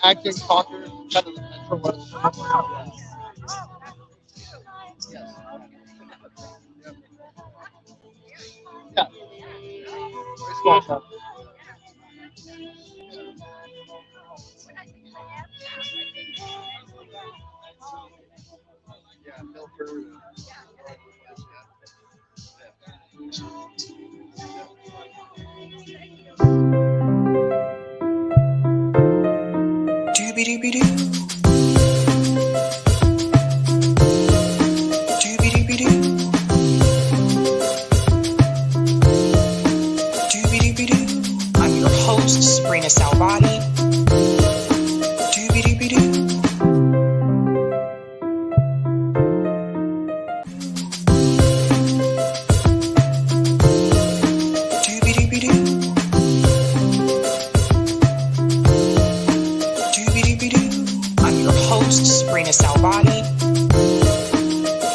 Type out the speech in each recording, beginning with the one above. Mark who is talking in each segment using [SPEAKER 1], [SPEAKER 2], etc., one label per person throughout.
[SPEAKER 1] Acting talker, kind of the metro West. Yeah. Baseball shop. Yeah, Milford.
[SPEAKER 2] Doobie-doobie-doo. Doobie-doobie-doo. Doobie-doobie-doo. I'm your host, Sabrina Salvati. Doobie-doobie-doo. Sabrina Salvati.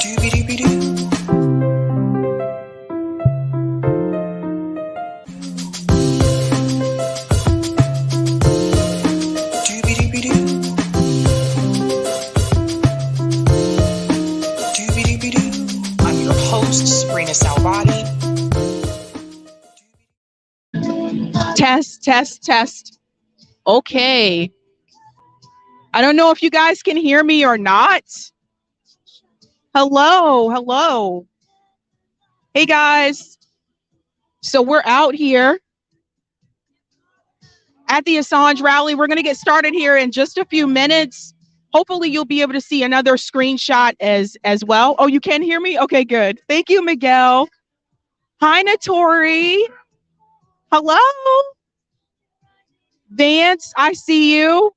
[SPEAKER 2] Doobie-doobie-doo. Doobie-doobie-doo. Doobie-doobie-doo. I'm your host, Sabrina Salvati.
[SPEAKER 3] Test, test, test. Okay. I don't know if you guys can hear me or not. Hello, hello. Hey guys. So we're out here at the Assange rally. We're going to get started here in just a few minutes. Hopefully you'll be able to see another screenshot as well. Oh, you can hear me? Okay, good. Thank you, Miguel. Hi, Natori. Hello. Vance, I see you.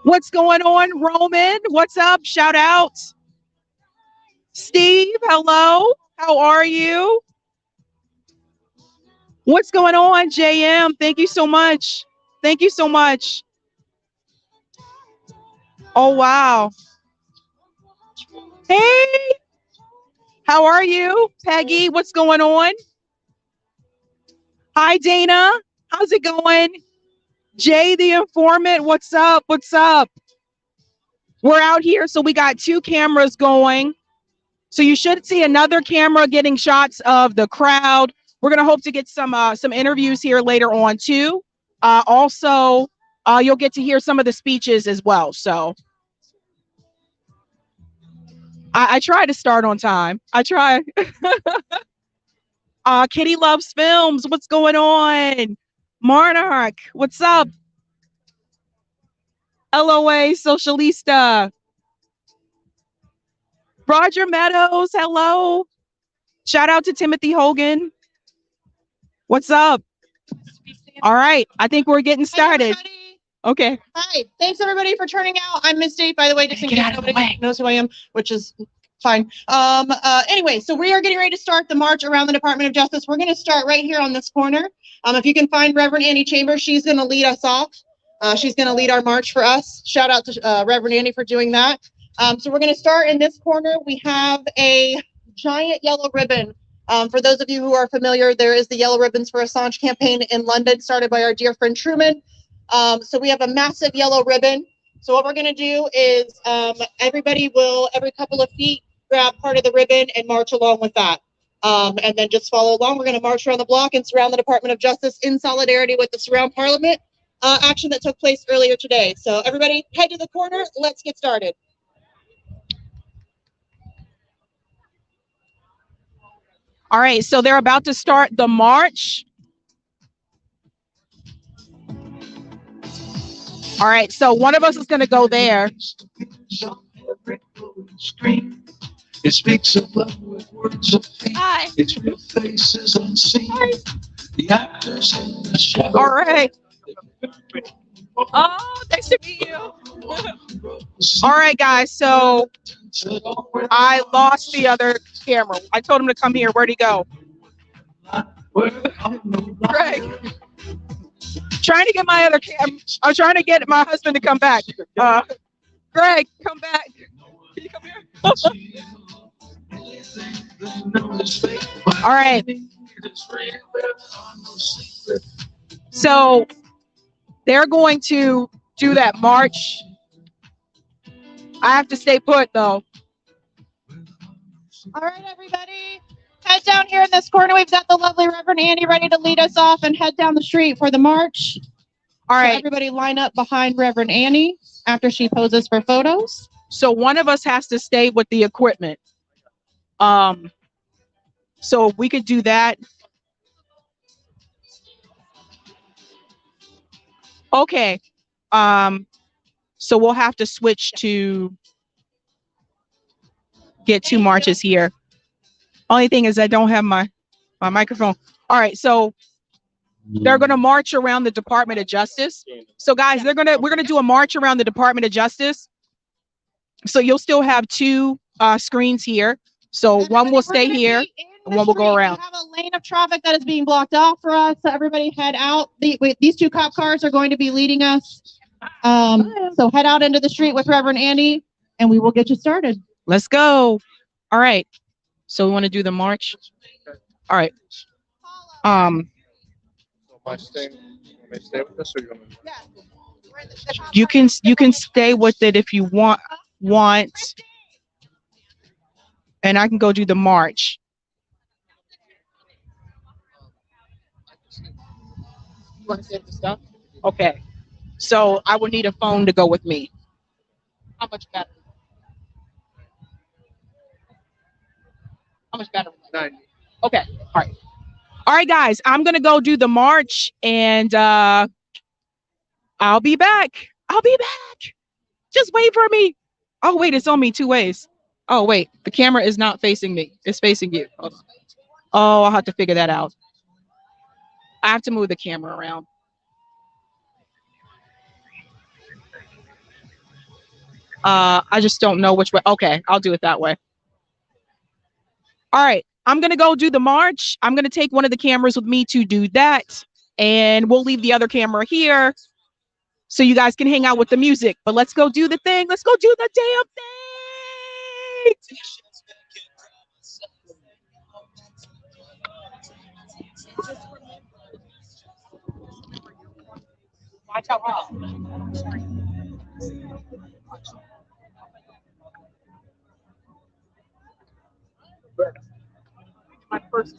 [SPEAKER 3] What's going on, Roman? What's up? Shout out. Steve, hello. How are you? What's going on, JM? Thank you so much. Thank you so much. Oh, wow. Hey, how are you? Peggy, what's going on? Hi, Dana. How's it going? Jay, the informant, what's up? What's up? We're out here, so we got 2 cameras going. So you should see another camera getting shots of the crowd. We're gonna hope to get some interviews here later on too. Also, you'll get to hear some of the speeches as well. So I try to start on time. I try. Kitty loves films. What's going on? Monarch, what's up? LOA Socialista. Roger Meadows, hello. Shout out to Timothy Hogan. What's up? All right, I think we're getting started. Okay.
[SPEAKER 4] Hi, thanks everybody for turning out. I'm Miss Dave, by the way, just in case nobody knows who I am, which is fine. Anyway, so we are getting ready to start the march around the Department of Justice. We're going to start right here on this corner. If you can find Reverend Annie Chambers, she's going to lead us off. She's going to lead our march for us. Shout out to Reverend Annie for doing that. So we're going to start in this corner. We have a giant yellow ribbon. For those of you who are familiar, there is the Yellow Ribbons for Assange campaign in London, started by our dear friend Truman. So we have a massive yellow ribbon. So what we're going to do is everybody will, every couple of feet, grab part of the ribbon and march along with that. And then just follow along. We're going to march around the block and surround the Department of Justice in solidarity with the Surround Parliament action that took place earlier today. So everybody head to the corner. Let's get started.
[SPEAKER 3] All right, so they're about to start the march. All right, so one of us is going to go there.
[SPEAKER 5] It speaks of love with words of faith.
[SPEAKER 3] Hi.
[SPEAKER 5] Its real face is unseen.
[SPEAKER 3] Hi.
[SPEAKER 5] The actors in the shadow.
[SPEAKER 3] All right. Oh, nice to meet you. All right, guys, so I lost the other camera. I told him to come here. Where'd he go? Greg. Trying to get my other cam. I'm trying to get my husband to come back. Greg, come back. Can you come here? All right. So they're going to do that march. I have to stay put though.
[SPEAKER 4] All right, everybody. Head down here in this corner. We've got the lovely Reverend Annie ready to lead us off and head down the street for the march.
[SPEAKER 3] All right.
[SPEAKER 4] So everybody line up behind Reverend Annie after she poses for photos.
[SPEAKER 3] So one of us has to stay with the equipment. So we could do that. Okay. So we'll have to switch to get two marches here. Only thing is I don't have my microphone. All right, so they're gonna march around the Department of Justice. So guys, we're gonna do a march around the Department of Justice. So you'll still have two screens here. So one will stay here and one will go around.
[SPEAKER 4] We have a lane of traffic that is being blocked off for us. So everybody head out. These two cop cars are going to be leading us. So head out into the street with Reverend Annie and we will get you started.
[SPEAKER 3] Let's go. All right. So we want to do the march. All right.
[SPEAKER 1] So am I staying with this or
[SPEAKER 3] You can stay with it if you want, and I can go do the march.
[SPEAKER 1] you want to save the stuff?
[SPEAKER 3] Okay. So I would need a phone to go with me.
[SPEAKER 1] How much battery? How much battery? 90.
[SPEAKER 3] Okay. All right. All right, guys. I'm gonna go do the march, and I'll be back. I'll be back. Just wait for me. Oh wait, it's on me two ways. Oh wait, the camera is not facing me. It's facing you. Hold on. Oh, I'll have to figure that out. I have to move the camera around. I just don't know which way. Okay, I'll do it that way. All right, I'm gonna go do the march. I'm gonna take one of the cameras with me to do that, and we'll leave the other camera here so you guys can hang out with the music. But let's go do the thing. Let's go do the damn thing. Watch out, my first.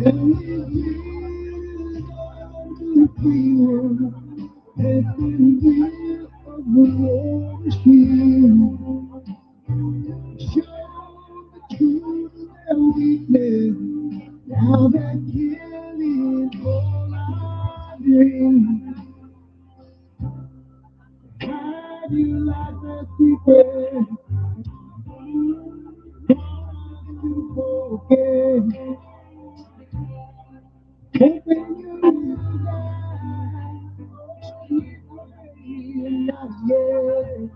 [SPEAKER 5] Now that killing all I dream. How do you like that secret? Forget. Hoping you not yet.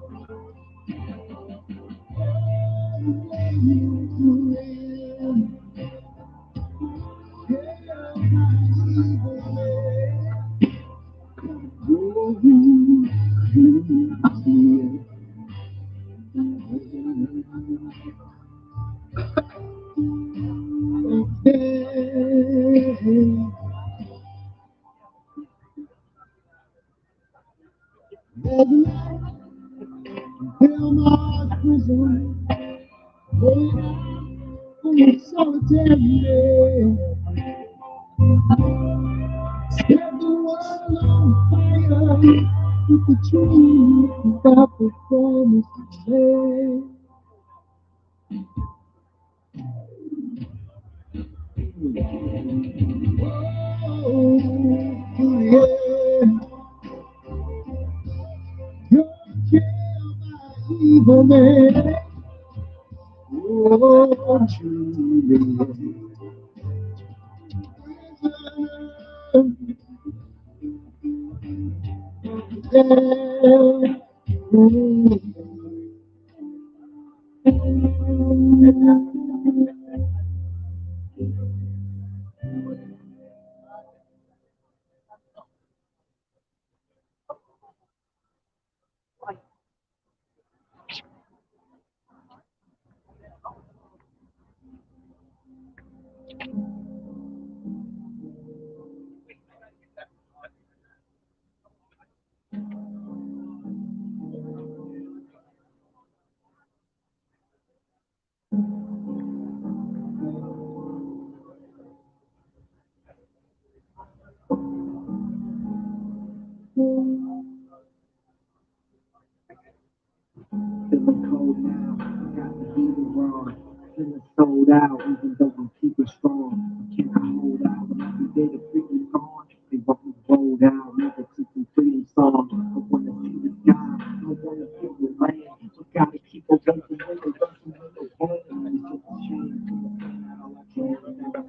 [SPEAKER 5] Solitary, set the world on fire with the truth without the promise to say. Oh, yeah, you're my evil man. Oh, Julie. Feeling cold now, got the heater on. Feeling sold out, even though we keep it strong. Can I hold out when every day the freaking gone? They want me rolled out, never took some freedom song. I wanna see the sky, I wanna feel the rain. So gotta keep on dancing when the dancing with the pain. It's just a shame, all I can now.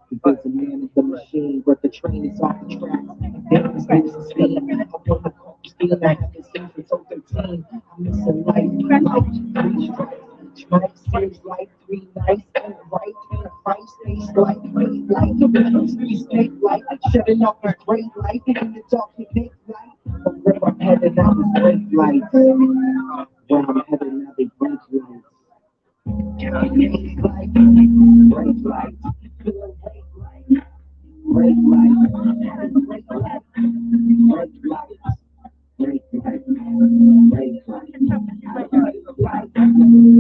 [SPEAKER 5] Because the man is the machine, but the train is off the tracks. Damn, this makes a scene. I wanna call Stein, I haven't seen since 013. I'm missing life, like 3 strikes. Life seems like 3 nights, and right in a fight, stays like great light. We stay light, shutting off the great light, in the dark, we make light. But where I'm headed now is great light. Where I'm headed now, they break lights. Make light, break light, feeling break light. Break light, break light, break light, break light, break light,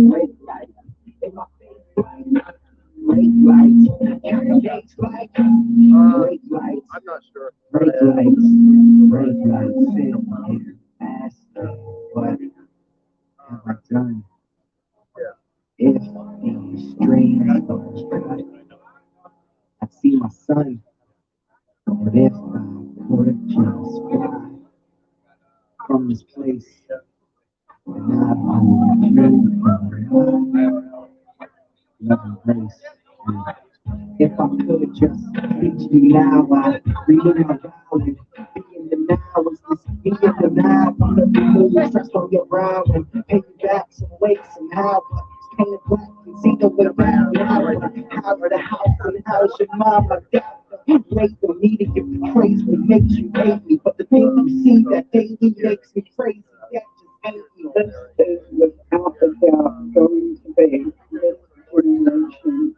[SPEAKER 5] break light, in my face light, break light, candidates light, break lights,
[SPEAKER 1] I'm not sure.
[SPEAKER 5] break lights, sit here, ask what have I done? If these strings don't cut, I see my son. But if I could just fly from this place and not hold you from love and grace. And if I could just reach you now, I'd read in my value. Be in the now, is this be in the now? I'm looking move, stress on your brow and pay you back some way somehow. But it's painted black, you see the way around now. How are the house and how's your mom? I got wait for me to give the praise what makes you hate me. But the thing you see that daily makes me crazy. That just ain't me. This is without a doubt going to be this generation,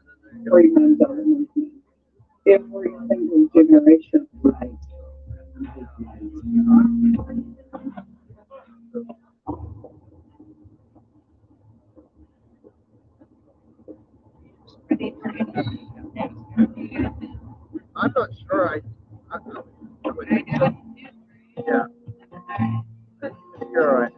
[SPEAKER 5] freedom government. Every single generation, right?
[SPEAKER 1] You're right. Yeah. You're right.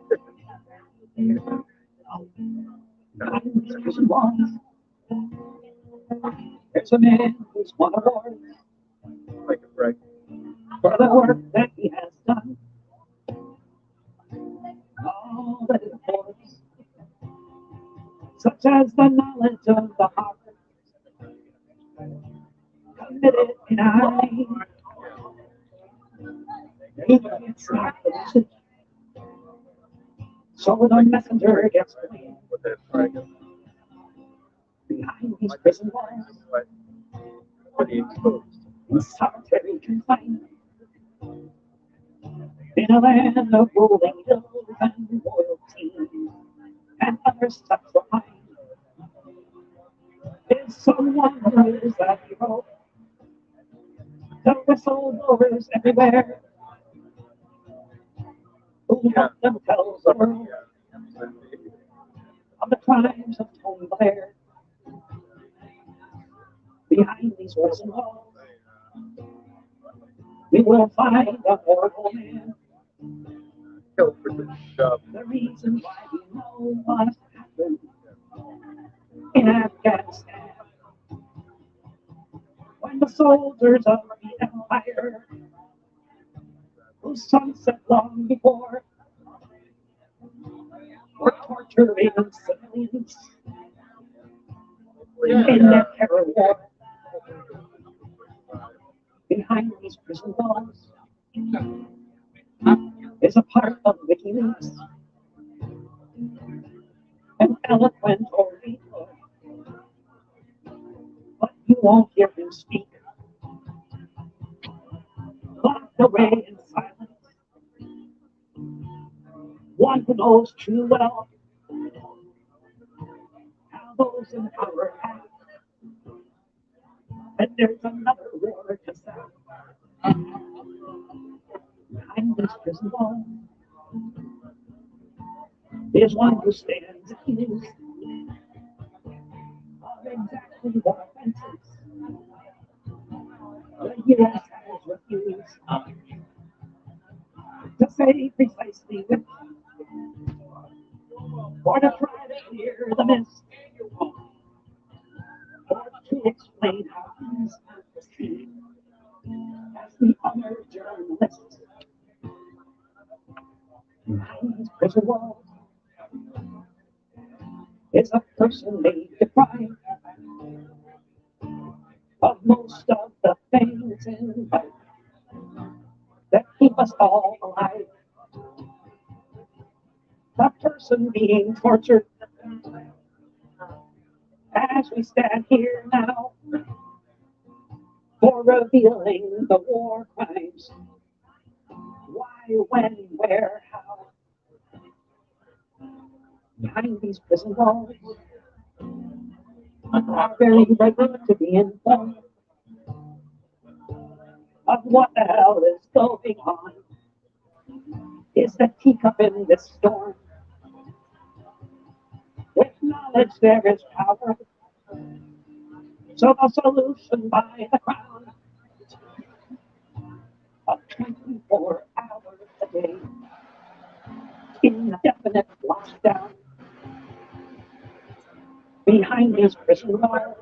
[SPEAKER 5] There's a man who's won awards
[SPEAKER 1] Like a break.
[SPEAKER 5] for the work that he has done. All that it affords, such as the knowledge of the heart, committed in our name. He gets not the message, so the messenger gets away.
[SPEAKER 1] With that break.
[SPEAKER 5] Behind these prison walls,
[SPEAKER 1] Pretty exposed.
[SPEAKER 5] in solitary confinement, in a land of rolling hills and royalty and other stuff behind, is someone who is a hero. The whistleblowers everywhere, who help them tell the world of the crimes of Tony Blair. Behind these prison walls, we will find a horrible man.
[SPEAKER 1] Killed for the shove.
[SPEAKER 5] The reason why we know what happened in Afghanistan, when the soldiers of the empire, whose sunset long before, were torturing civilians in their terror war. Behind these prison walls is a part of WikiLeaks, an eloquent orator, but you won't hear him speak. Locked away in silence, one who knows too well how those in power act. And there's another war to sound. Behind this prison wall is one who stands accused of exactly what offenses the U.S. has refused to say precisely which, or to try to clear the mist, or to explain how things are perceived as the other journalists. Behind these prison walls is a person made deprived of most of the things in life that keep us all alive. The person being tortured as we stand here now for revealing the war crimes. Why, when, where, how? Behind these prison walls are very ready to be informed of what the hell is going on. Is the teacup in this storm? With knowledge there is power, so the solution by the crown of 24 hours a day, indefinite lockdown. Behind these prison walls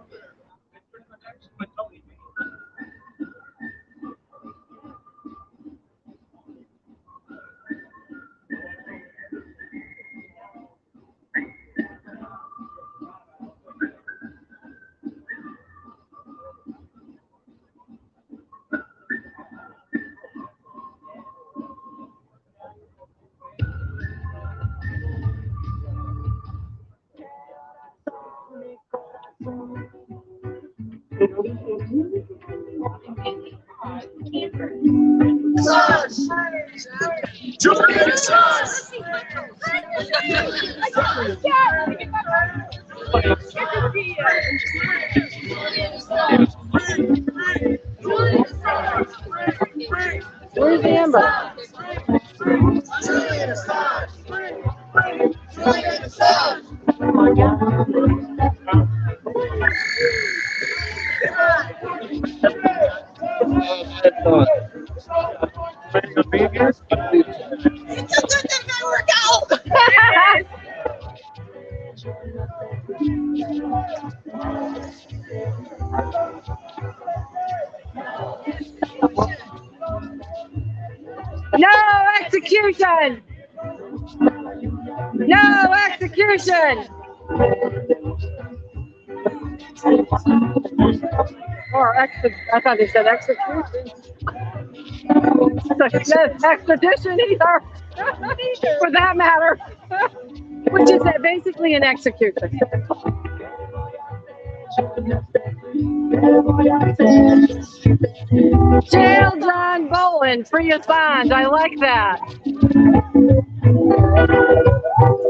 [SPEAKER 3] Where's Amber?
[SPEAKER 6] No execution! No execution! Or I thought they said execution. Expedition either, for that matter, which is basically an execution. Jail John Bolin, free Assange. I like that.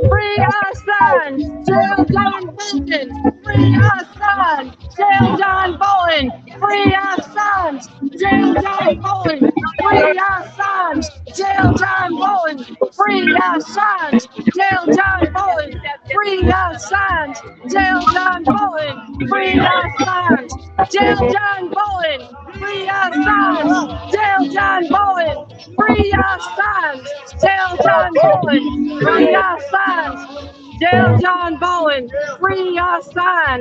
[SPEAKER 6] Free Assange, Jail John Bolin, free Assange, Jail John Bolin, free Assange, Jail John Bolin, free Assange, Jail John Bolin, free Assange, Jail John Bolin, free Assange, Jail John Bolin, free Assange, Jail John Bolin, free Assange, Jail John Bolin, free Assange, Jail John Bolin, free Assange, Jail John Bolin, free Assange,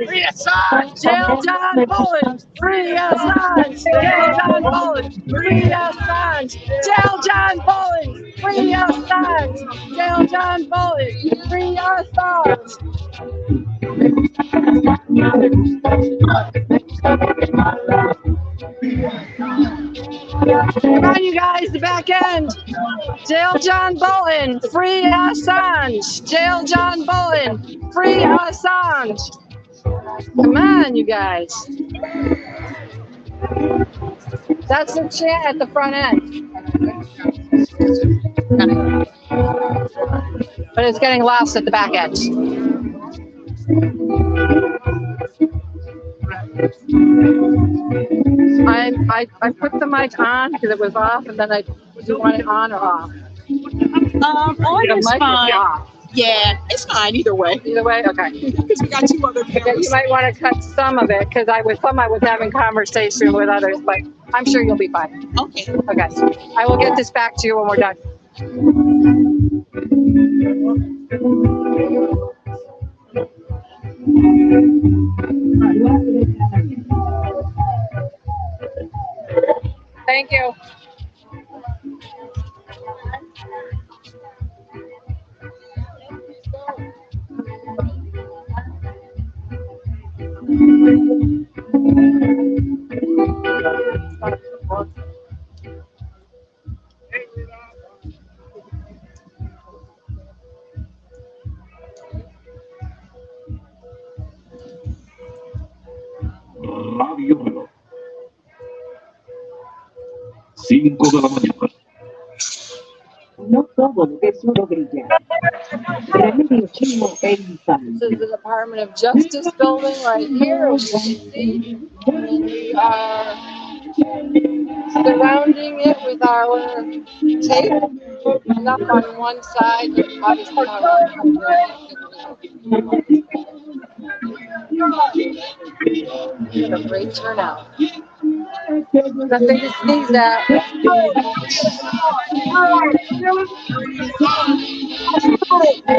[SPEAKER 6] Jail John Bolin, free Assange, Jail John Bolin, free Assange, Jail John Bolin, free Assange, Jail John Bolin, free Assange. Come on, you guys, the back end. Jail John Bolin, free Assange. Jail John Bolin, free Assange. Come on, you guys. That's the chant at the front end. But it's getting lost at the back end. I put the mic on because it was off, and then do you want it on or off?
[SPEAKER 3] On is fine. Yeah, it's fine either way.
[SPEAKER 6] Either way, okay.
[SPEAKER 3] Because we got two other cameras.
[SPEAKER 6] You might want to cut some of it because I was having conversation with others, but I'm sure you'll be fine.
[SPEAKER 3] Okay.
[SPEAKER 6] Okay. I will get this back to you when we're done. Thank you.
[SPEAKER 7] Radio Reloj. 5 de la mañana.
[SPEAKER 8] No todo lo que es oro brilla. Remedio chino es insano.
[SPEAKER 6] This is the Department of Justice building right here, as you can see. And we are surrounding it with our tape. And up on one side, obviously a great turnout. Nothing to sneeze at.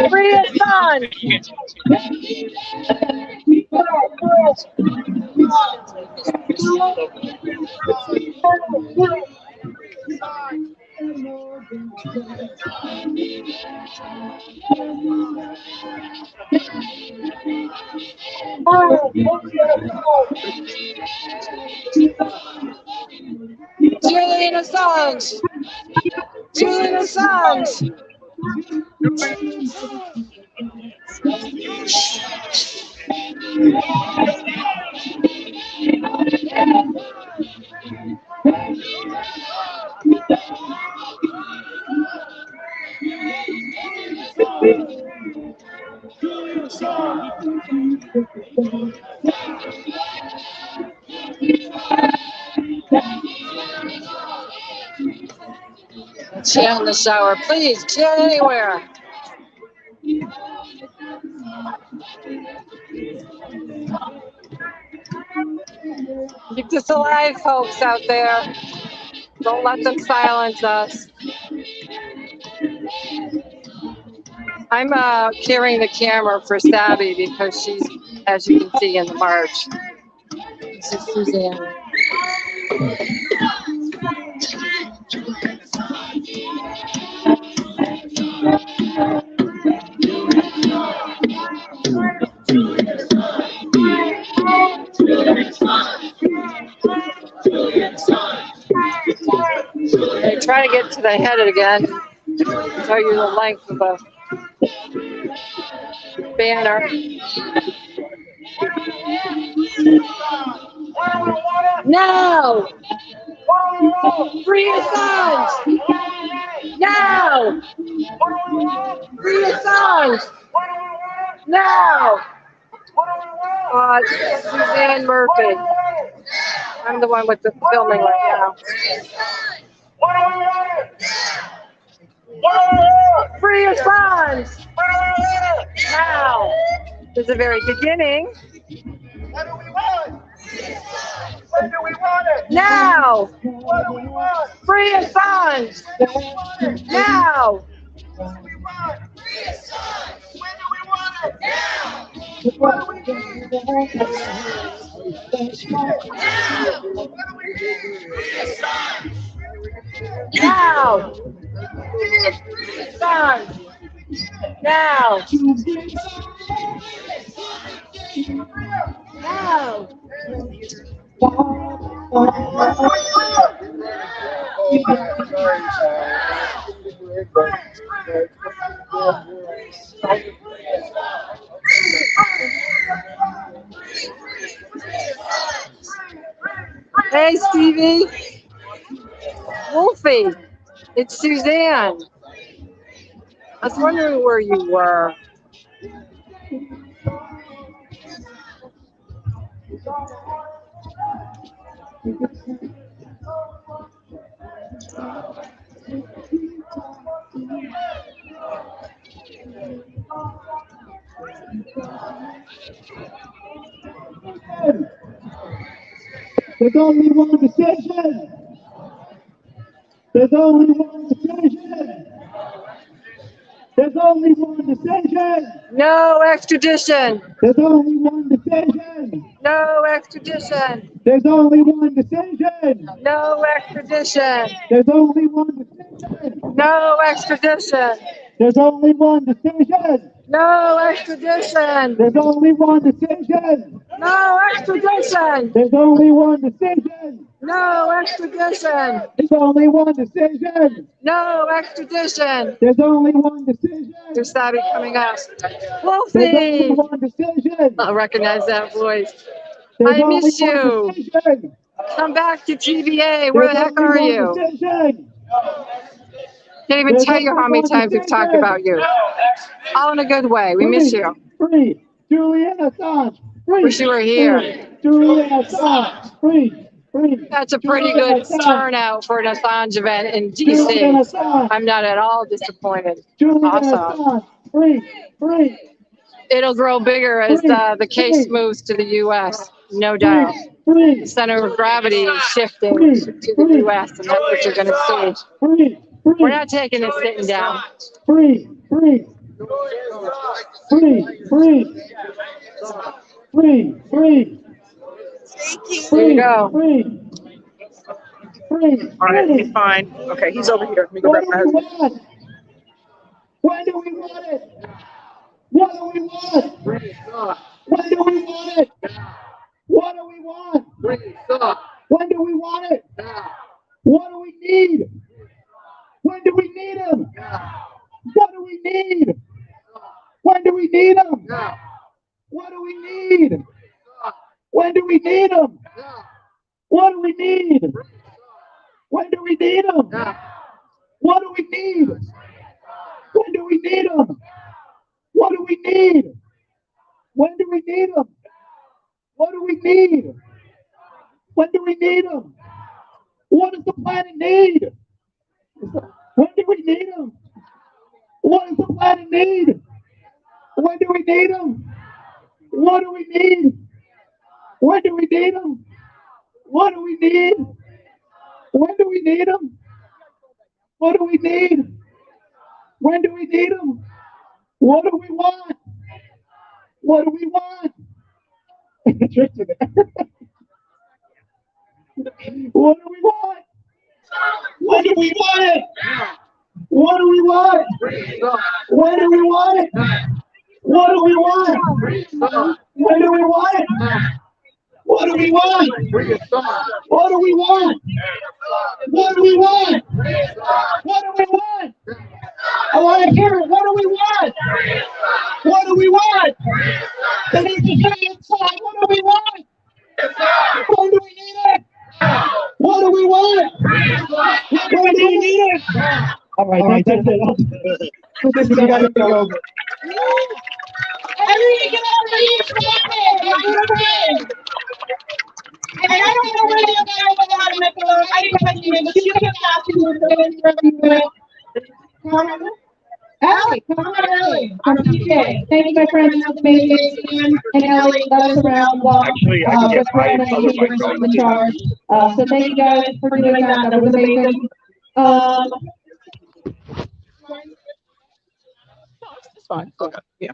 [SPEAKER 6] Free Assange! Julian Assange! Julian Assange! Chant in the shower, please. Chant anywhere. Keep this alive, folks out there. Don't let them silence us. I'm carrying the camera for Sabby because she's, as you can see, in the march. This is Suzanne. I try to get to the head again, show you the length of the banner. No! Free Assange! No! Free Assange! No! Suzanne Murphy. I'm the one with the filming right now. Free Assange! Now! This is the very beginning.
[SPEAKER 1] What do we want? When do we want it?
[SPEAKER 6] Now!
[SPEAKER 1] What do we want?
[SPEAKER 6] Free Assange! Now!
[SPEAKER 1] What do we want? Free Assange! When do we want it? Now! What do we need? Now! What do we need? Free Assange!
[SPEAKER 6] Now! Assange! Now! Now! Hey, Stevie. Wolfie, it's Suzanne. I was wondering where you were.
[SPEAKER 5] There's only one decision. There's only one decision. There's only one decision.
[SPEAKER 6] No extradition.
[SPEAKER 5] There's only one decision.
[SPEAKER 6] No extradition.
[SPEAKER 5] There's only one decision.
[SPEAKER 6] No extradition.
[SPEAKER 5] There's only one decision.
[SPEAKER 6] No extradition.
[SPEAKER 5] There's only one decision.
[SPEAKER 6] No extradition.
[SPEAKER 5] There's only one decision.
[SPEAKER 6] No extradition.
[SPEAKER 5] There's only one decision.
[SPEAKER 6] No extradition.
[SPEAKER 5] There's only one decision.
[SPEAKER 6] No extradition.
[SPEAKER 5] There's only one decision.
[SPEAKER 6] There's Sabby coming up.
[SPEAKER 5] There's
[SPEAKER 6] Wolfie!
[SPEAKER 5] only one decision.
[SPEAKER 6] I'll recognize that voice.
[SPEAKER 5] There's
[SPEAKER 6] I
[SPEAKER 5] only
[SPEAKER 6] miss
[SPEAKER 5] one
[SPEAKER 6] you.
[SPEAKER 5] decision.
[SPEAKER 6] Come back to TVA. Where the
[SPEAKER 5] There's
[SPEAKER 6] heck are
[SPEAKER 5] only
[SPEAKER 6] you?
[SPEAKER 5] one decision.
[SPEAKER 6] Can't even
[SPEAKER 5] There's
[SPEAKER 6] tell you how
[SPEAKER 5] only
[SPEAKER 6] many
[SPEAKER 5] one
[SPEAKER 6] times we've talked
[SPEAKER 5] decision.
[SPEAKER 6] about you. All in a good way. We miss you.
[SPEAKER 5] Free. Julian Assange. Free.
[SPEAKER 6] Wish you were here.
[SPEAKER 5] Julian Assange. Free. Free.
[SPEAKER 6] That's a pretty good turnout for an Assange event in
[SPEAKER 5] Julian
[SPEAKER 6] DC.
[SPEAKER 5] Assange.
[SPEAKER 6] I'm not at all disappointed.
[SPEAKER 5] Julian
[SPEAKER 6] Awesome.
[SPEAKER 5] Assange. Free. Free.
[SPEAKER 6] It'll grow bigger as the case moves to the U.S. No doubt.
[SPEAKER 5] Free.
[SPEAKER 6] The center of gravity is shifting to the U.S. and that's what you're going to see.
[SPEAKER 5] Free.
[SPEAKER 6] We're not taking it sitting down.
[SPEAKER 5] Free. Free. Free. Free. Free. Free.
[SPEAKER 6] There you go.
[SPEAKER 5] Free. Free.
[SPEAKER 3] All right, he's fine. Okay, he's over here. Let me go
[SPEAKER 5] What
[SPEAKER 3] grab
[SPEAKER 5] do
[SPEAKER 3] my
[SPEAKER 5] we
[SPEAKER 3] husband.
[SPEAKER 5] want? When do we want it? What do we want? When do we want it? What do we want? When do we want it? What do we need? When do we need him? What do we need? When do we need him? What do we need? When do we need him? What do we need? When do we need him? What do we need? When do we need him? What do we need? When do we need him? What do we need? When do we need him? What does the planet need? When do we need him? What does the planet need? When do we need him? What do we need? When do we need him? What do we need? When do we need them? What do we need? When do we need them? What do we want? What do we want? What do we want? When do we want it? What do we want? When do we want it? What do we want? When do we want it? What do we want? What do we want? What do we want? What do we want? I want to hear it. What do we want? What do we want? They need to say inside. What do we want? When do we need it? What do we want? When do we need it? All right, that's it. This is gotta go.
[SPEAKER 4] Everybody get out of here. And I don't know where the other guys are on the floor. I didn't have you, but you can ask you wherever you went.
[SPEAKER 8] Ellie, come on, Ellie. From PK. Thank you, my friends. And Ellie, let us around while the president is in charge. So thank you guys for doing that. That was amazing.
[SPEAKER 3] It's fine. Okay. Yeah.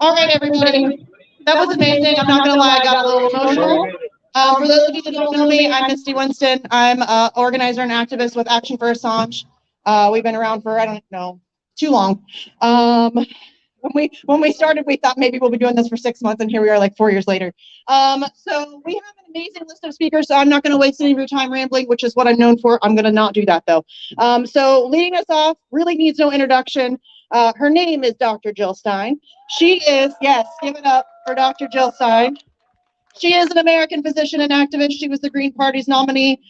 [SPEAKER 4] All right, everybody. That was amazing. I'm not gonna lie, I got a little emotional. For those of you that don't know me, I'm Misty Winston. I'm an organizer and activist with Action for Assange. We've been around for, I don't know, too long. When we started, we thought maybe we'll be doing this for 6 months, and here we are like 4 years later. So we have an amazing list of speakers, so I'm not going to waste any of your time rambling, which is what I'm known for. I'm going to not do that, though. So leading us off really needs no introduction. Her name is Dr. Jill Stein. She is, yes, give it up for Dr. Jill Stein. She is an American physician and activist. She was the Green Party's nominee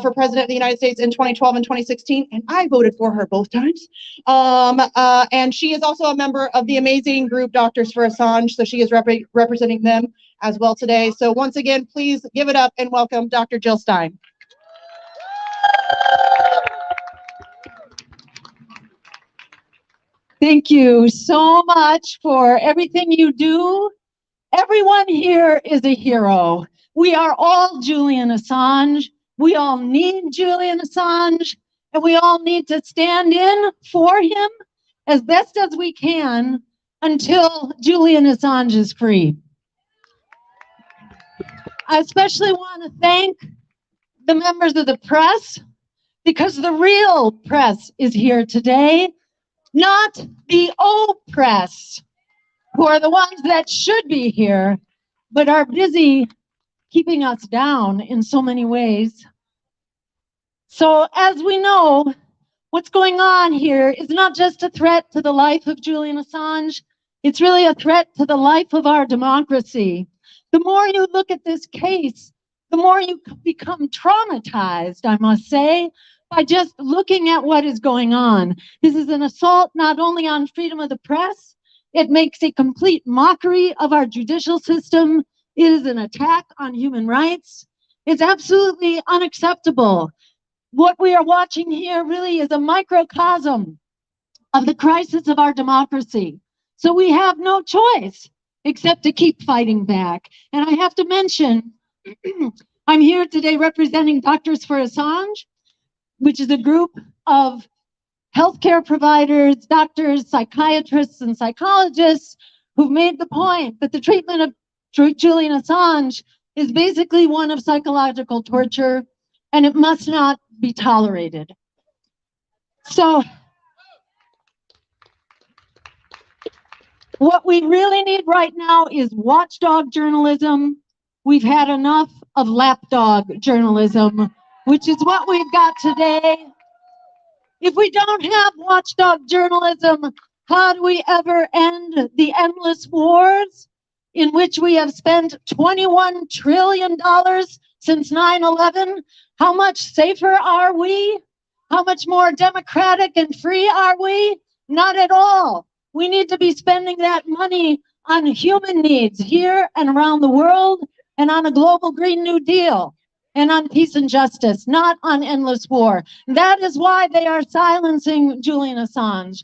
[SPEAKER 4] for president of the United States in 2012 and 2016, and I voted for her both times. And she is also a member of the amazing group Doctors for Assange, so she is representing them as well today. So once again, please give it up and welcome Dr. Jill Stein.
[SPEAKER 9] Thank you so much for everything you do. Everyone here is a hero. We are all Julian Assange. We all need Julian Assange, and we all need to stand in for him as best as we can until Julian Assange is free. I especially want to thank the members of the press, because the real press is here today, not the oppressed, who are the ones that should be here, but are busy keeping us down in so many ways. So as we know, what's going on here is not just a threat to the life of Julian Assange, it's really a threat to the life of our democracy. The more you look at this case, the more you become traumatized, I must say, by just looking at what is going on. This is an assault not only on freedom of the press, it makes a complete mockery of our judicial system. It is an attack on human rights. It's absolutely unacceptable. What we are watching here really is a microcosm of the crisis of our democracy. So we have no choice except to keep fighting back. And I have to mention, I'm here today representing Doctors for Assange, which is a group of healthcare providers, doctors, psychiatrists, and psychologists who've made the point that the treatment of Julian Assange is basically one of psychological torture, and it must not be tolerated. So what we really need right now is watchdog journalism. We've had enough of lapdog journalism, which is what we've got today. If we don't have watchdog journalism, how do we ever end the endless wars in which we have spent $21 trillion since 9/11? How much safer are we? How much more democratic and free are we? Not at all. We need to be spending that money on human needs here and around the world, and on a global Green New Deal, and on peace and justice, not on endless war. That is why they are silencing Julian Assange.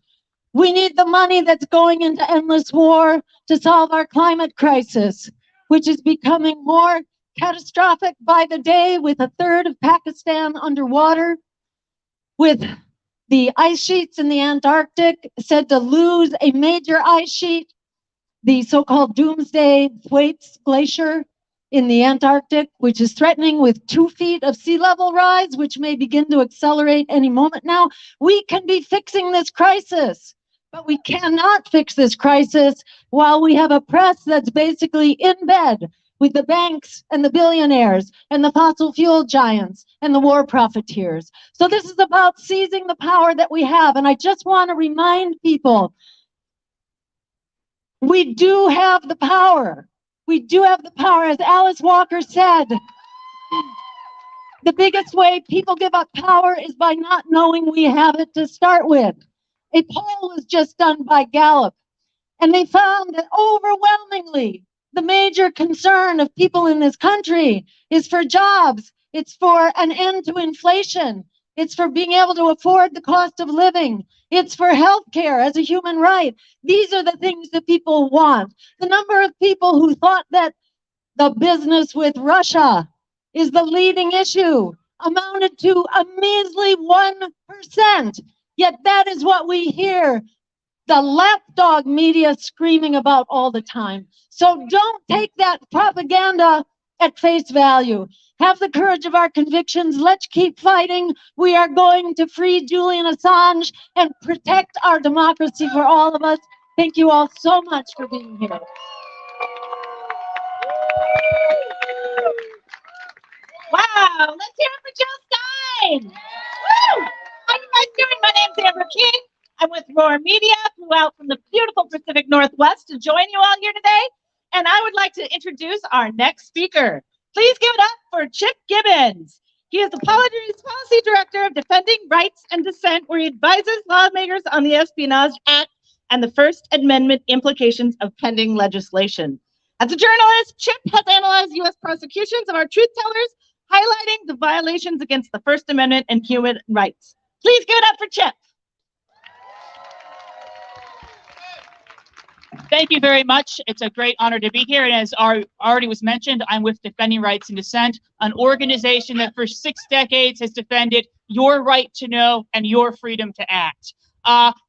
[SPEAKER 9] We need the money that's going into endless war to solve our climate crisis, which is becoming more catastrophic by the day, with a third of Pakistan underwater, with the ice sheets in the Antarctic said to lose a major ice sheet, the so-called Doomsday Thwaites Glacier in the Antarctic, which is threatening with 2 feet of sea level rise, which may begin to accelerate any moment now. We can be fixing this crisis, but we cannot fix this crisis while we have a press that's basically in bed with the banks and the billionaires and the fossil fuel giants and the war profiteers. So this is about seizing the power that we have. And I just want to remind people, we do have the power. We do have the power. As Alice Walker said, the biggest way people give up power is by not knowing we have it to start with. A poll was just done by Gallup, and they found that overwhelmingly, the major concern of people in this country is for jobs. It's for an end to inflation. It's for being able to afford the cost of living. It's for health care as a human right. These are the things that people want. The number of people who thought that the business with Russia is the leading issue amounted to a measly 1%. Yet that is what we hear the lapdog media screaming about all the time. So don't take that propaganda at face value. Have the courage of our convictions. Let's keep fighting. We are going to free Julian Assange and protect our democracy for all of us. Thank you all so much for being here.
[SPEAKER 4] Wow, let's hear it for Jill Stein. Woo! How you guys doing? My name's Amber King. I'm with Roar Media, flew out from the beautiful Pacific Northwest to join you all here today. And I would like to introduce our next speaker. Please give it up for Chip Gibbons. He is the Policy Director of Defending Rights and Dissent, where he advises lawmakers on the Espionage Act and the First Amendment implications of pending legislation. As a journalist, Chip has analyzed U.S. prosecutions of our truth tellers, highlighting the violations against the First Amendment and human rights. Please give it up for Chip.
[SPEAKER 10] Thank you very much. It's a great honor to be here. And as already was mentioned, I'm with Defending Rights and Dissent, an organization that for 6 decades has defended your right to know and your freedom to act.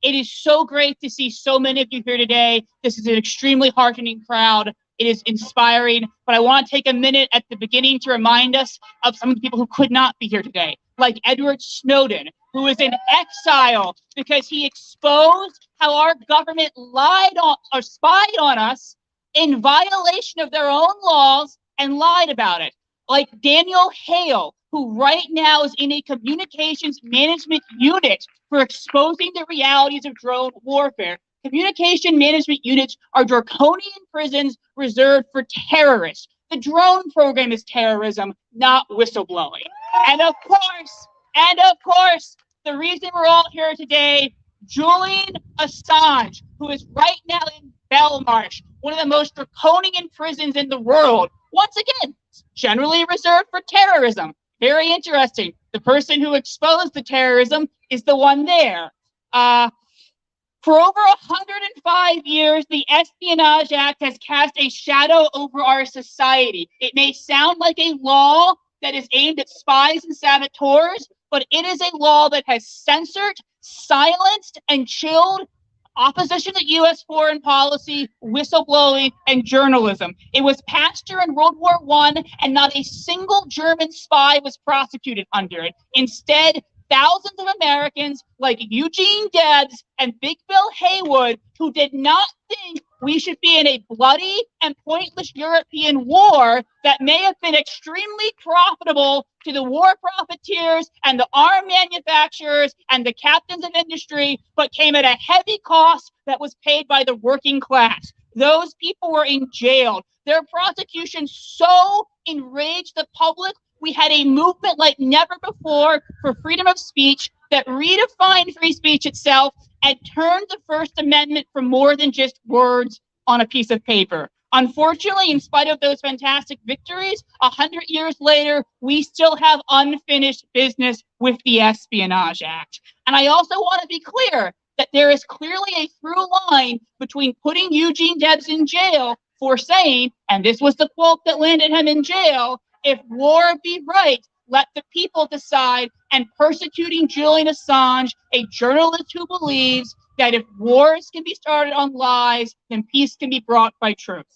[SPEAKER 10] It is so great to see so many of you here today. This is an extremely heartening crowd. It is inspiring, but I want to take a minute at the beginning to remind us of some of the people who could not be here today, like Edward Snowden, who is in exile because he exposed how our government lied on or spied on us in violation of their own laws and lied about it. Like Daniel Hale, who right now is in a communications management unit for exposing the realities of drone warfare. Communication management units are draconian prisons reserved for terrorists. The drone program is terrorism, not whistleblowing. And of course, the reason we're all here today, Julian Assange, who is right now in Belmarsh, one of the most draconian prisons in the world. Once again, generally reserved for terrorism. Very interesting. The person who exposed the terrorism is the one there. For over 105 years, the Espionage Act has cast a shadow over our society. It may sound like a law that is aimed at spies and saboteurs, but it is a law that has censored, silenced, and chilled opposition to U.S. foreign policy, whistleblowing, and journalism. It was passed during World War I, and not a single German spy was prosecuted under it. Instead, thousands of Americans like Eugene Debs and Big Bill Haywood, who did not think we should be in a bloody and pointless European war that may have been extremely profitable to the war profiteers and the arm manufacturers and the captains of industry, but came at a heavy cost that was paid by the working class. Those people were in jail. Their prosecution so enraged the public, we had a movement like never before for freedom of speech that redefined free speech itself and turned the First Amendment from more than just words on a piece of paper. Unfortunately, in spite of those fantastic victories, 100 years later, we still have unfinished business with the Espionage Act. And I also want to be clear that there is clearly a through line between putting Eugene Debs in jail for saying, and this was the quote that landed him in jail, "If war be right, let the people decide," and persecuting Julian Assange, a journalist who believes that if wars can be started on lies, then peace can be brought by truth.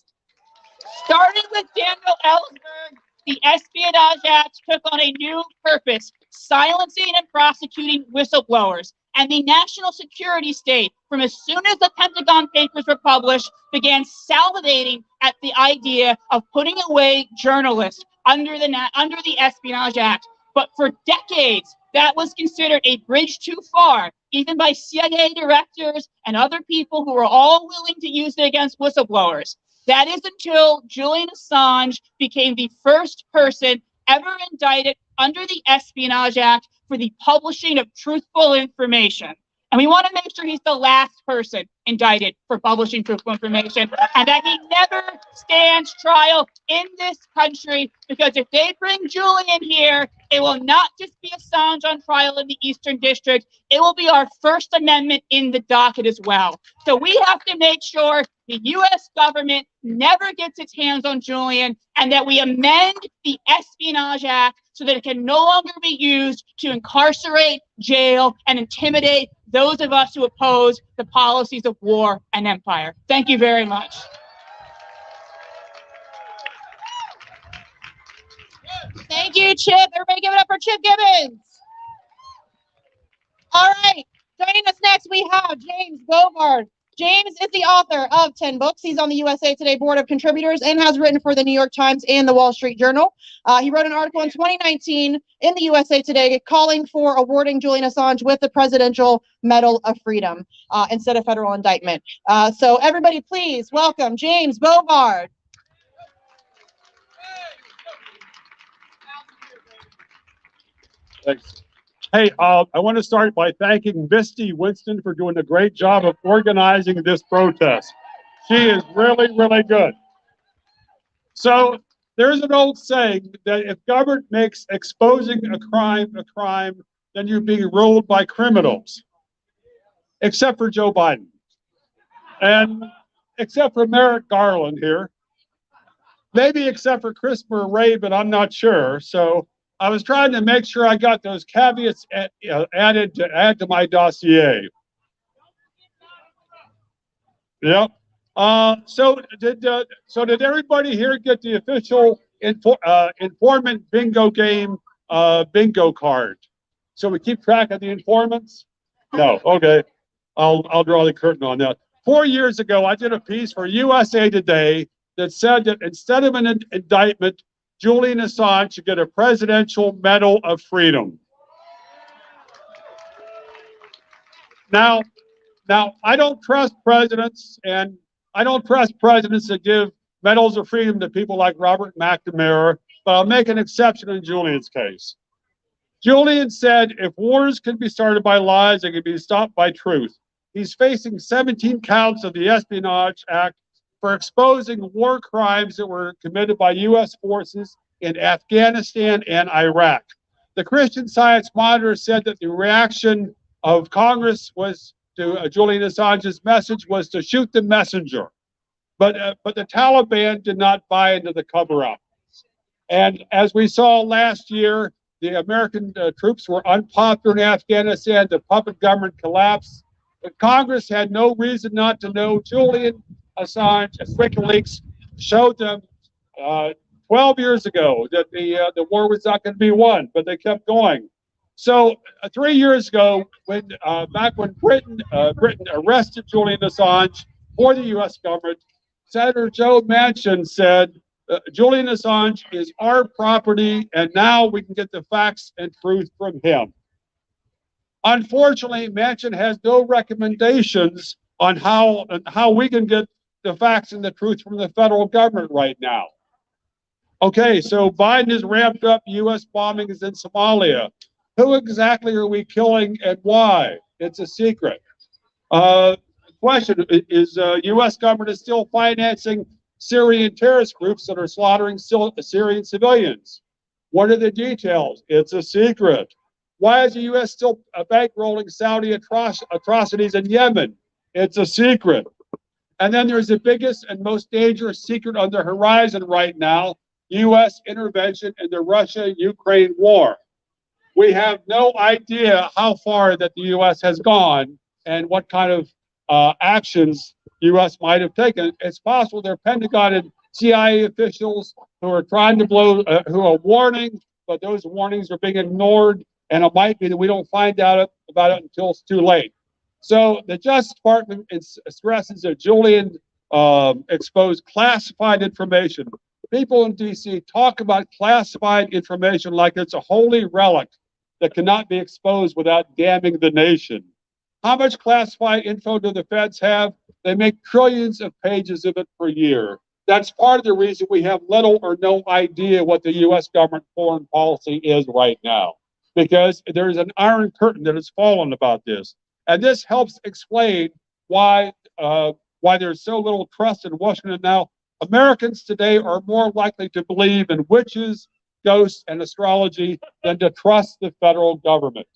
[SPEAKER 10] Starting with Daniel Ellsberg, the Espionage Act took on a new purpose, silencing and prosecuting whistleblowers. And the national security state, from as soon as the Pentagon Papers were published, began salivating at the idea of putting away journalists under the Espionage Act. But for decades, that was considered a bridge too far, even by CIA directors and other people who were all willing to use it against whistleblowers. That is until Julian Assange became the first person ever indicted under the Espionage Act for the publishing of truthful information. And we want to make sure he's the last person indicted for publishing truthful information, and that he never stands trial in this country, because if they bring Julian here, it will not just be Assange on trial in the Eastern District, it will be our First Amendment in the docket as well. So we have to make sure the U.S. government never gets its hands on Julian, and that we amend the Espionage Act so that it can no longer be used to incarcerate, jail, and intimidate those of us who oppose the policies of war and empire. Thank you very much.
[SPEAKER 4] Thank you, Chip. Everybody give it up for Chip Gibbons. All right. Joining us next, we have James Bovard. James is the author of 10 books. He's on the USA Today Board of Contributors and has written for the New York Times and the Wall Street Journal. He wrote an article in 2019 in the USA Today calling for awarding Julian Assange with the Presidential Medal of Freedom instead of federal indictment. So everybody, please welcome James Bovard.
[SPEAKER 11] Thanks. Hey, I want to start by thanking Misty Winston for doing a great job of organizing this protest. She is really, really good. So there's an old saying that if government makes exposing a crime, then you're being ruled by criminals. Except for Joe Biden. And except for Merrick Garland here. Maybe except for Christopher Wray, but I'm not sure. So I was trying to make sure I got those caveats added to add to my dossier. Yep. So did everybody here get the official informant bingo game bingo card? So we keep track of the informants? No. Okay. I'll draw the curtain on that. 4 years ago, I did a piece for USA Today that said that instead of an indictment, Julian Assange should get a Presidential Medal of Freedom. Now, I don't trust presidents, and I don't trust presidents that give medals of freedom to people like Robert McNamara, but I'll make an exception in Julian's case. Julian said, if wars can be started by lies, they can be stopped by truth. He's facing 17 counts of the Espionage Act for exposing war crimes that were committed by U.S. forces in Afghanistan and Iraq. The Christian Science Monitor said that the reaction of Congress was to Julian Assange's message was to shoot the messenger. But the Taliban did not buy into the cover-up. And as we saw last year, the American troops were unpopular in Afghanistan, the puppet government collapsed. But Congress had no reason not to know. Julian Assange, WikiLeaks showed them 12 years ago that the war was not going to be won, but they kept going. So 3 years ago, when back when Britain arrested Julian Assange for the U.S. government, Senator Joe Manchin said, Julian Assange is our property, and now we can get the facts and truth from him. Unfortunately, Manchin has no recommendations on how we can get the facts and the truth from the federal government right now. Okay, so Biden has ramped up U.S. bombings in Somalia. Who exactly are we killing and why? It's a secret. Question is, U.S. government is still financing Syrian terrorist groups that are slaughtering Syrian civilians. What are the details? It's a secret. Why is the U.S. still bankrolling Saudi atrocities in Yemen? It's a secret. And then there's the biggest and most dangerous secret on the horizon right now, U.S. intervention in the Russia-Ukraine war. We have no idea how far that the U.S. has gone and what kind of actions U.S. might have taken. It's possible they're Pentagon and CIA officials who are trying to who are warning, but those warnings are being ignored, and it might be that we don't find out about it until it's too late. So the Justice Department stresses that Julian exposed classified information. People in D.C. talk about classified information like it's a holy relic that cannot be exposed without damning the nation. How much classified info do the feds have? They make trillions of pages of it per year. That's part of the reason we have little or no idea what the U.S. government foreign policy is right now, because there's an iron curtain that has fallen about this. And this helps explain why there's so little trust in Washington now. Americans today are more likely to believe in witches, ghosts, and astrology than to trust the federal government.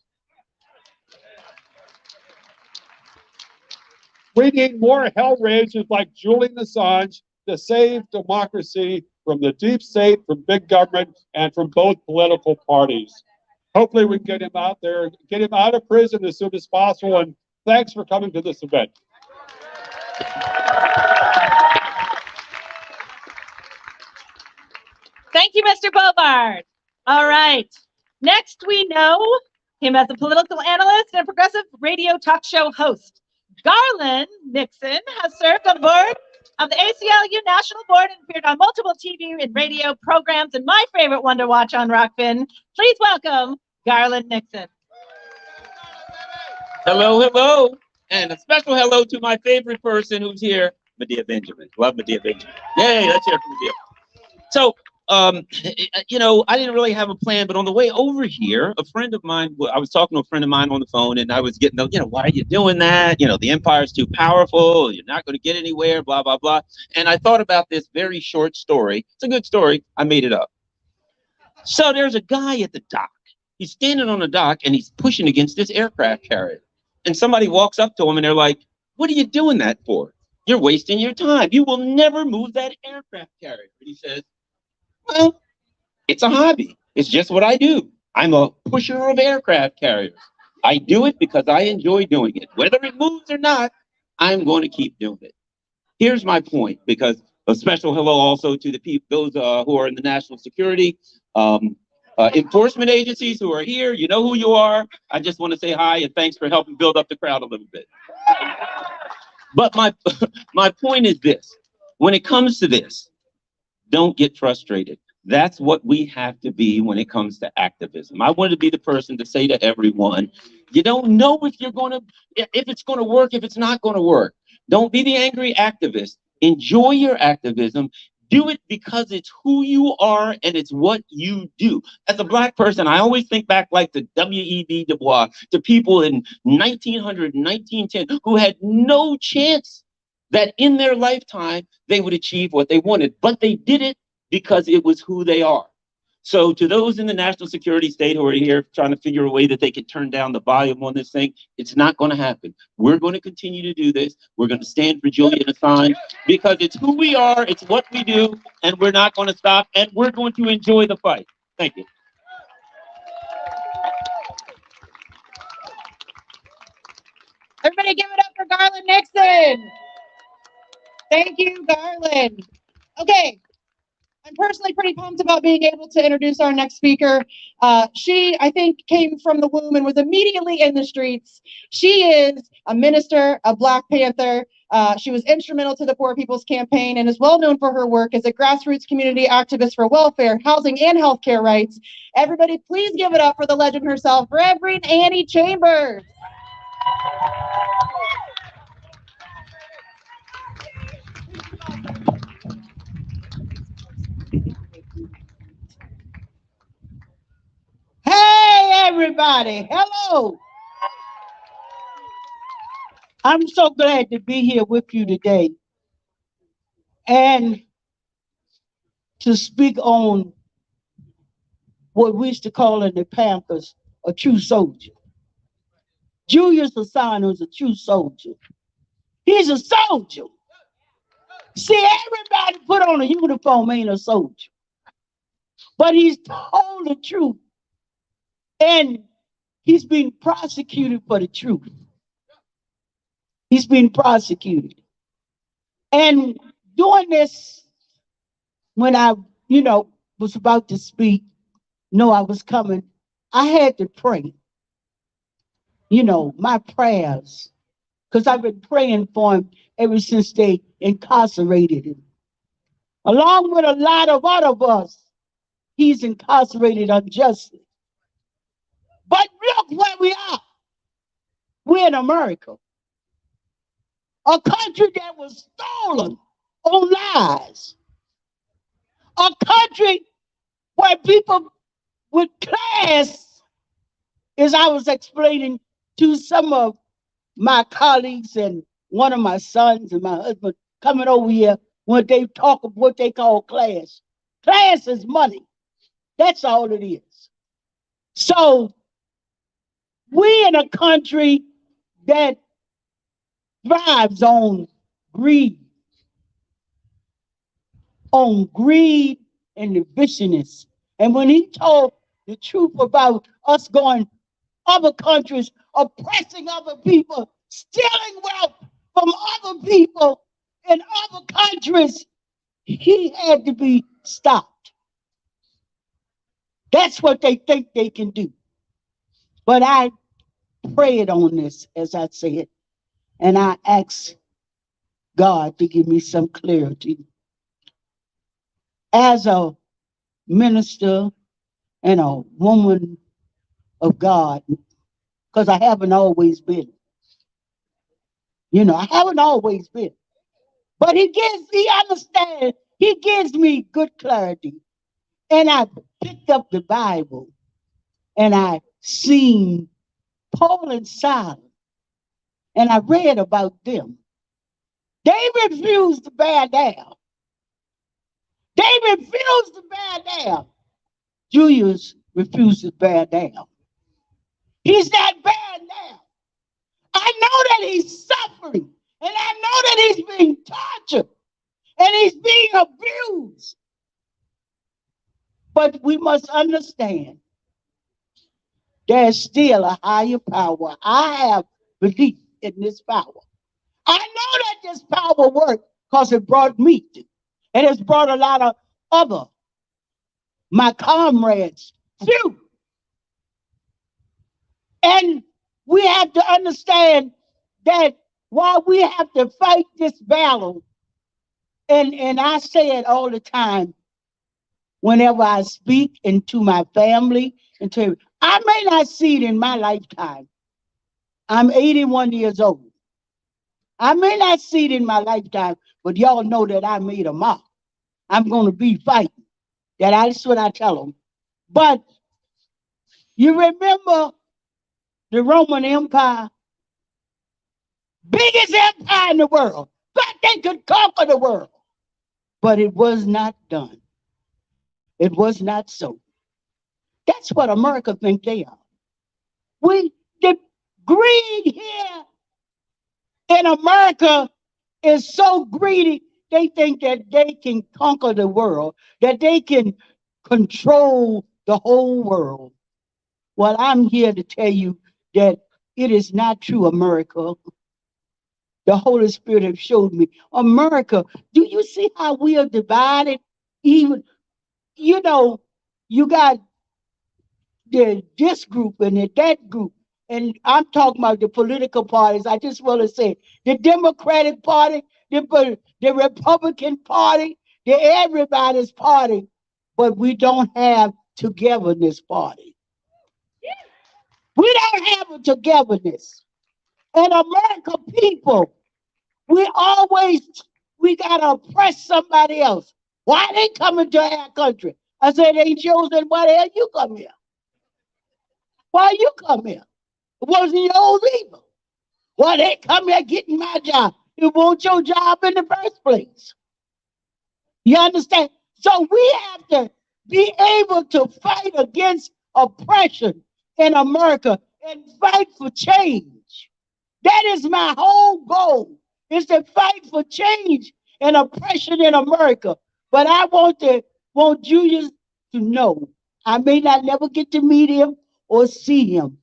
[SPEAKER 11] We need more hell rages like Julian Assange to save democracy from the deep state, from big government, and from both political parties. Hopefully we can get him out there, get him out of prison as soon as possible, and thanks for coming to this event.
[SPEAKER 12] Thank you, Mr. Bovard. All right. Next, we know him as a political analyst and progressive radio talk show host. Garland Nixon has served on the board of the ACLU National Board and appeared on multiple TV and radio programs, and my favorite one to watch on Rockfin. Please welcome Garland Nixon.
[SPEAKER 13] Hello, hello. And a special hello to my favorite person who's here, Medea Benjamin. Love Medea Benjamin. Yay, let's hear from Medea. So, you know, I didn't really have a plan, but on the way over here, a friend of mine, I was talking to a friend of mine on the phone, and I was getting, you know, why are you doing that? You know, the empire's too powerful. You're not going to get anywhere, blah, blah, blah. And I thought about this very short story. It's a good story. I made it up. So there's a guy at the dock. He's standing on the dock, and he's pushing against this aircraft carrier. And somebody walks up to him, and they're like, what are you doing that for? You're wasting your time. You will never move that aircraft carrier. And he says, well, it's a hobby. It's just what I do. I'm a pusher of aircraft carriers. I do it because I enjoy doing it. Whether it moves or not, I'm going to keep doing it. Here's my point, because a special hello also to the people, those who are in the national security, enforcement agencies who are here. You know who you are. I just want to say hi and thanks for helping build up the crowd a little bit. But my point is this. When it comes to this, don't get frustrated. That's what we have to be when it comes to activism. I want to be the person to say to everyone, you don't know if it's going to work, if it's not going to work. Don't be the angry activist. Enjoy your activism. Do it because it's who you are and it's what you do. As a Black person, I always think back like to W.E.B. Du Bois, to people in 1900, 1910 who had no chance that in their lifetime they would achieve what they wanted, but they did it because it was who they are. So to those in the national security state who are here trying to figure a way that they can turn down the volume on this thing, it's not going to happen. We're going to continue to do this. We're going to stand for Julian Assange because it's who we are, it's what we do, and we're not going to stop, and we're going to enjoy the fight. Thank you.
[SPEAKER 4] Everybody give it up for Garland Nixon. Thank you, Garland. Okay. I'm personally pretty pumped about being able to introduce our next speaker. She, I think, came from the womb and was immediately in the streets. She is a minister, a Black Panther. She was instrumental to the Poor People's Campaign and is well known for her work as a grassroots community activist for welfare, housing, and healthcare rights. Everybody, please give it up for the legend herself, Reverend Annie Chambers.
[SPEAKER 14] Hey, everybody. Hello. I'm so glad to be here with you today and to speak on what we used to call in the Panthers a true soldier. Julius Assange was a true soldier. He's a soldier. See, everybody put on a uniform ain't a soldier. But he's told the truth. And he's been prosecuted for the truth. He's been prosecuted. And doing this, when I, was about to speak, know I was coming, I had to pray. My prayers. Because I've been praying for him ever since they incarcerated him. Along with a lot of other of us, he's incarcerated unjustly. But look where we are. We're in America. A country that was stolen on lies. A country where people with class, as I was explaining to some of my colleagues and one of my sons and my husband coming over here, when they talk of what they call class. Class is money. That's all it is. So we in a country that thrives on greed and the viciousness. And when he told the truth about us going other countries, oppressing other people, stealing wealth from other people in other countries, he had to be stopped. That's what they think they can do. But I prayed on this, as I said, and I asked God to give me some clarity. As a minister and a woman of God, because I haven't always been. I haven't always been. But he gives me good clarity. And I picked up the Bible and I seen Paul and Silas. And I read about them. They refused to bear down. They refused to bear down. Julius refused to bear down. He's not bearing down. I know that he's suffering. And I know that he's being tortured. And he's being abused. But we must understand there's still a higher power. I have belief in this power. I know that this power works because it brought me to. And it's brought a lot of other, my comrades, too. And we have to understand that while we have to fight this battle, and I say it all the time, whenever I speak into my family, I may not see it in my lifetime. I'm 81 years old. I may not see it in my lifetime, but y'all know that I made a mark. I'm going to be fighting. That's what I tell them. But you remember the Roman Empire? Biggest empire in the world. Thought they could conquer the world. But it was not done. It was not so. That's what America thinks they are. The greed here in America is so greedy, they think that they can conquer the world, that they can control the whole world. Well, I'm here to tell you that it is not true, America. The Holy Spirit has showed me. America, do you see how we are divided? Even, you got this group and that group. And I'm talking about the political parties. I just want to say the Democratic Party, the Republican Party, the everybody's party, but we don't have togetherness party. We don't have a togetherness. And American people, we got to oppress somebody else. Why they coming to our country? I said, they chose, then why the hell you come here? Why you come here? It wasn't yours either. Well, they come here getting my job. It wasn't your job in the first place. You understand? So we have to be able to fight against oppression in America and fight for change. That is my whole goal, is to fight for change and oppression in America. But I want Julius to know, I may not never get to meet him or see him,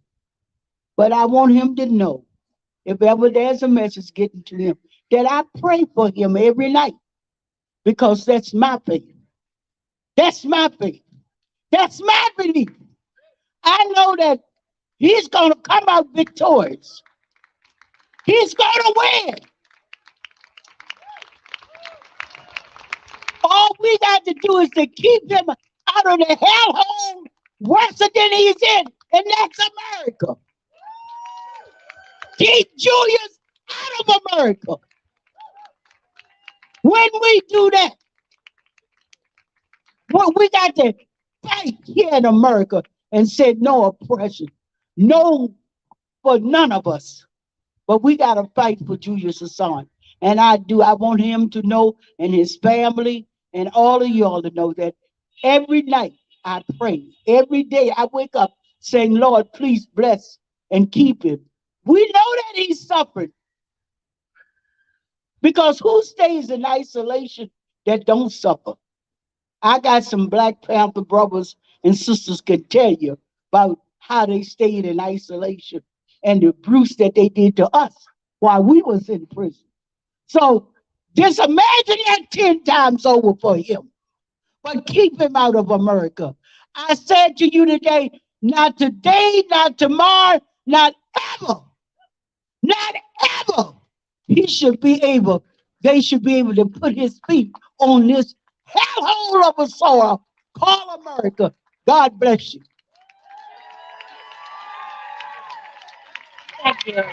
[SPEAKER 14] but I want him to know, if ever there's a message getting to him, that I pray for him every night, because that's my faith. That's my faith. That's my belief. I know that he's going to come out victorious. He's going to win. All we got to do is to keep him out of the hellhole worse than he's in, and that's America. Keep Julius out of America. When we do that, well, we got to fight here in America and say no oppression, no for none of us. But we got to fight for Julius Assange. And I want him to know, and his family, and all of y'all to know, that every night I pray. Every day I wake up saying, Lord, please bless and keep him. We know that he's suffering. Because who stays in isolation that don't suffer? I got some Black Panther brothers and sisters can tell you about how they stayed in isolation and the abuse that they did to us while we was in prison. So just imagine that 10 times over for him. But keep him out of America. I said to you today, not today, not tomorrow, not ever, not ever. They should be able to put his feet on this hellhole of a soil called America. God bless you.
[SPEAKER 12] Thank you.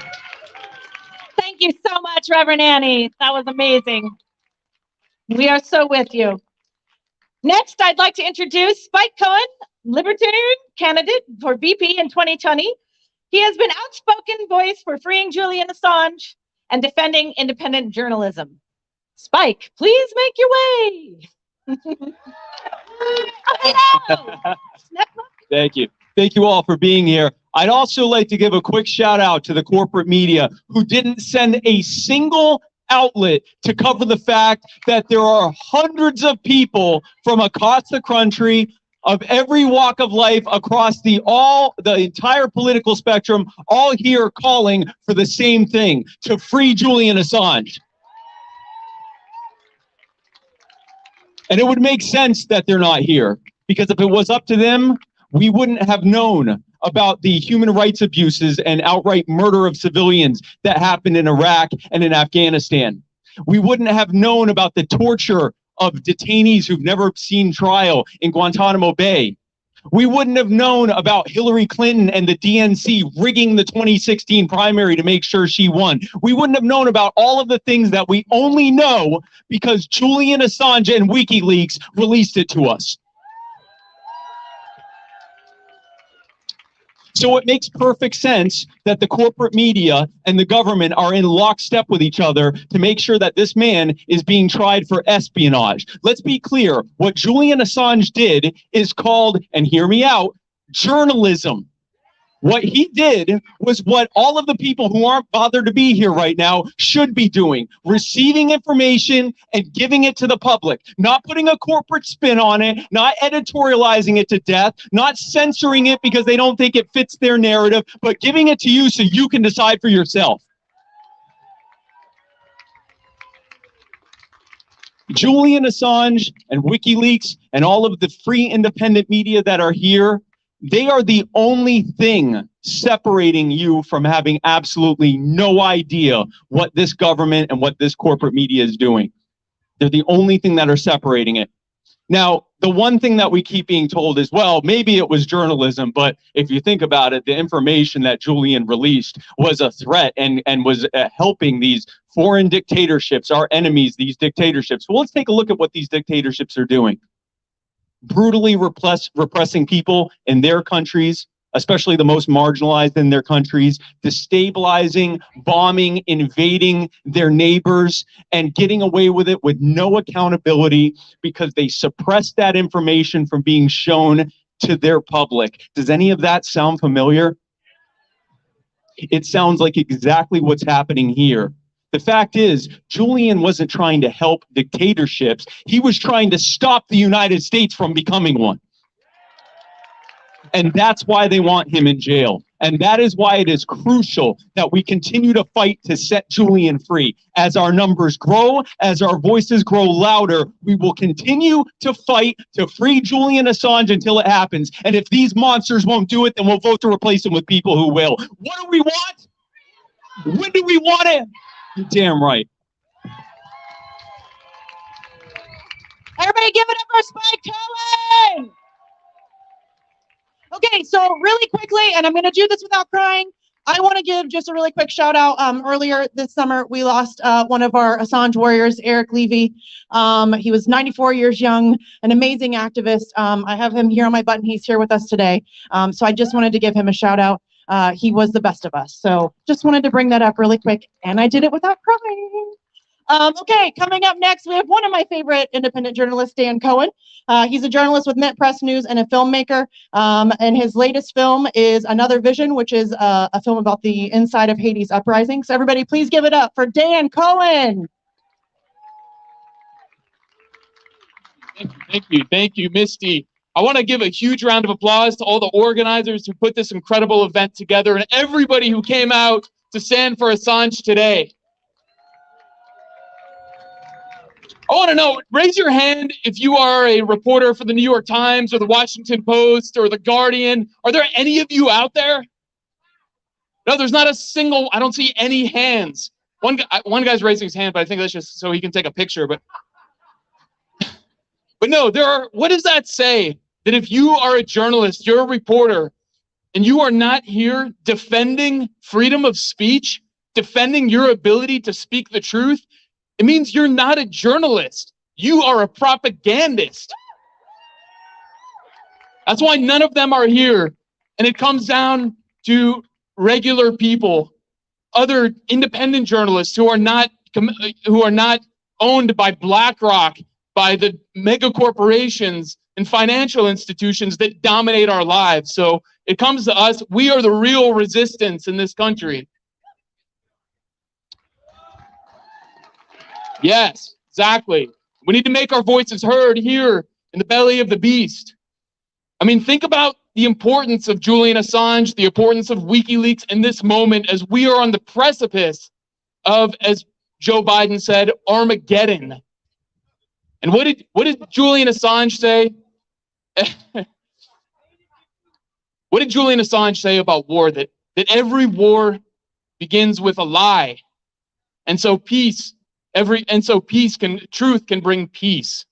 [SPEAKER 12] Thank you so much, Reverend Annie. That was amazing. We are so with you. Next, I'd like to introduce Spike Cohen, Libertarian candidate for VP in 2020. He has been outspoken voice for freeing Julian Assange and defending independent journalism. Spike, please make your way.
[SPEAKER 15] Thank you. Thank you all for being here. I'd also like to give a quick shout out to the corporate media who didn't send a single outlet to cover the fact that there are hundreds of people from across the country of every walk of life across the entire political spectrum, all here calling for the same thing, to free Julian Assange. And it would make sense that they're not here, because if it was up to them, we wouldn't have known about the human rights abuses and outright murder of civilians that happened in Iraq and in Afghanistan. We wouldn't have known about the torture of detainees who've never seen trial in Guantanamo Bay. We wouldn't have known about Hillary Clinton and the DNC rigging the 2016 primary to make sure she won. We wouldn't have known about all of the things that we only know because Julian Assange and WikiLeaks released it to us. So it makes perfect sense that the corporate media and the government are in lockstep with each other to make sure that this man is being tried for espionage. Let's be clear. What Julian Assange did is called, and hear me out, journalism. What he did was what all of the people who aren't bothered to be here right now should be doing, receiving information and giving it to the public, not putting a corporate spin on it, not editorializing it to death, not censoring it because they don't think it fits their narrative, but giving it to you so you can decide for yourself. Julian Assange and WikiLeaks and all of the free independent media that are here, they are the only thing separating you from having absolutely no idea what this government and what this corporate media is doing. They're the only thing that are separating it. Now, the one thing that we keep being told is, well, maybe it was journalism, but if you think about it, the information that Julian released was a threat and was helping these foreign dictatorships, our enemies, these dictatorships. Well, let's take a look at what these dictatorships are doing. Brutally repressing people in their countries, especially the most marginalized in their countries, destabilizing, bombing, invading their neighbors, and getting away with it with no accountability because they suppressed that information from being shown to their public. Does any of that sound familiar? It sounds like exactly what's happening here. The fact is, Julian wasn't trying to help dictatorships. He was trying to stop the United States from becoming one. And that's why they want him in jail. And that is why it is crucial that we continue to fight to set Julian free. As our numbers grow, as our voices grow louder, we will continue to fight to free Julian Assange until it happens. And if these monsters won't do it, then we'll vote to replace them with people who will. What do we want? When do we want it? You're damn right.
[SPEAKER 4] Everybody give it up for Spike Cohen! Okay, so really quickly, and I'm going to do this without crying, I want to give just a really quick shout out. Earlier this summer, we lost one of our Assange warriors, Eric Levy. He was 94 years young, an amazing activist. I have him here on my button. He's here with us today. So I just wanted to give him a shout out. He was the best of us. So just wanted to bring that up really quick, and I did it without crying. Okay, coming up next, we have one of my favorite independent journalists, Dan Cohen. He's a journalist with Mint Press News and a filmmaker. And his latest film is Another Vision, which is a film about the inside of Haiti's uprising. So everybody, please give it up for Dan Cohen.
[SPEAKER 16] Thank you, Misty. I want to give a huge round of applause to all the organizers who put this incredible event together and everybody who came out to stand for Assange today. I want to know, raise your hand if you are a reporter for the New York Times or the Washington Post or the Guardian. Are there any of you out there? No, there's not a single, I don't see any hands. One guy's raising his hand, but I think that's just so he can take a picture. But no, there are, what does that say? That if you are a journalist, you're a reporter, and you are not here defending freedom of speech, defending your ability to speak the truth, it means you're not a journalist. You are a propagandist. That's why none of them are here. And it comes down to regular people, other independent journalists who are not owned by BlackRock, by the mega corporations and financial institutions that dominate our lives. So it comes to us. We are the real resistance in this country. Yes, exactly. We need to make our voices heard here in the belly of the beast. I mean, think about the importance of Julian Assange, the importance of WikiLeaks in this moment as we are on the precipice of, as Joe Biden said, Armageddon. And what did Julian Assange say? What did Julian Assange say about war? That every war begins with a lie. And so truth can bring peace.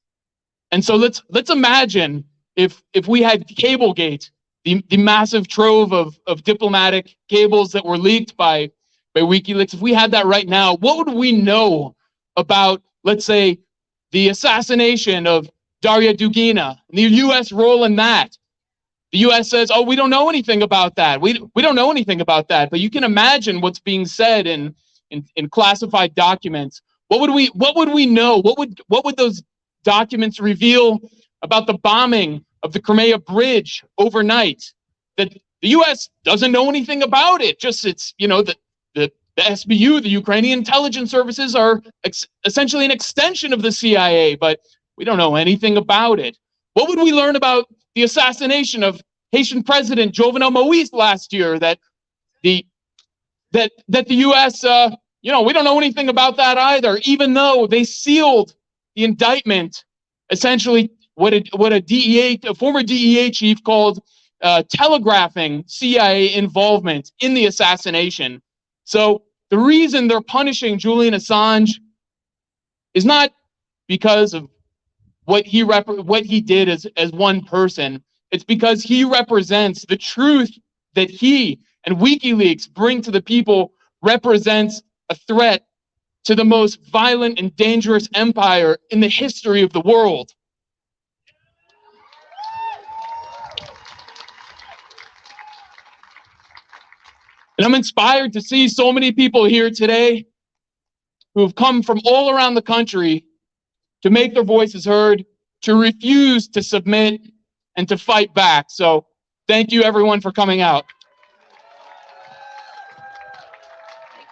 [SPEAKER 16] And so let's imagine if we had Cablegate, the massive trove of diplomatic cables that were leaked by WikiLeaks, if we had that right now, what would we know about, let's say, the assassination of Daria Dugina, and the U.S. role in that? The U.S. says, oh, we don't know anything about that. We don't know anything about that. But you can imagine what's being said in classified documents. What would we know? What would those documents reveal about the bombing of the Crimea Bridge overnight? That the U.S. doesn't know anything about it. Just it's, you know, the SBU, the Ukrainian intelligence services, are essentially an extension of the CIA, but we don't know anything about it. What would we learn about the assassination of Haitian President Jovenel Moïse last year? That the U.S. We don't know anything about that either, even though they sealed the indictment, essentially what a former DEA chief called telegraphing CIA involvement in the assassination. So the reason they're punishing Julian Assange is not because of what he did as one person. It's because he represents the truth that he and WikiLeaks bring to the people, represents a threat to the most violent and dangerous empire in the history of the world. And I'm inspired to see so many people here today who have come from all around the country to make their voices heard, to refuse to submit, and to fight back. So thank you everyone for coming out.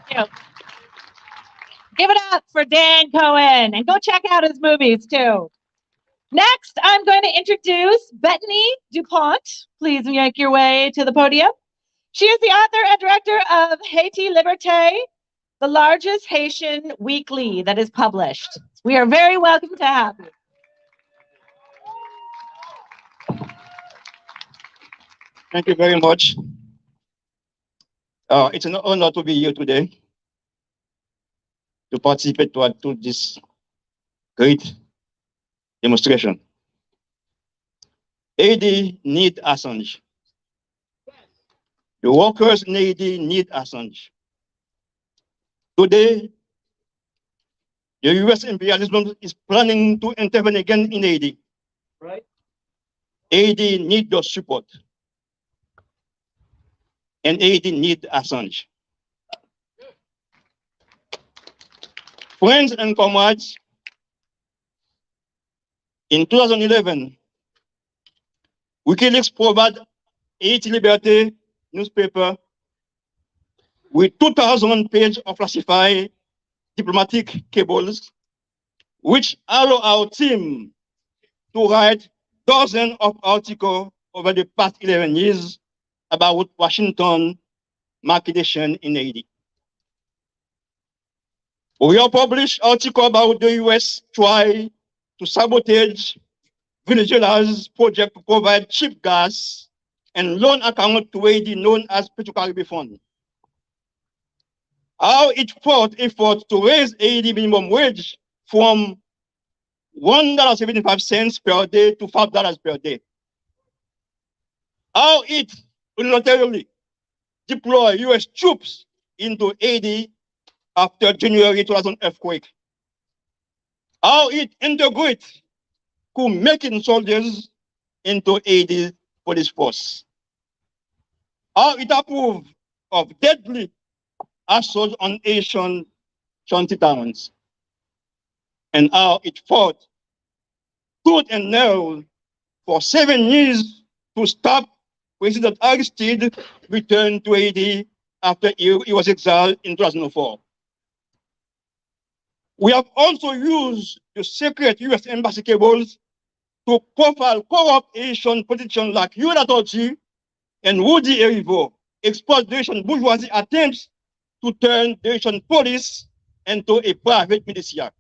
[SPEAKER 12] Thank you. Give it up for Dan Cohen and go check out his movies too. Next, I'm going to introduce Bethany DuPont. Please make your way to the podium. She is the author and director of Haiti Liberte, the largest Haitian weekly that is published. We are very welcome to have you.
[SPEAKER 17] Thank you very much. It's an honor to be here today to participate to this great demonstration. Haiti need Assange. The workers in Haiti need Assange. Today, the US imperialism is planning to intervene again in Haiti. Right? Haiti need your support. And Haiti need Assange. Friends and comrades, in 2011, WikiLeaks provided Haiti Liberte newspaper with 2,000 pages of classified diplomatic cables, which allow our team to write dozens of articles over the past 11 years about Washington machination in Haiti. We have published articles about the US try to sabotage Venezuela's project to provide cheap gas and loan account to Haiti known as Petro-Caribbean Fund. How it fought effort to raise Haiti minimum wage from $1.75 per day to $5 per day. How it unilaterally deployed US troops into Haiti after January 2000 earthquake. How it integrates coup-making soldiers into Haiti police force. How it approved of deadly assault on Haitian shanty towns. And how it fought tooth and nail for 7 years to stop President Aristide return to Haiti after he was exiled in 2004. We have also used the secret US embassy cables to profile corrupt Haitian politicians like Yoda Torchi and Woody Erivo, expose the Haitian bourgeoisie attempts to turn the Haitian police into a private militia,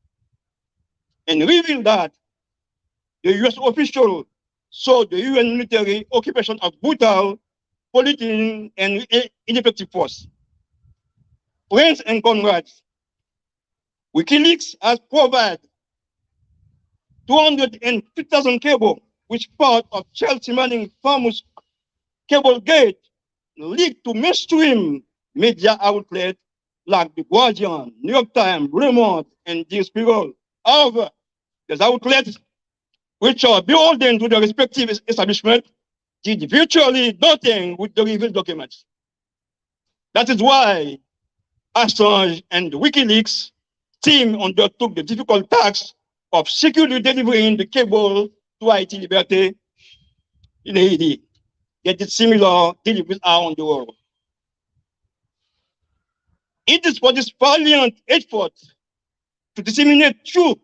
[SPEAKER 17] and reveal that the US official saw the UN military occupation of brutal, political, and ineffective force. Friends and comrades, WikiLeaks has provided 250,000 cable, which part of Chelsea Manning famous cable gate leaked to mainstream media outlets like The Guardian, New York Times, Le Monde, and The Spiral. However, these outlets, which are beholden to the respective establishment, did virtually nothing with the revealed documents. That is why Assange and WikiLeaks team undertook the difficult task of securely delivering the cable to Haiti Liberte in Haiti. Yet it's similar deliveries around the world. It is for this valiant effort to disseminate truth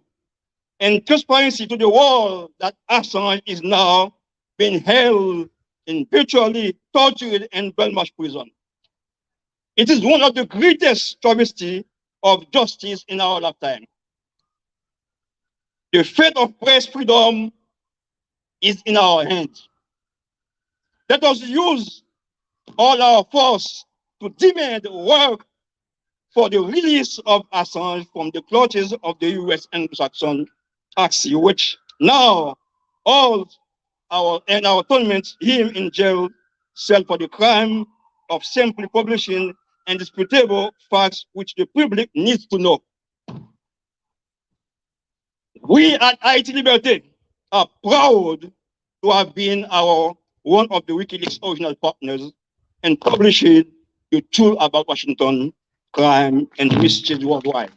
[SPEAKER 17] and transparency to the world that Assange is now being held in virtually tortured and Belmarsh prison. It is one of the greatest travesty of justice in our lifetime. The fate of press freedom is in our hands. Let us use all our force to demand work for the release of Assange from the clutches of the US Anglo-Saxon axis, which now all our atonement him in jail cell for the crime of simply publishing indisputable facts which the public needs to know. We at Haiti Liberte are proud to have been one of the WikiLeaks original partners in publishing the truth about Washington crime and mischief worldwide.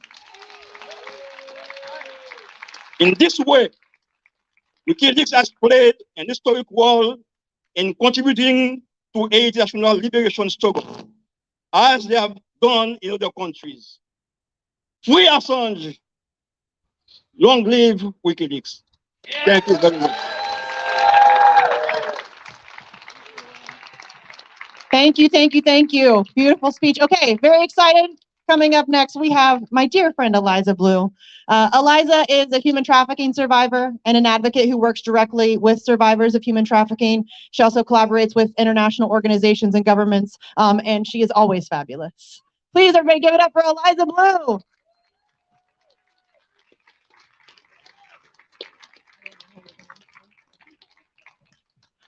[SPEAKER 17] In this way, WikiLeaks has played an historic role in contributing to Haiti's national liberation struggle, as they have done in other countries. Free Assange. Long live WikiLeaks. Thank you very much.
[SPEAKER 4] Thank you, thank you, thank you. Beautiful speech. Okay, very excited. Coming up next, we have my dear friend Eliza Blue. Eliza is a human trafficking survivor and an advocate who works directly with survivors of human trafficking. She also collaborates with international organizations and governments, and she is always fabulous. Please, everybody, give it up for Eliza Blue.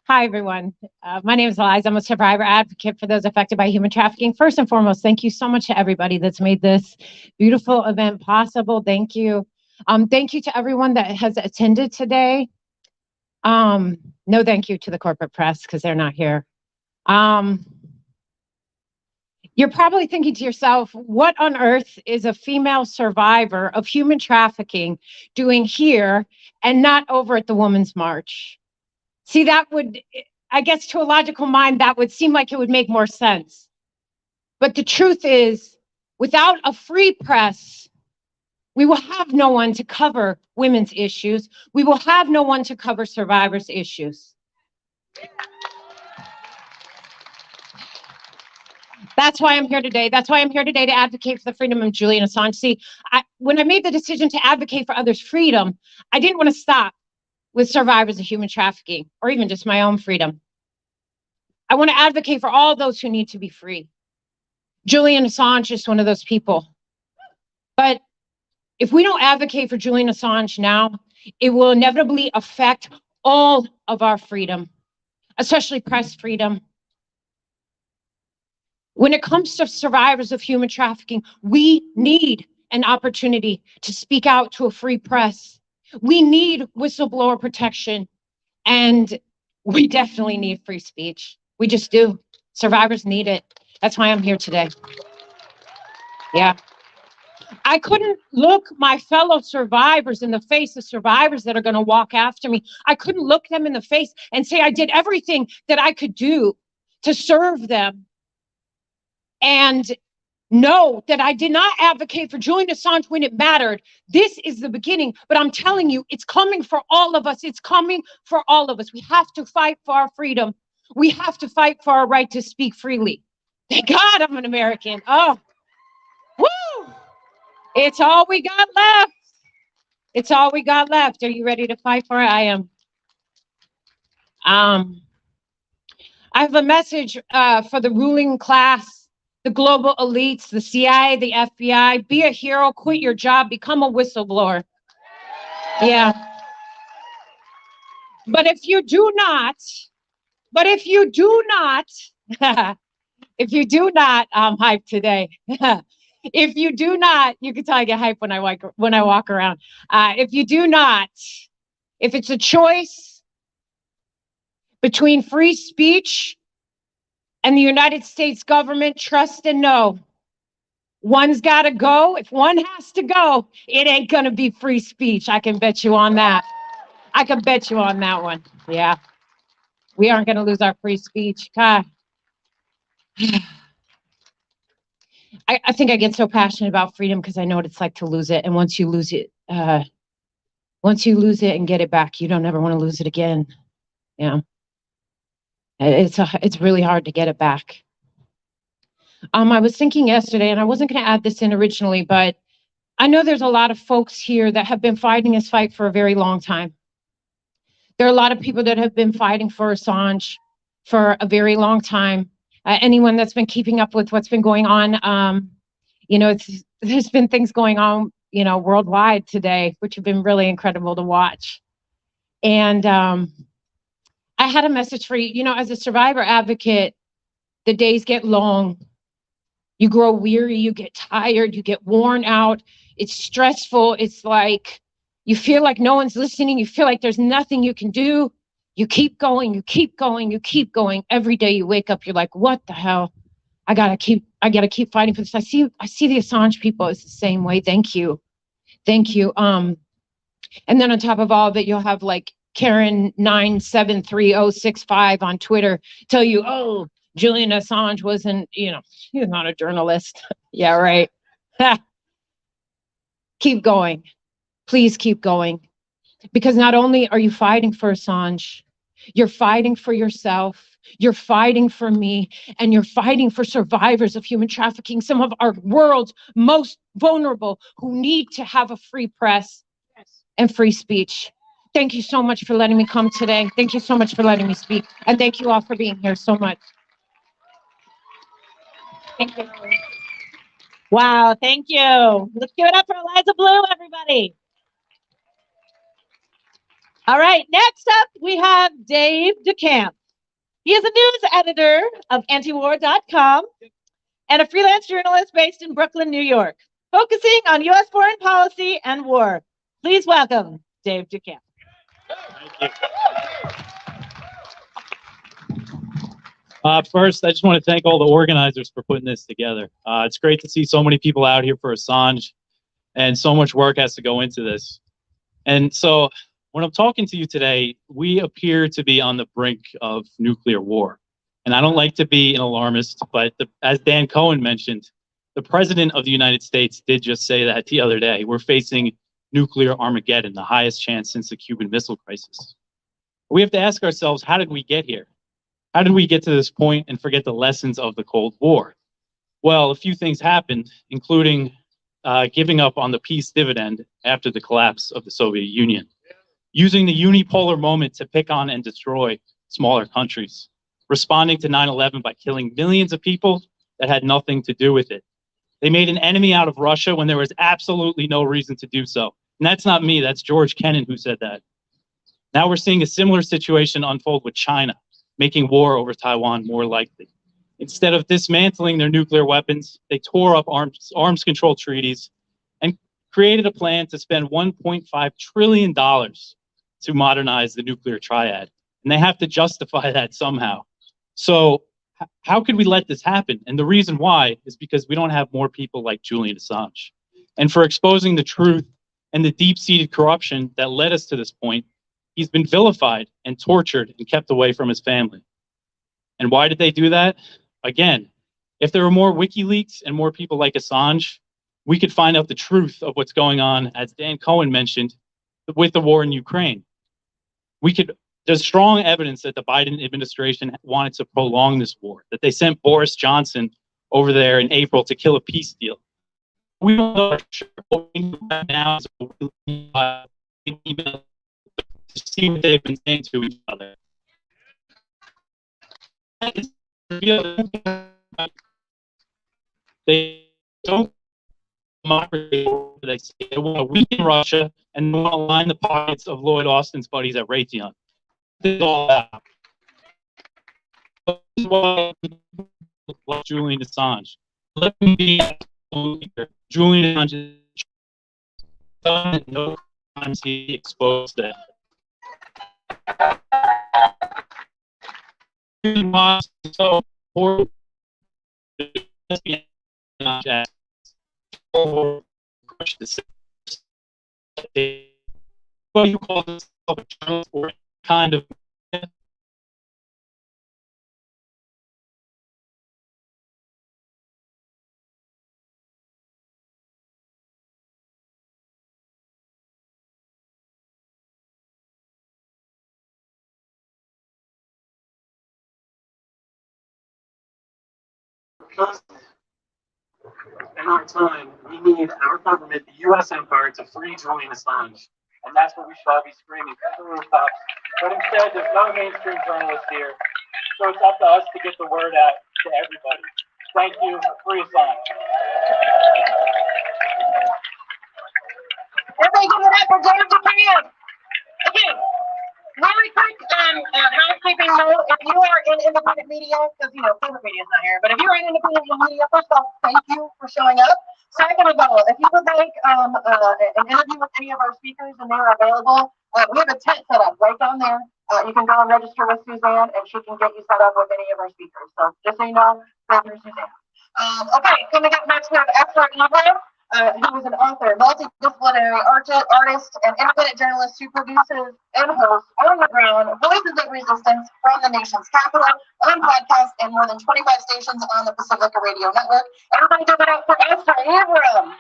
[SPEAKER 18] Hi, everyone. My name is Eliza. I'm a survivor advocate for those affected by human trafficking. First and foremost, thank you so much to everybody that's made this beautiful event possible. Thank you. Thank you to everyone that has attended today. No thank you to the corporate press because they're not here. You're probably thinking to yourself, what on earth is a female survivor of human trafficking doing here and not over at the Women's March? See, that would, I guess to a logical mind, that would seem like it would make more sense. But the truth is, without a free press, we will have no one to cover women's issues. We will have no one to cover survivors' issues. That's why I'm here today. That's why I'm here today to advocate for the freedom of Julian Assange. See, when I made the decision to advocate for others' freedom, I didn't want to stop with survivors of human trafficking, or even just my own freedom. I want to advocate for all those who need to be free. Julian Assange is one of those people. But if we don't advocate for Julian Assange now, it will inevitably affect all of our freedom, especially press freedom. When it comes to survivors of human trafficking, we need an opportunity to speak out to a free press. We need whistleblower protection, and we definitely need free speech. We just do. Survivors need it. That's why I'm here today. Yeah. I couldn't look my fellow survivors in the face, the survivors that are going to walk after me. I couldn't look them in the face and say I did everything that I could do to serve them, and know that I did not advocate for Julian Assange when it mattered. This is the beginning, but I'm telling you, it's coming for all of us. It's coming for all of us. We have to fight for our freedom. We have to fight for our right to speak freely. Thank God I'm an American. Oh, woo! It's all we got left. It's all we got left. Are you ready to fight for it? I am. I have a message for the ruling class, the global elites, the CIA, the FBI. Be a hero, quit your job, become a whistleblower. Yeah. But if you do not, I'm hyped today. If you do not, you can tell I get hyped when I walk around. If you do not, if it's a choice between free speech and the United States government, trust and know, one's got to go. If one has to go, it ain't going to be free speech. I can bet you on that. I can bet you on that one. Yeah. We aren't going to lose our free speech. God. I think I get so passionate about freedom because I know what it's like to lose it. And once you lose it and get it back, you don't ever want to lose it again. Yeah. It's really hard to get it back. I was thinking yesterday, and I wasn't going to add this in originally, but I know there's a lot of folks here that have been fighting this fight for a very long time. There are a lot of people that have been fighting for Assange for a very long time. Anyone that's been keeping up with what's been going on, there's been things going on, worldwide today, which have been really incredible to watch. And I had a message for you. As a survivor advocate, the days get long. You grow weary, you get tired, you get worn out. It's stressful. It's like you feel like no one's listening. You feel like there's nothing you can do. You keep going, you keep going, you keep going. Every day you wake up, you're like, what the hell? I gotta keep fighting for this. I see the Assange people is the same way. Thank you. And then on top of all of it, you'll have like Karen 9730065 on Twitter tell you, oh, Julian Assange wasn't, you know, he was not a journalist. Yeah, right. Keep going. Please keep going. Because not only are you fighting for Assange, you're fighting for yourself, you're fighting for me, and you're fighting for survivors of human trafficking, some of our world's most vulnerable who need to have a free press and free speech. Thank you so much for letting me come today. Thank you so much for letting me speak. And thank you all for being here so much.
[SPEAKER 12] Thank you. Wow, thank you. Let's give it up for Eliza Blue, everybody. All right, next up, we have Dave DeCamp. He is a news editor of antiwar.com and a freelance journalist based in Brooklyn, New York, focusing on U.S. foreign policy and war. Please welcome Dave DeCamp.
[SPEAKER 19] Thank you. First, I just want to thank all the organizers for putting this together. It's great to see so many people out here for Assange, and so much work has to go into this. And so, when I'm talking to you today, we appear to be on the brink of nuclear war. And I don't like to be an alarmist, but as Dan Cohen mentioned, the President of the United States did just say that the other day. We're facing nuclear Armageddon, the highest chance since the Cuban Missile Crisis. We have to ask ourselves, how did we get here? How did we get to this point and forget the lessons of the Cold War? Well, a few things happened, including giving up on the peace dividend after the collapse of the Soviet Union, using the unipolar moment to pick on and destroy smaller countries, responding to 9/11 by killing millions of people that had nothing to do with it. They made an enemy out of Russia when there was absolutely no reason to do so. And that's not me, that's George Kennan who said that. Now we're seeing a similar situation unfold with China, making war over Taiwan more likely. Instead of dismantling their nuclear weapons, they tore up arms control treaties and created a plan to spend $1.5 trillion to modernize the nuclear triad. And they have to justify that somehow. So how could we let this happen? And the reason why is because we don't have more people like Julian Assange. And for exposing the truth and the deep-seated corruption that led us to this point, he's been vilified and tortured and kept away from his family. And why did they do that? Again, if there were more WikiLeaks and more people like Assange, we could find out the truth of what's going on, as Dan Cohen mentioned, with the war in Ukraine. There's strong evidence that the Biden administration wanted to prolong this war, that they sent Boris Johnson over there in April to kill a peace deal. We don't know for sure. What we know right now is to see what they've been saying to each other. They don't democracy. They say they want to weaken Russia and they want to line the pockets of Lloyd Austin's buddies at Raytheon. This is all about. This is why like Julian Assange. Let me be Julian Assange done no times he exposed them. So important. Well, you call this a journalist or kind of in our time, we need our government, the U.S. empire, to free Julian Assange. And that's what we should all be screaming from the rooftops. But instead, there's no mainstream journalists here. So it's up to us to get the word out to everybody. Thank you. Free Assange.
[SPEAKER 1] Everybody give it up for Dave DeCamp. Okay, really quick housekeeping note, if you are in independent media, because corporate media is not here, but if you're in independent media, first of all, thank you for showing up. Second of all, if you would like an interview with any of our speakers and they're available, we have a tent set up right down there. You can go and register with Suzanne and she can get you set up with any of our speakers. So just so you know, go through Suzanne. Okay, coming up next we have Esther Ibraham. who is an author, multidisciplinary artist, and independent journalist who produces and hosts on the ground voices of resistance from the nation's capital on podcasts and more than 25 stations on the Pacifica Radio Network. Everybody give it up for Esther Ibraham.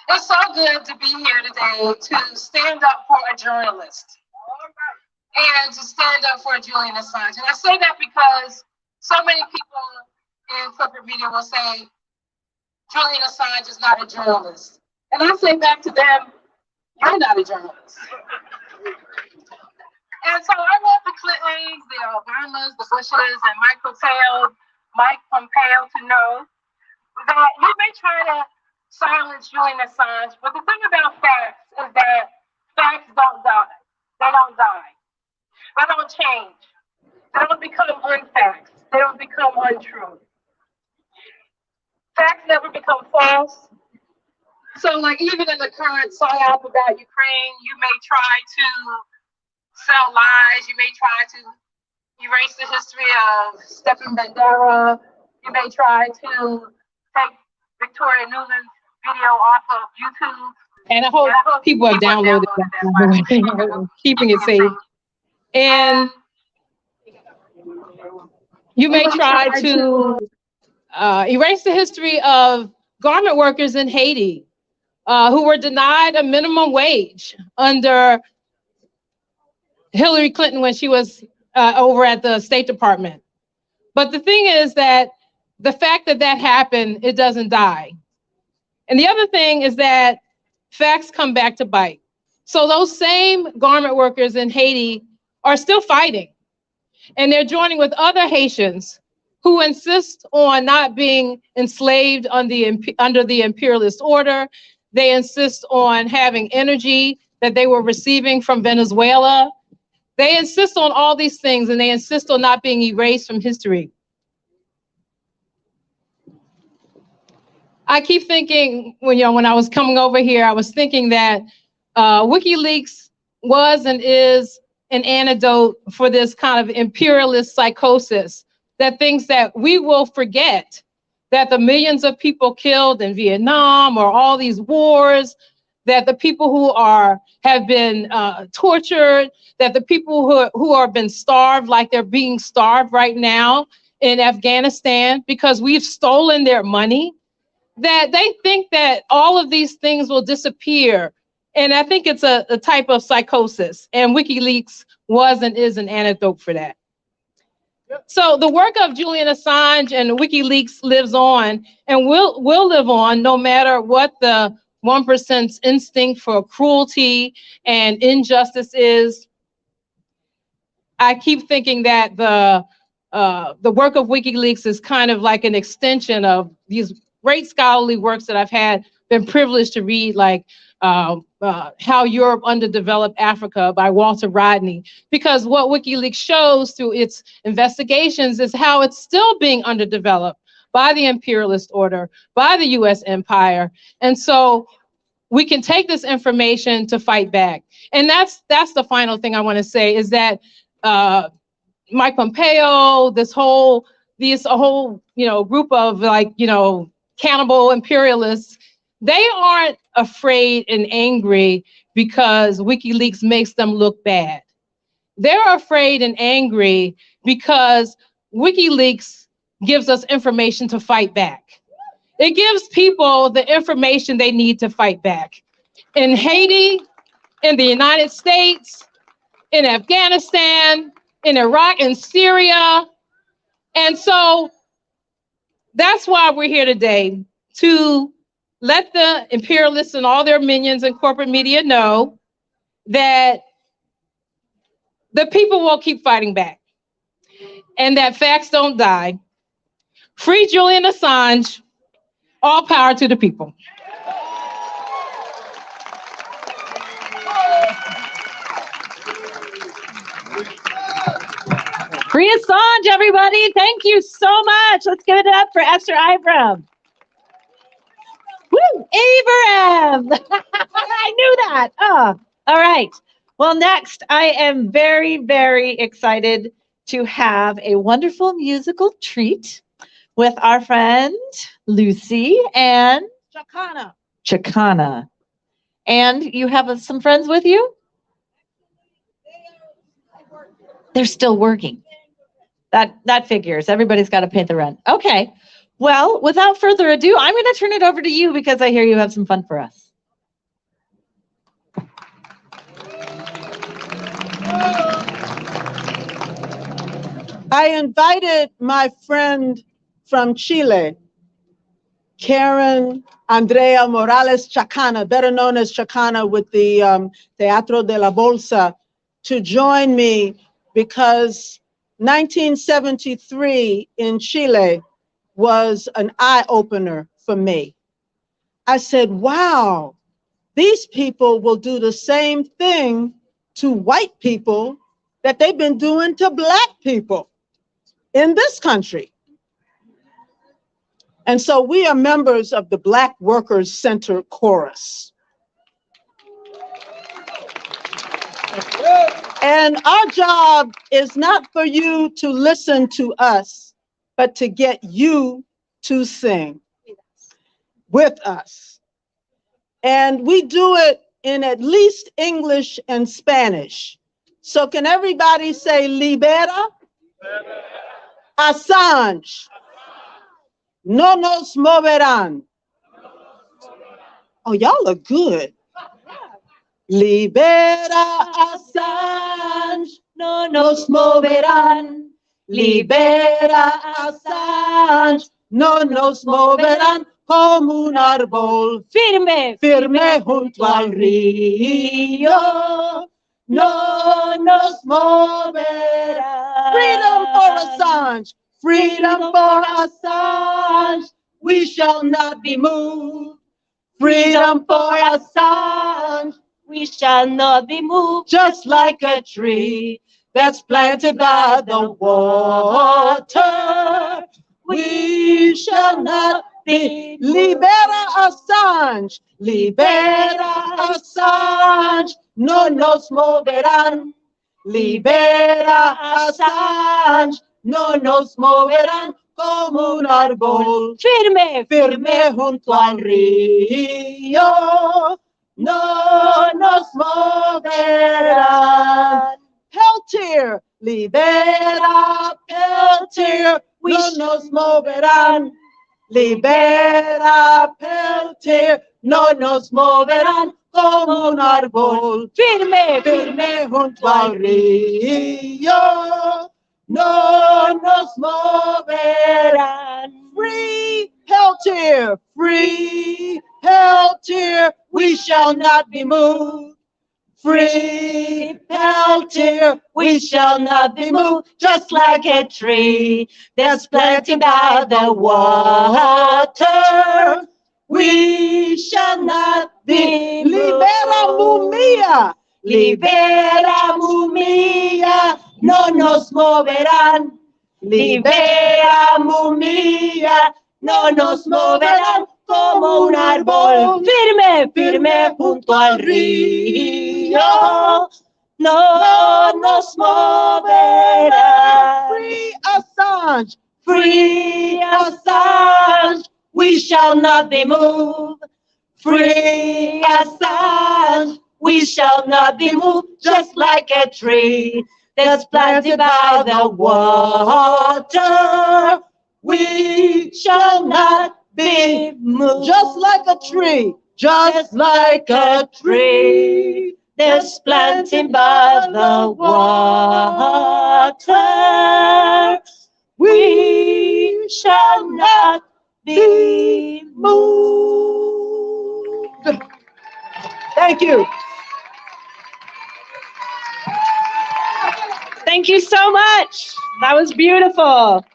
[SPEAKER 1] It's so good to be here today to stand up for a journalist and to stand up for Julian Assange. And I say that because so many people in corporate media will say Julian Assange is not a journalist. And I say back to them, you're not a journalist. And so I want the Clintons, the Obamas, the Bushes, and Mike Pompeo to know that you may try to silence Julian Assange, but the thing about facts is that facts don't die. They don't die. They don't change. They don't become unfacts. They don't become untrue. Facts never become false. So, like, even in the current psyop about Ukraine, you may try to sell lies. You may try to erase the history of Stephen Bandera. You may try to take Victoria Newland's video off of YouTube.
[SPEAKER 3] And I hope people have downloaded that, keeping it safe. And you may try to erase the history of garment workers in Haiti who were denied a minimum wage under Hillary Clinton when she was over at the State Department. But the thing is that the fact that that happened, it doesn't die. And the other thing is that facts come back to bite. So those same garment workers in Haiti are still fighting. And they're joining with other Haitians who insist on not being enslaved under the imperialist order. They insist on having energy that they were receiving from Venezuela. They insist on all these things, and they insist on not being erased from history. I keep thinking, when I was coming over here, I was thinking that WikiLeaks was and is an antidote for this kind of imperialist psychosis that thinks that we will forget that the millions of people killed in Vietnam or all these wars, that the people who have been tortured, that the people who are been starved like they're being starved right now in Afghanistan because we've stolen their money, that they think that all of these things will disappear. And I think it's a type of psychosis, and WikiLeaks was and is an antidote for that. So the work of Julian Assange and WikiLeaks lives on and will live on no matter what the 1%'s instinct for cruelty and injustice is. I keep thinking that the work of WikiLeaks is kind of like an extension of these great scholarly works that I've been privileged to read, like How Europe Underdeveloped Africa by Walter Rodney, because what WikiLeaks shows through its investigations is how it's still being underdeveloped by the imperialist order, by the US empire. And so we can take this information to fight back. And that's the final thing I want to say, is that Mike Pompeo, this whole group of cannibal imperialists, they aren't afraid and angry because WikiLeaks makes them look bad. They're afraid and angry because WikiLeaks gives us information to fight back. It gives people the information they need to fight back. In Haiti, in the United States, in Afghanistan, in Iraq, and Syria. And so that's why we're here today, to let the imperialists and all their minions and corporate media know that the people will keep fighting back and that facts don't die. Free Julian Assange. All power to the people.
[SPEAKER 12] Free Assange, everybody. Thank you so much. Let's give it up for Esther Ibraham. Woo, Ibraham. I knew that. Oh, all right. Well, Well, next, I am very, very excited to have a wonderful musical treat with our friend Lucy and Chicana. And you have some friends with you? They're still working. That figures. Everybody's got to pay the rent. Okay. Well, without further ado, I'm going to turn it over to you because I hear you have some fun for us.
[SPEAKER 20] I invited my friend from Chile, Karen Andrea Morales Chacana, better known as Chacana with the Teatro de la Bolsa, to join me because 1973 in Chile was an eye-opener for me. I said, wow, these people will do the same thing to white people that they've been doing to black people in this country. And so we are members of the Black Workers Center Chorus. And our job is not for you to listen to us, but to get you to sing with us. And we do it in at least English and Spanish. So can everybody say libera? Assange. No nos moverán. Oh, y'all look good. Libera Assange, no nos moverán. Libera Assange, no nos moverán. Como un árbol firme, firme junto al río. No nos moverán. Freedom for Assange. Freedom for Assange, we shall not be moved. Freedom for Assange, we shall not be moved. Just like a tree that's planted by the water, we shall not be. Libera Assange, libera Assange, no nos moverán. Libera Assange, no nos moverán como un árbol firme, firme junto al río. No nos moverán. Peltier, libera Peltier, no nos moverán. Libera Peltier, no nos moverán como un árbol firme, firme junto al río. No nos moverán. Free Peltier, free Peltier, we shall not be moved. Free Peltier, we shall not be moved. Just like a tree that's planted by the water, we shall not be moved. Libera Mumia, libera Mumia. No nos moverán, libera Mumia, no nos moverán como un árbol firme, firme junto al río. No nos moverán. Free Assange, free Assange, we shall not be moved. Free Assange, we shall not be moved. Just like a tree that's planted by the water, we shall not be moved. Just like a tree, just like a tree that's planted by the water, we shall not be moved. Thank you.
[SPEAKER 12] Thank you so much. That was beautiful.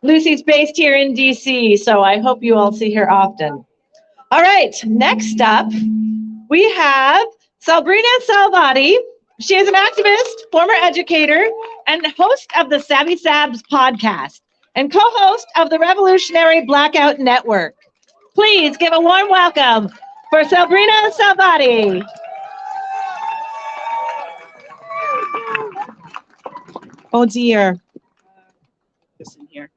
[SPEAKER 12] Lucy's based here in DC, so I hope you all see her often. All right, next up, we have Sabrina Salvati. She is an activist, former educator, and host of the Sabs podcast, and co-host of the Revolutionary Blackout Network. Please give a warm welcome for Sabrina Salvati.
[SPEAKER 3] Oh dear. This in here.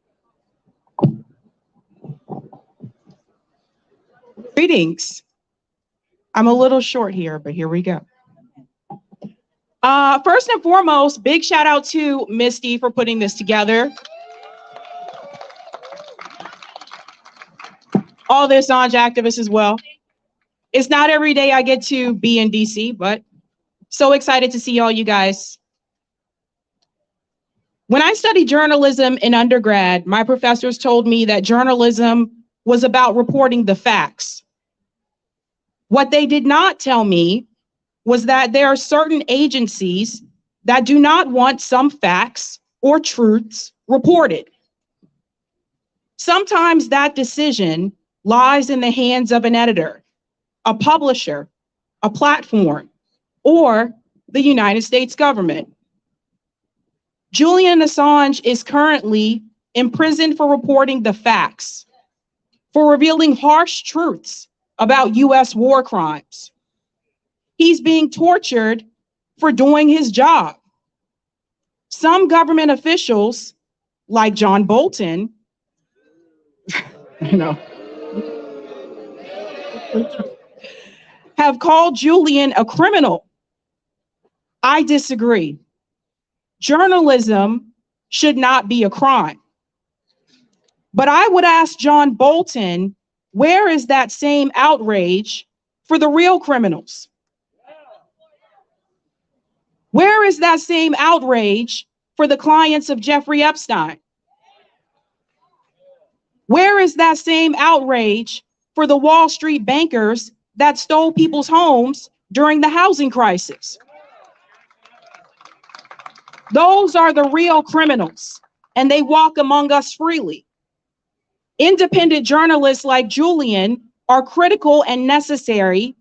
[SPEAKER 3] Greetings. I'm a little short here, but here we go. First and foremost, big shout out to Misty for putting this together. All the Assange activists as well. It's not every day I get to be in DC, but so excited to see all you guys. When I studied journalism in undergrad, my professors told me that journalism was about reporting the facts. What they did not tell me was that there are certain agencies that do not want some facts or truths reported. Sometimes that decision lies in the hands of an editor, a publisher, a platform, or the United States government. Julian Assange is currently imprisoned for reporting the facts, for revealing harsh truths about US war crimes. He's being tortured for doing his job. Some government officials, like John Bolton, have called Julian a criminal. I disagree. Journalism should not be a crime. But I would ask John Bolton, where is that same outrage for the real criminals? Where is that same outrage for the clients of Jeffrey Epstein? Where is that same outrage for the Wall Street bankers that stole people's homes during the housing crisis? Those are the real criminals, and they walk among us freely. Independent journalists like Julian are critical and necessary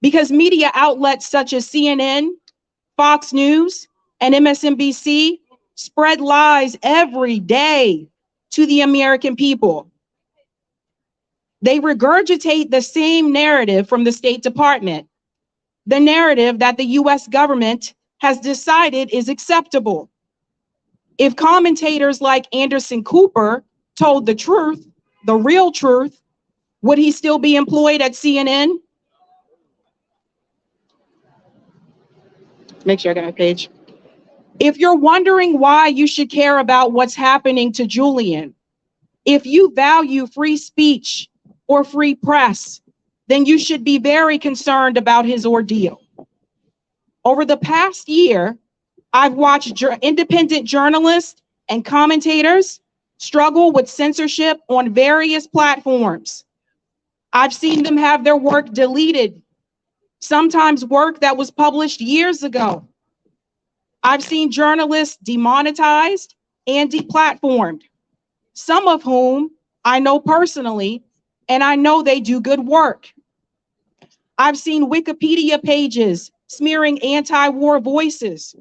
[SPEAKER 3] because media outlets such as CNN, Fox News, and MSNBC spread lies every day to the American people. They regurgitate the same narrative from the State Department, the narrative that the US government has decided is acceptable. If commentators like Anderson Cooper told the truth, the real truth, would he still be employed at CNN? Make sure I got my page. If you're wondering why you should care about what's happening to Julian, if you value free speech or free press, then you should be very concerned about his ordeal. Over the past year, I've watched independent journalists and commentators struggle with censorship on various platforms. I've seen them have their work deleted, sometimes work that was published years ago. I've seen journalists demonetized and deplatformed, some of whom I know personally, and I know they do good work. I've seen Wikipedia pages smearing anti-war voices.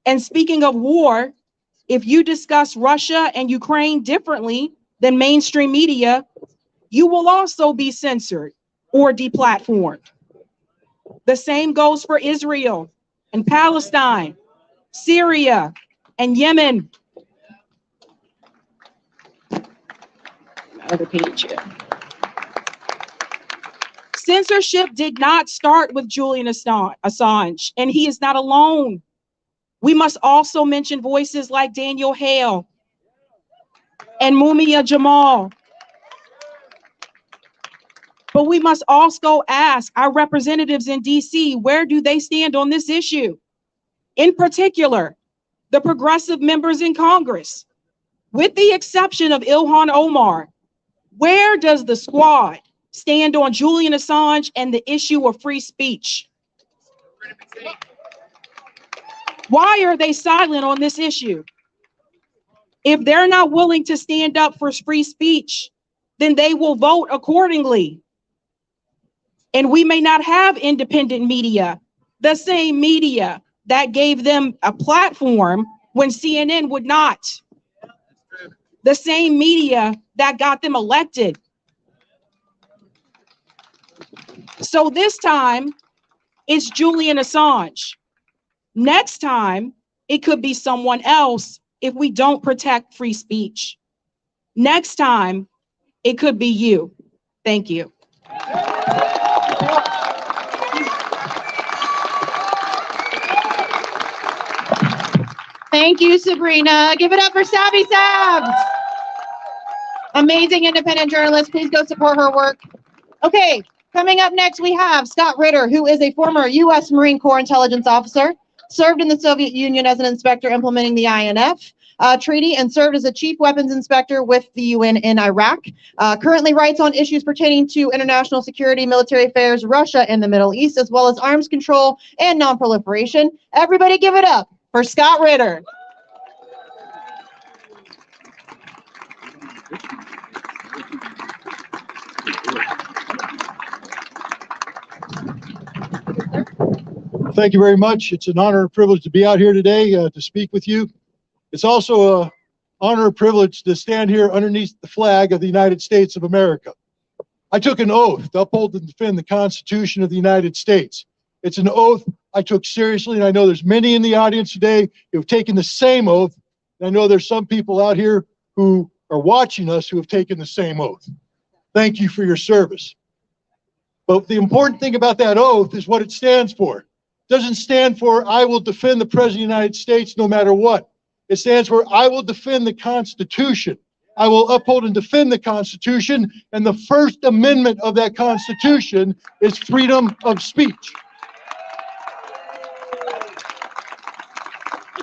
[SPEAKER 3] And speaking of war, if you discuss Russia and Ukraine differently than mainstream media, you will also be censored or deplatformed. The same goes for Israel and Palestine, Syria, and Yemen. Other page here. Censorship did not start with Julian Assange, and he is not alone. We must also mention voices like Daniel Hale and Mumia Jamal. But we must also ask our representatives in DC, where do they stand on this issue? In particular, the progressive members in Congress, with the exception of Ilhan Omar, where does the squad stand on Julian Assange and the issue of free speech? Why are they silent on this issue? If they're not willing to stand up for free speech, then they will vote accordingly. And we may not have independent media, the same media that gave them a platform when CNN would not. The same media that got them elected. So this time, it's Julian Assange. Next time, it could be someone else if we don't protect free speech. Next time, it could be you. Thank you.
[SPEAKER 4] Thank you, Sabrina. Give it up for Sabby Sabs. Amazing independent journalist. Please go support her work. Okay, coming up next, we have Scott Ritter, who is a former U.S. Marine Corps intelligence officer, served in the Soviet Union as an inspector implementing the INF treaty, and served as a chief weapons inspector with the UN in Iraq. Currently writes on issues pertaining to international security, military affairs, Russia, and the Middle East, as well as arms control and non-proliferation. Everybody give it up for Scott Ritter.
[SPEAKER 21] Thank you very much. It's an honor and privilege to be out here today to speak with you. It's also an honor and privilege to stand here underneath the flag of the United States of America. I took an oath to uphold and defend the Constitution of the United States. It's an oath I took seriously, and I know there's many in the audience today who have taken the same oath. And I know there's some people out here who are watching us who have taken the same oath. Thank you for your service. But the important thing about that oath is what it stands for. It doesn't stand for I will defend the President of the United States no matter what. It stands for I will defend the Constitution. I will uphold and defend the Constitution, and the First Amendment of that Constitution is freedom of speech.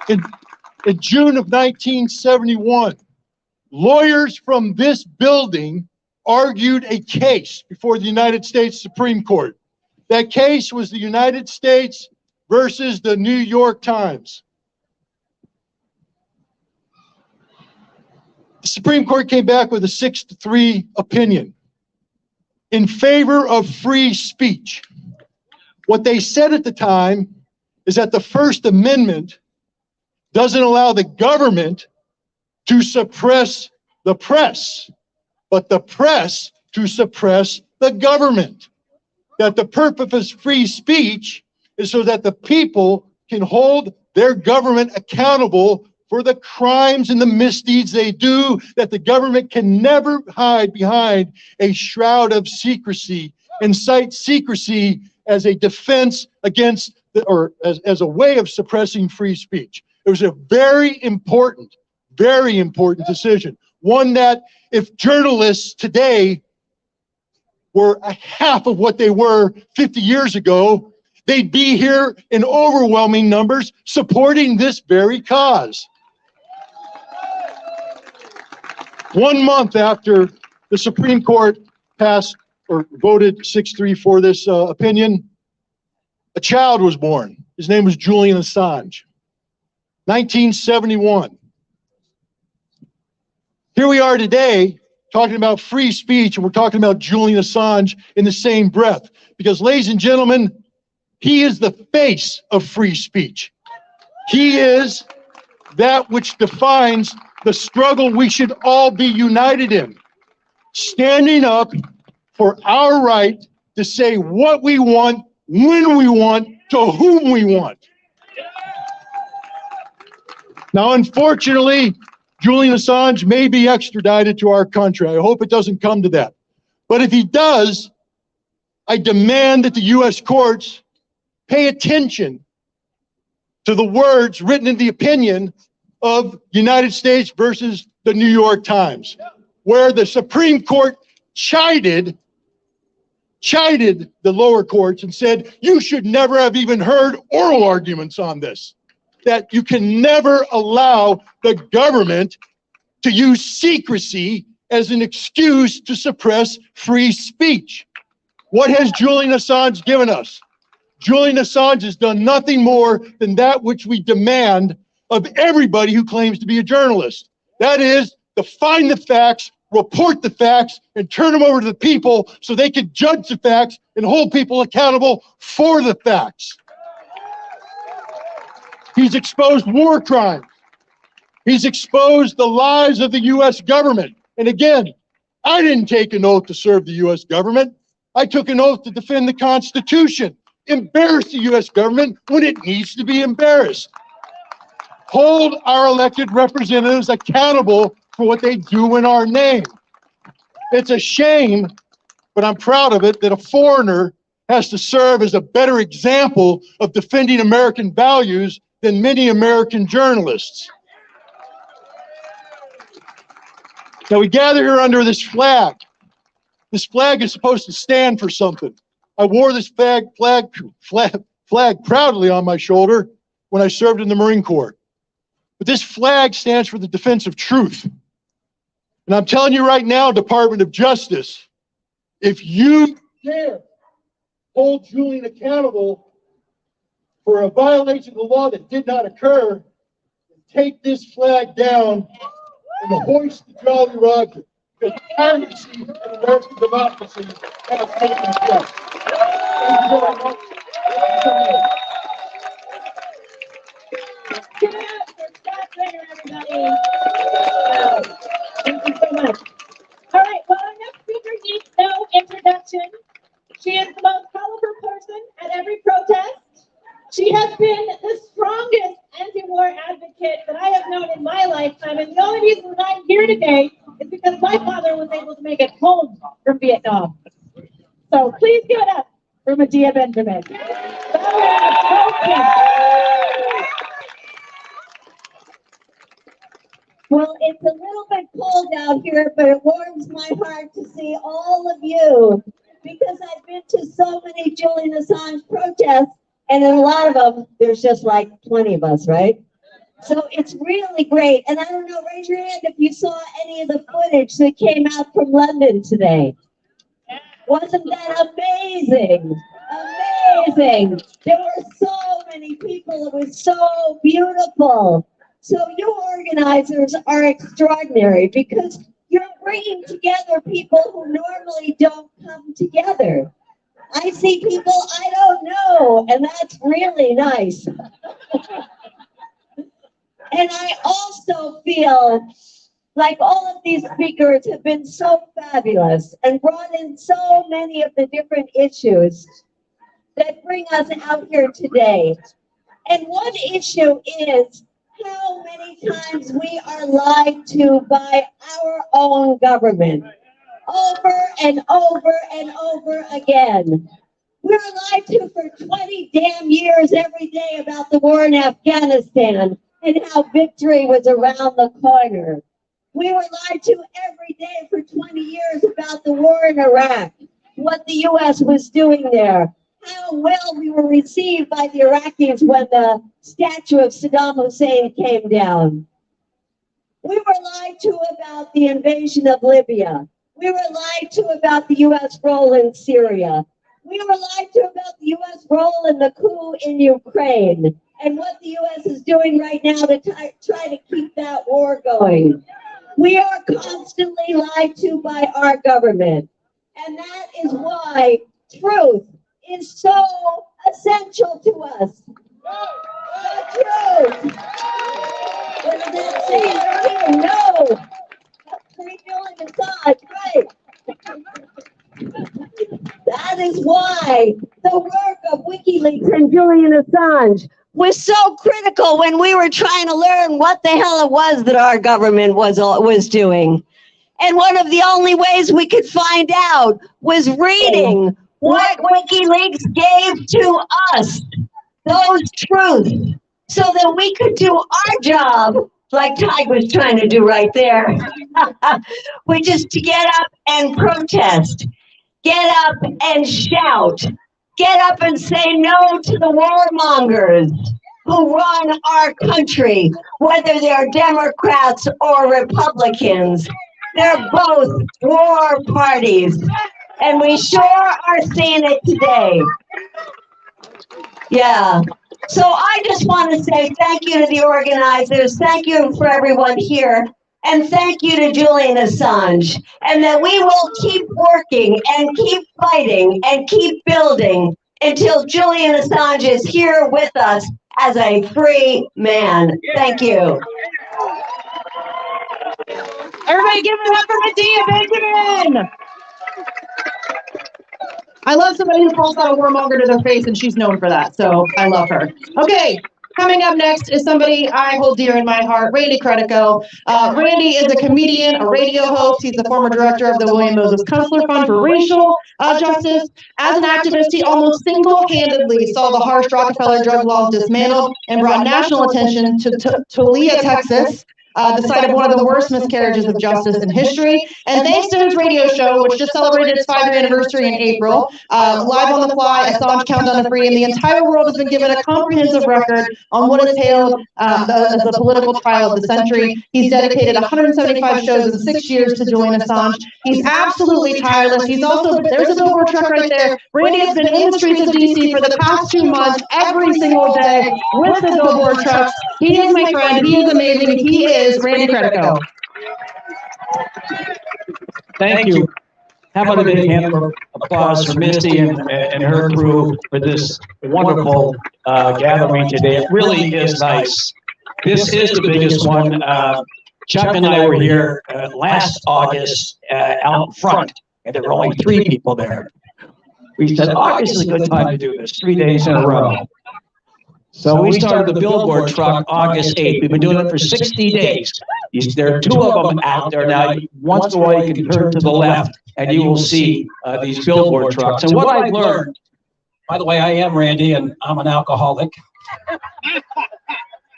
[SPEAKER 21] In June of 1971, lawyers from this building argued a case before the United States Supreme Court. That case was the United States versus the New York Times. The Supreme Court came back with a 6-3 opinion in favor of free speech. What they said at the time is that the First Amendment doesn't allow the government to suppress the press, but the press to suppress the government. That the purpose of free speech is so that the people can hold their government accountable for the crimes and the misdeeds they do, that the government can never hide behind a shroud of secrecy and cite secrecy as a defense against, or as a way of suppressing free speech. It was a very important decision. One that if journalists today were a half of what they were 50 years ago, they'd be here in overwhelming numbers supporting this very cause. 1 month after the Supreme Court passed or voted 6-3 for this opinion, a child was born. His name was Julian Assange. 1971. Here we are today talking about free speech, and we're talking about Julian Assange in the same breath. Because, ladies and gentlemen, he is the face of free speech. He is that which defines the struggle we should all be united in. Standing up for our right to say what we want, when we want, to whom we want. Now, unfortunately, Julian Assange may be extradited to our country. I hope it doesn't come to that. But if he does, I demand that the U.S. courts pay attention to the words written in the opinion of United States versus the New York Times, where the Supreme Court chided the lower courts and said, you should never have even heard oral arguments on this. That you can never allow the government to use secrecy as an excuse to suppress free speech. What has Julian Assange given us? Julian Assange has done nothing more than that which we demand of everybody who claims to be a journalist. That is, to find the facts, report the facts, and turn them over to the people so they can judge the facts and hold people accountable for the facts. He's exposed war crimes. He's exposed the lies of the U.S. government. And again, I didn't take an oath to serve the U.S. government. I took an oath to defend the Constitution, embarrass the U.S. government when it needs to be embarrassed. hold our elected representatives accountable for what they do in our name. It's a shame, but I'm proud of it, that a foreigner has to serve as a better example of defending American values than many American journalists. Now we gather here under this flag. This flag is supposed to stand for something. I wore this flag proudly on my shoulder when I served in the Marine Corps. But this flag stands for the defense of truth. And I'm telling you right now, Department of Justice, if you dare hold Julian accountable for a violation of the law that did not occur, take this flag down and hoist the Jolly Roger. Because piracy in American democracy has taken place. Thank you very much.
[SPEAKER 12] Thank you so much. All right, well, our next speaker needs no introduction. She is the most colorful person at every protest. She has been the strongest anti-war advocate that I have known in my lifetime, and the only reason that I'm here today is because my father was able to make it home from Vietnam. So please give it up for Medea Benjamin.
[SPEAKER 2] Well, it's a little bit cold out here, but it warms my heart to see all of you, because I've been to so many Julian Assange protests, and in a lot of them, there's just like 20 of us, right? So it's really great. And I don't know, raise your hand if you saw any of the footage that came out from London today. Wasn't that amazing? Amazing. There were so many people. It was so beautiful. So you organizers are extraordinary, because you're bringing together people who normally don't come together. I see people I don't know, and that's really nice. And I also feel like all of these speakers have been so fabulous and brought in so many of the different issues that bring us out here today. And one issue is how many times we are lied to by our own government, over and over and over again. We're lied to for 20 damn years every day about the war in Afghanistan and how victory was around the corner. We were lied to every day for 20 years about the war in Iraq, what the U.S. was doing there, how well we were received by the Iraqis when the statue of Saddam Hussein came down. We were lied to about the invasion of Libya. We were lied to about the U.S. role in Syria. We were lied to about the U.S. role in the coup in Ukraine and what the U.S. is doing right now to try to keep that war going. We are constantly lied to by our government. And that is why truth is so essential to us. The truth. What does that say? No. Free Julian Assange, right? That is why the work of WikiLeaks and Julian Assange was so critical when we were trying to learn what the hell it was that our government was doing. And one of the only ways we could find out was reading what WikiLeaks gave to us, those truths, so that we could do our job, like Ty was trying to do right there, which is to get up and protest, get up and shout, get up and say no to the warmongers who run our country, whether they're Democrats or Republicans. They're both war parties, and we sure are seeing it today. Yeah. So I just want to say thank you to the organizers, thank you for everyone here, and thank you to Julian Assange, and that we will keep working and keep fighting and keep building until Julian Assange is here with us as a free man. Thank you.
[SPEAKER 4] Everybody give it up for Medea Benjamin. I love somebody who calls out a warmonger to their face, and she's known for that, so I love her. Okay, Coming up next is somebody I hold dear in my heart, Randy Credico. Randy is a comedian, a radio host. He's the former director of the William Moses Kunstler Fund for Racial Justice. As an activist, he almost single-handedly saw the harsh Rockefeller drug laws dismantled and brought national attention to Tollia, Texas, the site of one of the worst miscarriages of justice in history. And thanks to his radio show, which just celebrated its 5-year anniversary in April, Live on the Fly, Assange Countdown to Free, and the entire world has been given a comprehensive record on what is hailed as the political trial of the century. He's dedicated 175 shows in 6 years to Julian Assange. He's absolutely tireless. He's also, there's a billboard truck right there. Randy has been in the streets of DC for the past 2 months, every single day, with the billboard trucks. He is my friend. He is amazing. He is Randy Credico.
[SPEAKER 7] Thank you. How about a big hand of applause for Misty and her crew for this wonderful gathering today. It really is nice. This is the biggest one. Chuck and I were here last August out front, and there were only 3 people there. We said, August is a good time to do this, 3 days in a row. So we started the billboard truck August 8th. We've been doing it for 60 days. There are 2 of them out there now. Once in a while, you can turn to the left, and you will see these billboard trucks. And what I've learned, by the way, I am Randy, and I'm an alcoholic.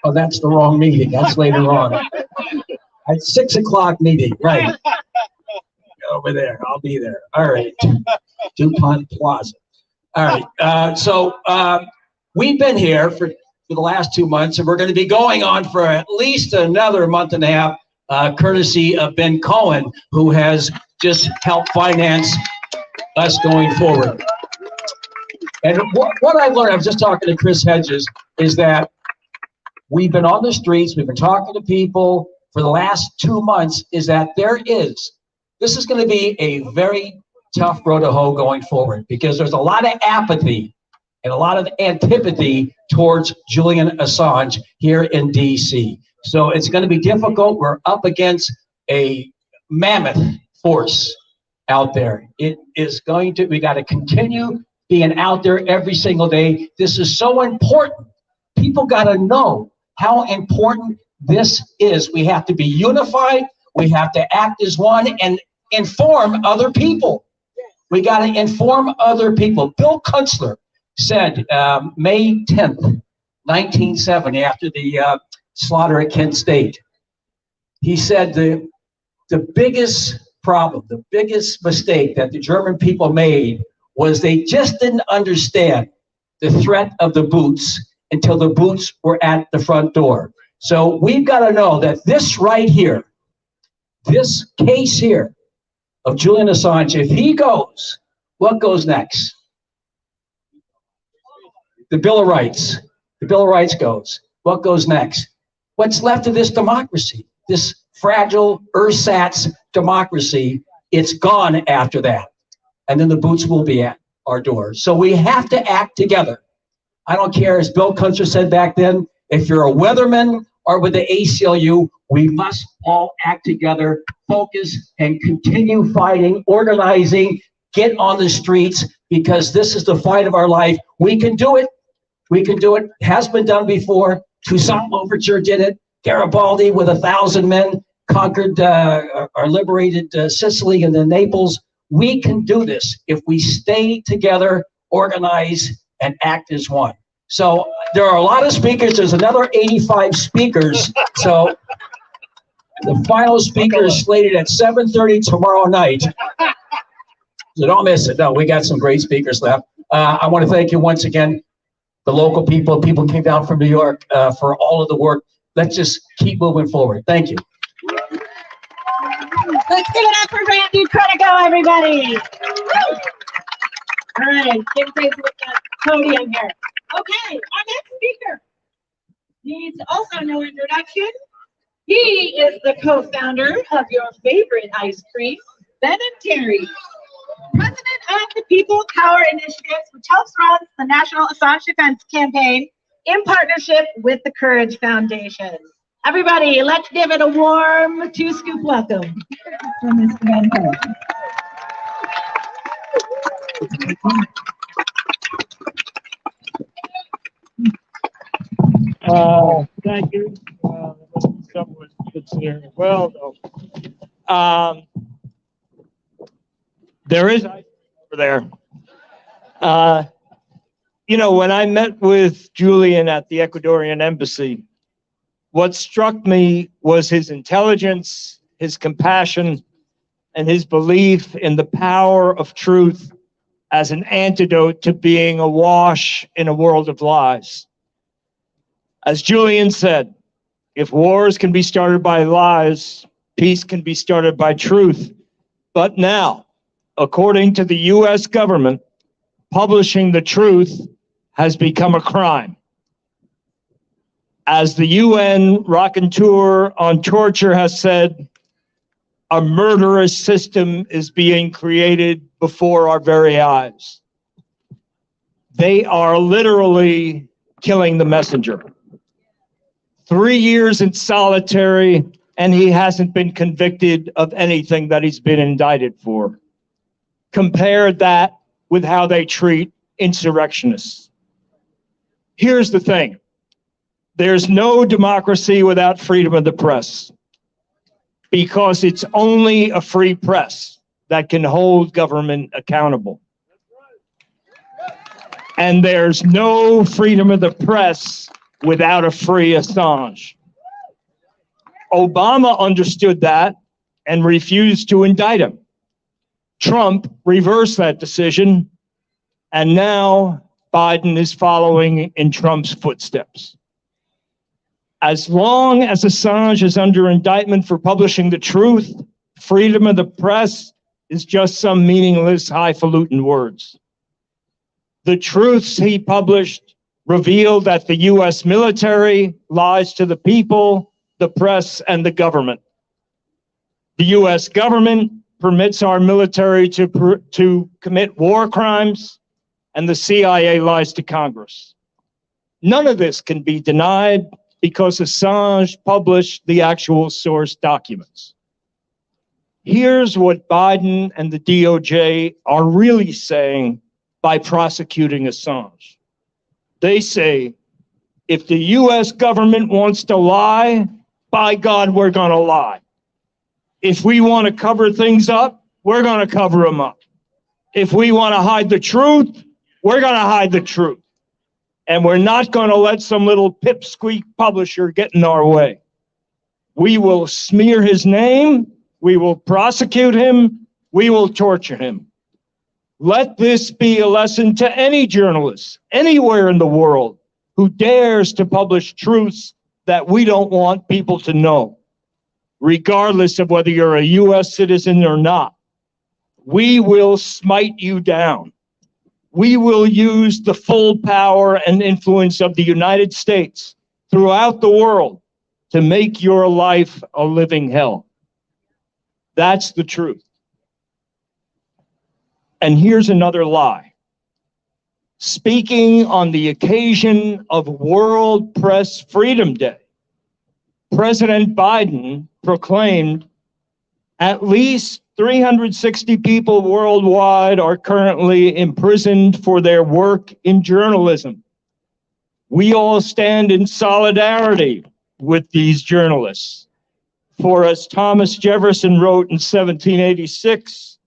[SPEAKER 7] Oh, that's the wrong meeting. That's later on. At 6 o'clock meeting, right. Over there. I'll be there. All right. DuPont Plaza. All right. We've been here for the last 2 months, and we're going to be going on for at least another month and a half, courtesy of Ben Cohen, who has just helped finance us going forward. And what I've learned, I was just talking to Chris Hedges, is that we've been on the streets, we've been talking to people for the last 2 months, is that this is going to be a very tough road to hoe going forward, because there's a lot of apathy and a lot of antipathy towards Julian Assange here in DC. So it's going to be difficult. We're up against a mammoth force out there. It is going to, we got to continue being out there every single day. This is so important. People got to know how important this is. We have to be unified. We have to act as one and inform other people. We got to inform other people. Bill Kunstler said May 10th, 1970, after the slaughter at Kent State, he said the biggest problem, the biggest mistake that the German people made was they just didn't understand the threat of the boots until the boots were at the front door. So we've got to know that this right here, this case here of Julian Assange, if he goes, what goes next? The Bill of Rights. The Bill of Rights goes. What goes next? What's left of this democracy? This fragile ersatz democracy, it's gone after that. And then the boots will be at our doors. So we have to act together. I don't care, as Bill Kunstler said back then, if you're a weatherman or with the ACLU, we must all act together, focus, and continue fighting, organizing, get on the streets, because this is the fight of our life. We can do it. We can do it. Has been done before. Toussaint Louverture did it. Garibaldi with 1,000 men conquered or liberated Sicily and then Naples. We can do this if we stay together, organize, and act as one. So there are a lot of speakers. There's another 85 speakers. So the final speaker is slated at 7:30 tomorrow night. So don't miss it. No, we got some great speakers left. I want to thank you once again, the local people came down from New York for all of the work. Let's just keep moving forward. Thank you.
[SPEAKER 12] Let's give it up for Randy Credico, everybody. Woo! All right, get crazy with that podium here. Okay, our next speaker needs also no introduction. He is the co-founder of your favorite ice cream, Ben and Terry, president of the People Power Initiative, which helps run the National Assange Defense Campaign in partnership with the Courage Foundation. Everybody, let's give it a warm 2-scoop welcome for Mr. Ben Cohen.
[SPEAKER 6] Thank you. There must be someone that's there. Well, no. There is over there. You know, when I met with Julian at the Ecuadorian embassy, what struck me was his intelligence, his compassion, and his belief in the power of truth as an antidote to being awash in a world of lies. As Julian said, if wars can be started by lies, peace can be started by truth. But now, according to the US government, publishing the truth has become a crime. As the UN raconteur on torture has said, a murderous system is being created before our very eyes. They are literally killing the messenger. 3 years in solitary, and he hasn't been convicted of anything that he's been indicted for. Compare that with how they treat insurrectionists. Here's the thing. There's no democracy without freedom of the press, because it's only a free press that can hold government accountable. And there's no freedom of the press without a free Assange. Obama understood that and refused to indict him. Trump reversed that decision, and now Biden is following in Trump's footsteps. As long as Assange is under indictment for publishing the truth, freedom of the press is just some meaningless, highfalutin words. The truths he published reveal that the US military lies to the people, the press, and the government. The US government permits our military to commit war crimes, and the CIA lies to Congress. None of this can be denied because Assange published the actual source documents. Here's what Biden and the DOJ are really saying by prosecuting Assange. They say, if the US government wants to lie, by God, we're gonna lie. If we wanna cover things up, we're gonna cover them up. If we wanna hide the truth, we're gonna hide the truth. And we're not gonna let some little pipsqueak publisher get in our way. We will smear his name, we will prosecute him, we will torture him. Let this be a lesson to any journalist, anywhere in the world, who dares to publish truths that we don't want people to know, regardless of whether you're a US citizen or not. We will smite you down. We will use the full power and influence of the United States throughout the world to make your life a living hell. That's the truth. And here's another lie. Speaking on the occasion of World Press Freedom Day, President Biden proclaimed at least 360 people worldwide are currently imprisoned for their work in journalism. We all stand in solidarity with these journalists. For as Thomas Jefferson wrote in 1786,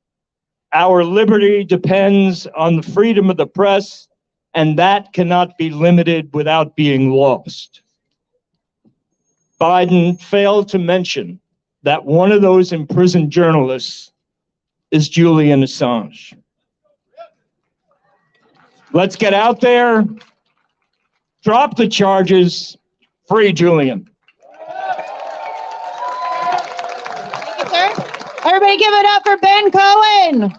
[SPEAKER 6] our liberty depends on the freedom of the press, and that cannot be limited without being lost. Biden failed to mention that one of those imprisoned journalists is Julian Assange. Let's get out there, drop the charges, free Julian.
[SPEAKER 12] Thank you, sir. Everybody give it up for Ben Cohen.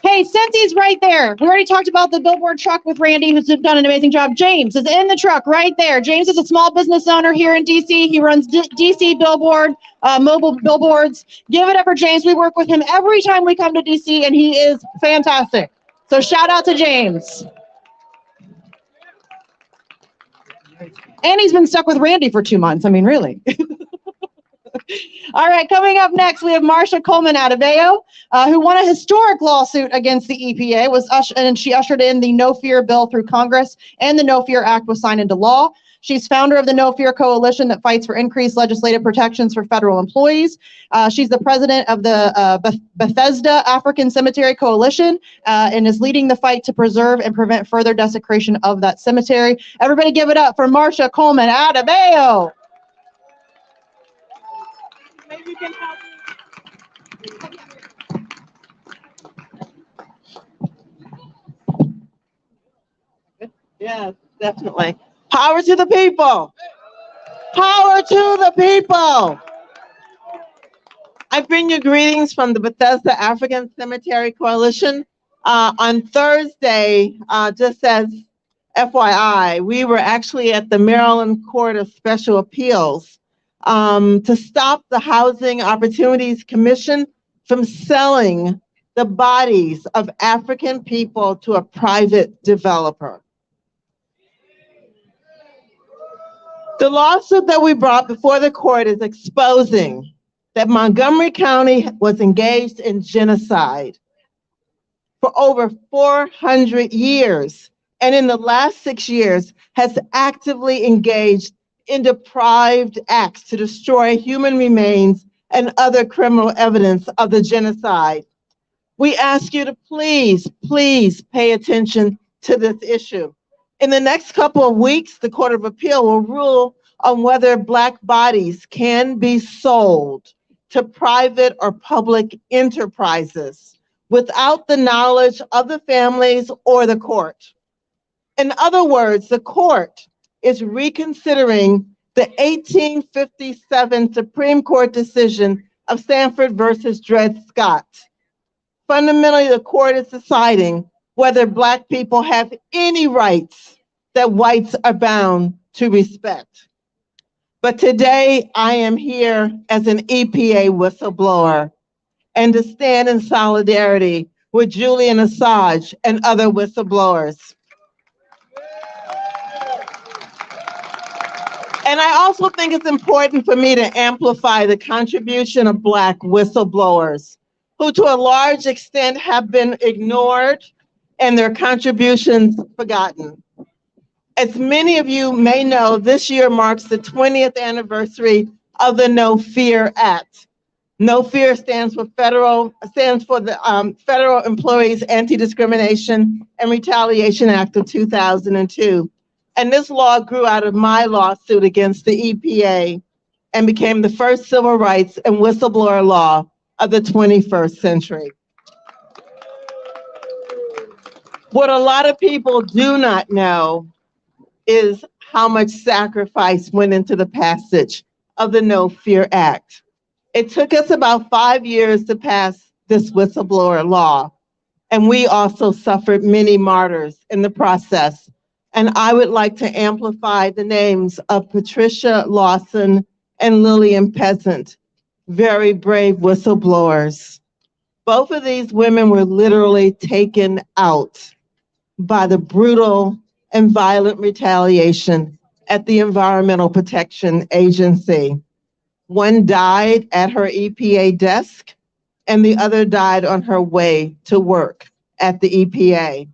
[SPEAKER 12] Hey, since he's right there, we already talked about the billboard truck with Randy, who's done an amazing job. James is in the truck right there. James is a small business owner here in DC. He runs DC billboard, mobile billboards. Give it up for James. We work with him every time we come to DC, and he is fantastic. So shout out to James. And he's been stuck with Randy for 2 months. I mean, really.
[SPEAKER 4] All right, coming up next, we have Marcia Coleman out of Vail, who won a historic lawsuit against the EPA, and she ushered in the No Fear bill through Congress, and the No Fear Act was signed into law. She's founder of the No Fear Coalition that fights for increased legislative protections for federal employees. She's the president of the Bethesda African Cemetery Coalition and is leading the fight to preserve and prevent further desecration of that cemetery. Everybody give it up for Marcia Coleman out of Vail. Maybe you can help me.
[SPEAKER 5] Yes, definitely. Power to the people. Power to the people. I bring you greetings from the Bethesda African Cemetery Coalition. On Thursday, just as FYI, we were actually at the Maryland Court of Special Appeals to stop the Housing Opportunities Commission from selling the bodies of African people to a private developer. The lawsuit that we brought before the court is exposing that Montgomery County was engaged in genocide for over 400 years, and in the last 6 years has actively engaged in deprived acts to destroy human remains and other criminal evidence of the genocide. We ask you to please pay attention to this issue. In the next couple of weeks, the Court of Appeal will rule on whether Black bodies can be sold to private or public enterprises without the knowledge of the families or the court. In other words, the court is reconsidering the 1857 Supreme Court decision of Sanford versus Dred Scott. Fundamentally, the court is deciding whether Black people have any rights that whites are bound to respect. But today, I am here as an EPA whistleblower and to stand in solidarity with Julian Assange and other whistleblowers. And I also think it's important for me to amplify the contribution of Black whistleblowers who to a large extent have been ignored and their contributions forgotten. As many of you may know, this year marks the 20th anniversary of the No Fear Act. No Fear stands for the Federal Employees Anti-Discrimination and Retaliation Act of 2002. And this law grew out of my lawsuit against the EPA and became the first civil rights and whistleblower law of the 21st century. What a lot of people do not know is how much sacrifice went into the passage of the No Fear Act. It took us about 5 years to pass this whistleblower law, and we also suffered many martyrs in the process. And I would like to amplify the names of Patricia Lawson and Lillian Peasant, very brave whistleblowers. Both of these women were literally taken out by the brutal and violent retaliation at the Environmental Protection Agency. One died at her EPA desk, and the other died on her way to work at the EPA.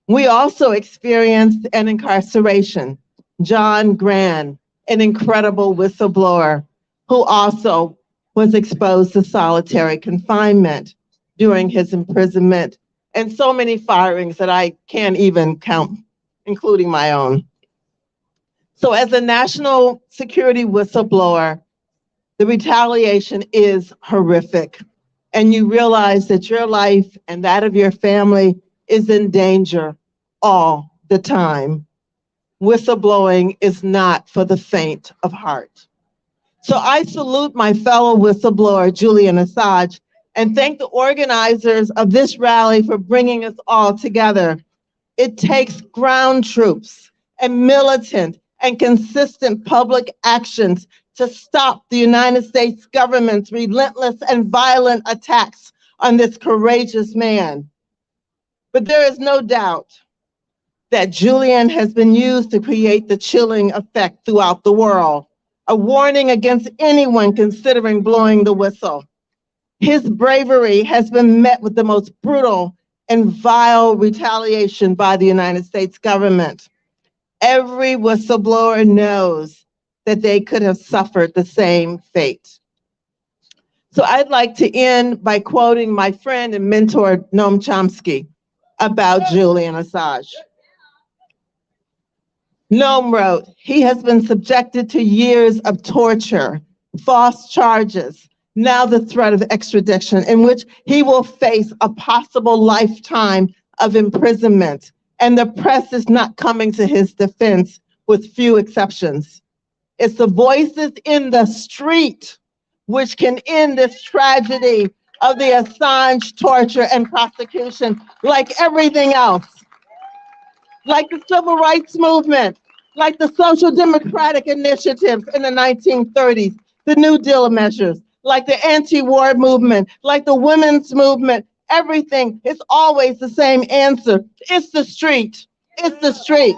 [SPEAKER 5] We also experienced an incarceration. John Gran, an incredible whistleblower, who also was exposed to solitary confinement during his imprisonment, and so many firings that I can't even count, including my own. So as a national security whistleblower, the retaliation is horrific, and you realize that your life and that of your family is in danger all the time. Whistleblowing is not for the faint of heart. So I salute my fellow whistleblower, Julian Assange, and thank the organizers of this rally for bringing us all together. It takes ground troops and militant and consistent public actions to stop the United States government's relentless and violent attacks on this courageous man. But there is no doubt that Julian has been used to create the chilling effect throughout the world a warning against anyone considering blowing the whistle. His bravery has been met with the most brutal and vile retaliation by the United States government. Every whistleblower knows that they could have suffered the same fate. So I'd like to end by quoting my friend and mentor, Noam Chomsky, about Julian Assange. Noam wrote, "He has been subjected to years of torture, false charges, now the threat of extradition, in which he will face a possible lifetime of imprisonment, and the press is not coming to his defense, with few exceptions. It's the voices in the street which can end this tragedy of the Assange torture and prosecution, like everything else. Like the civil rights movement, like the social democratic initiatives in the 1930s, the New Deal measures, like the anti-war movement, like the women's movement, everything is always the same answer. It's the street. It's the street.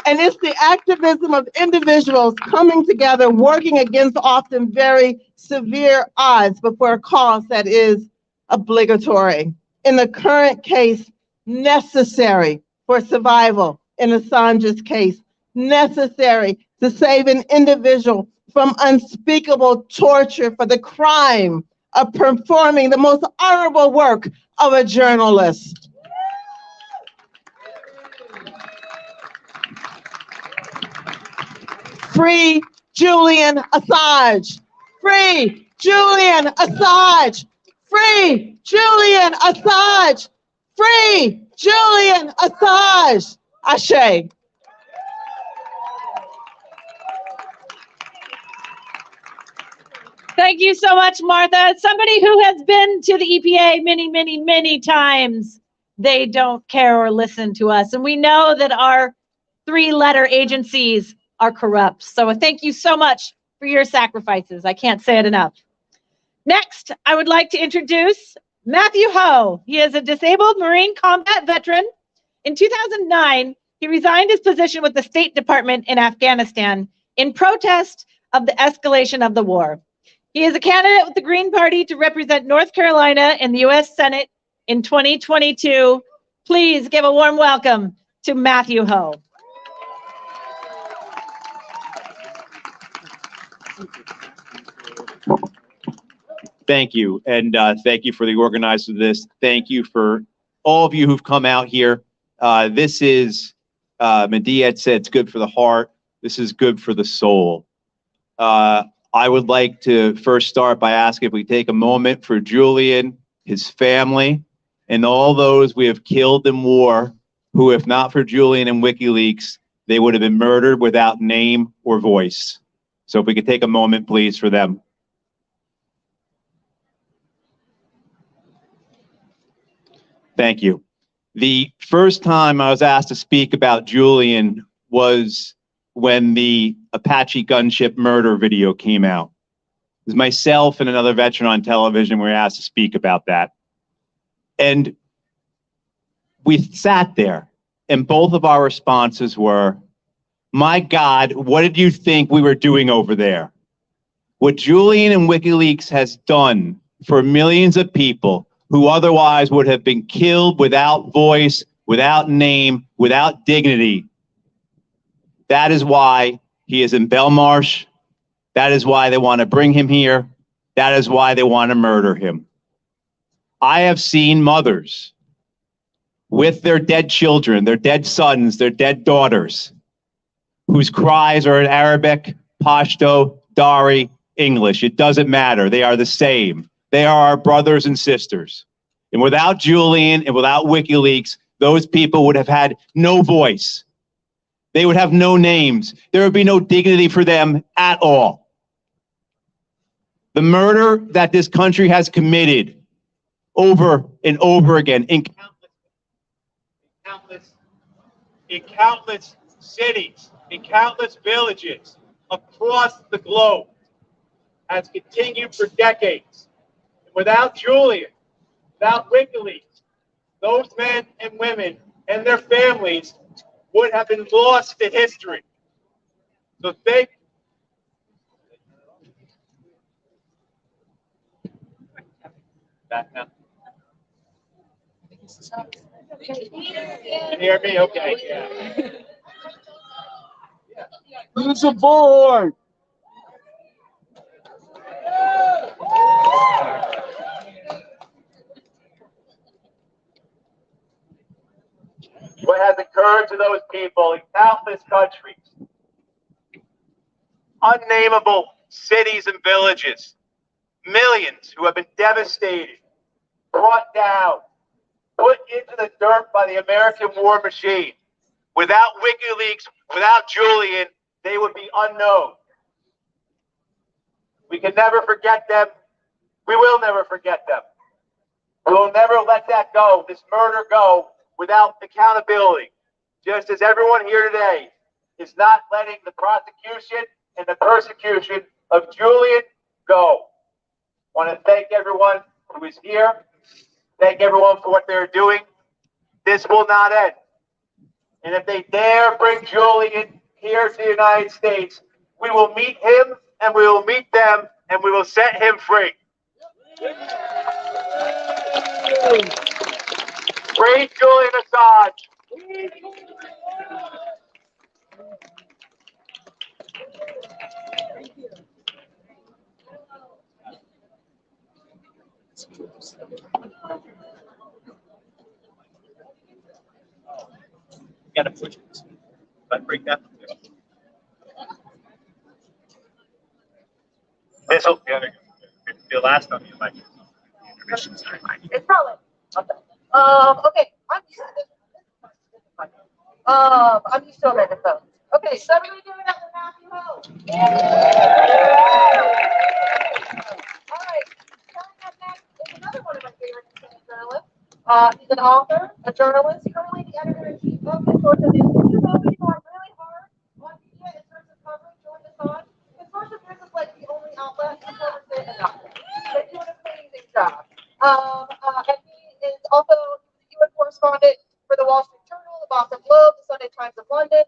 [SPEAKER 5] And it's the activism of individuals coming together, working against often very severe odds, but for a cause that is obligatory. In the current case, necessary for survival. In Assange's case, necessary to save an individual from unspeakable torture for the crime of performing the most honorable work of a journalist. Free Julian Assange. Free Julian Assange. Free Julian Assange. Free Julian Assange. Ashe.
[SPEAKER 12] Thank you so much, Martha. As somebody who has been to the EPA many, many, many times, they don't care or listen to us. And we know that our three-letter agencies are corrupt. So thank you so much for your sacrifices. I can't say it enough. Next, I would like to introduce Matthew Ho. He is a disabled Marine combat veteran. In 2009, he resigned his position with the State Department in Afghanistan in protest of the escalation of the war. He is a candidate with the Green Party to represent North Carolina in the U.S. Senate in 2022. Please give a warm welcome to Matthew Ho.
[SPEAKER 15] Thank you, and thank you for the organizers of this. Thank you for all of you who've come out here. This is, Medea had said, it's good for the heart. This is good for the soul. I would like to first start by asking if we take a moment for Julian, his family, and all those we have killed in war, who, if not for Julian and WikiLeaks, they would have been murdered without name or voice. So if we could take a moment, please, for them. Thank you. The first time I was asked to speak about Julian was when the Apache gunship murder video came out. It was myself and another veteran on television were asked to speak about that. And we sat there, and both of our responses were, my God, what did you think we were doing over there? What Julian and WikiLeaks has done for millions of people who otherwise would have been killed without voice, without name, without dignity. That is why he is in Belmarsh. That is why they want to bring him here. That is why they want to murder him. I have seen mothers with their dead children, their dead sons, their dead daughters, whose cries are in Arabic, Pashto, Dari, English. It doesn't matter. They are the same. They are our brothers and sisters. And without Julian and without WikiLeaks, those people would have had no voice. They would have no names. There would be no dignity for them at all. The murder that this country has committed over and over again in
[SPEAKER 8] countless cities, in countless villages across the globe has continued for decades. Without Julian, without WikiLeaks, those men and women and their families would have been lost to history. So thank back now. Can you hear me? Okay. Yeah.
[SPEAKER 17] Who's aboard?
[SPEAKER 8] What has occurred to those people in countless countries, unnameable cities and villages, millions who have been devastated, brought down, put into the dirt by the American war machine. Without WikiLeaks, without Julian, they would be unknown. We can never forget them. We will never forget them. We will never let that go, this murder go, without accountability. Just as everyone here today is not letting the prosecution and the persecution of Julian go. I want to thank everyone who is here. Thank everyone for what they're doing. This will not end. And if they dare bring Julian here to the United States, we will meet him and we will meet them and we will set him free. Free Julian Assange. Gotta push this. But break that. This will be the last of you, Mike.
[SPEAKER 1] It's probably. Okay. I'm used to a microphone. Okay, so everybody give it up for Matthew Ho. All right. Coming up next is another one of my favorite journalists. He's an author, a journalist, currently the editor-in-chief of the Source of News. He's working really hard on media in terms of covering Julian Assange. The Source of News is like the only outlet who's never said enough. They do an amazing job. And he is also the UN correspondent for the Wall Street Journal, the Boston Globe, the Sunday Times of London.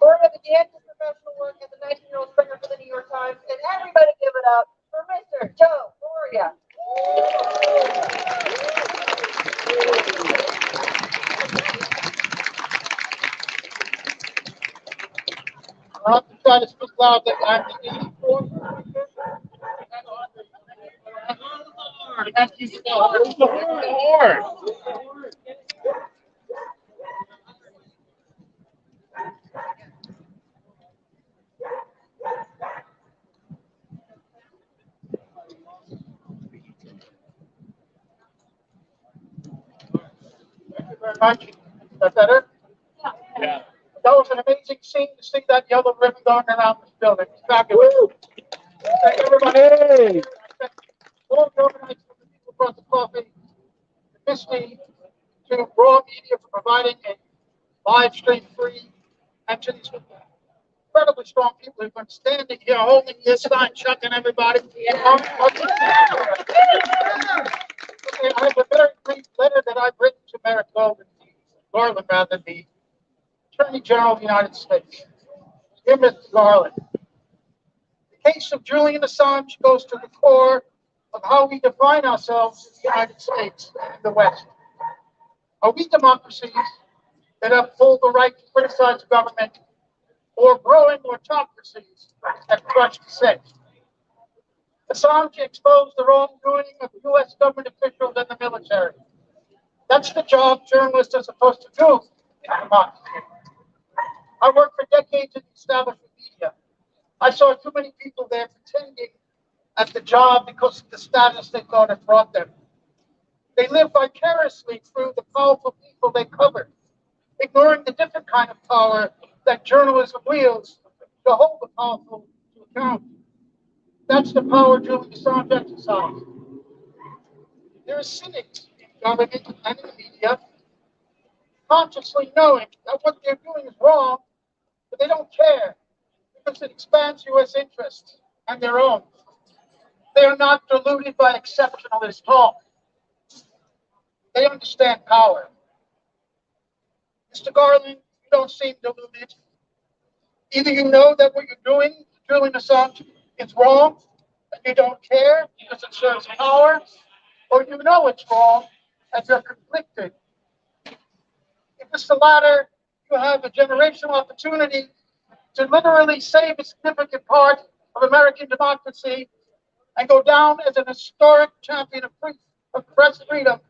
[SPEAKER 1] Laura began his professional work as a 19-year-old stringer for the New York Times. And everybody give it up for Mr. Joe Gloria.
[SPEAKER 9] I'll have to try to speak loud that I'm the 84. Thank you. Thank you very much. Is that better? Yeah. That was an amazing scene to see that yellow ribbon going around this building. It's fabulous. Thank everybody. Hey. All the organizers of the people brought the coffee, the Misty, to Raw Media for providing a live stream free, and to these incredibly strong people who've been standing here holding this sign, chucking everybody. Yeah. Okay, I have a very brief letter that I've written to Merrick Garland, rather, the Attorney General of the United States. Dear Mr. Garland, the case of Julian Assange goes to the core of how we define ourselves in the United States and the West. Are we democracies that uphold the right to criticize the government, or growing autocracies that crush dissent? Assange exposed the wrongdoing of U.S. government officials and the military. That's the job journalists are supposed to do in a democracy. I worked for decades in the establishment media. I saw too many people there pretending at the job because of the status they thought it brought them. They lived vicariously through the powerful people they covered, ignoring the different kind of power that journalism wields to hold the powerful to account. That's the power Julian Assange exercised. There are cynics in government and in the media, consciously knowing that what they're doing is wrong, but they don't care because it expands U.S. interests and their own. They are not deluded by exceptionalist talk. They understand power. Mr. Garland, you don't seem deluded. Either you know that what you're doing, Julian Assange, is wrong, and you don't care because it serves power, or you know it's wrong and you're conflicted. If it's the latter, you have a generational opportunity to literally save a significant part of American democracy and go down as an historic champion of press freedom,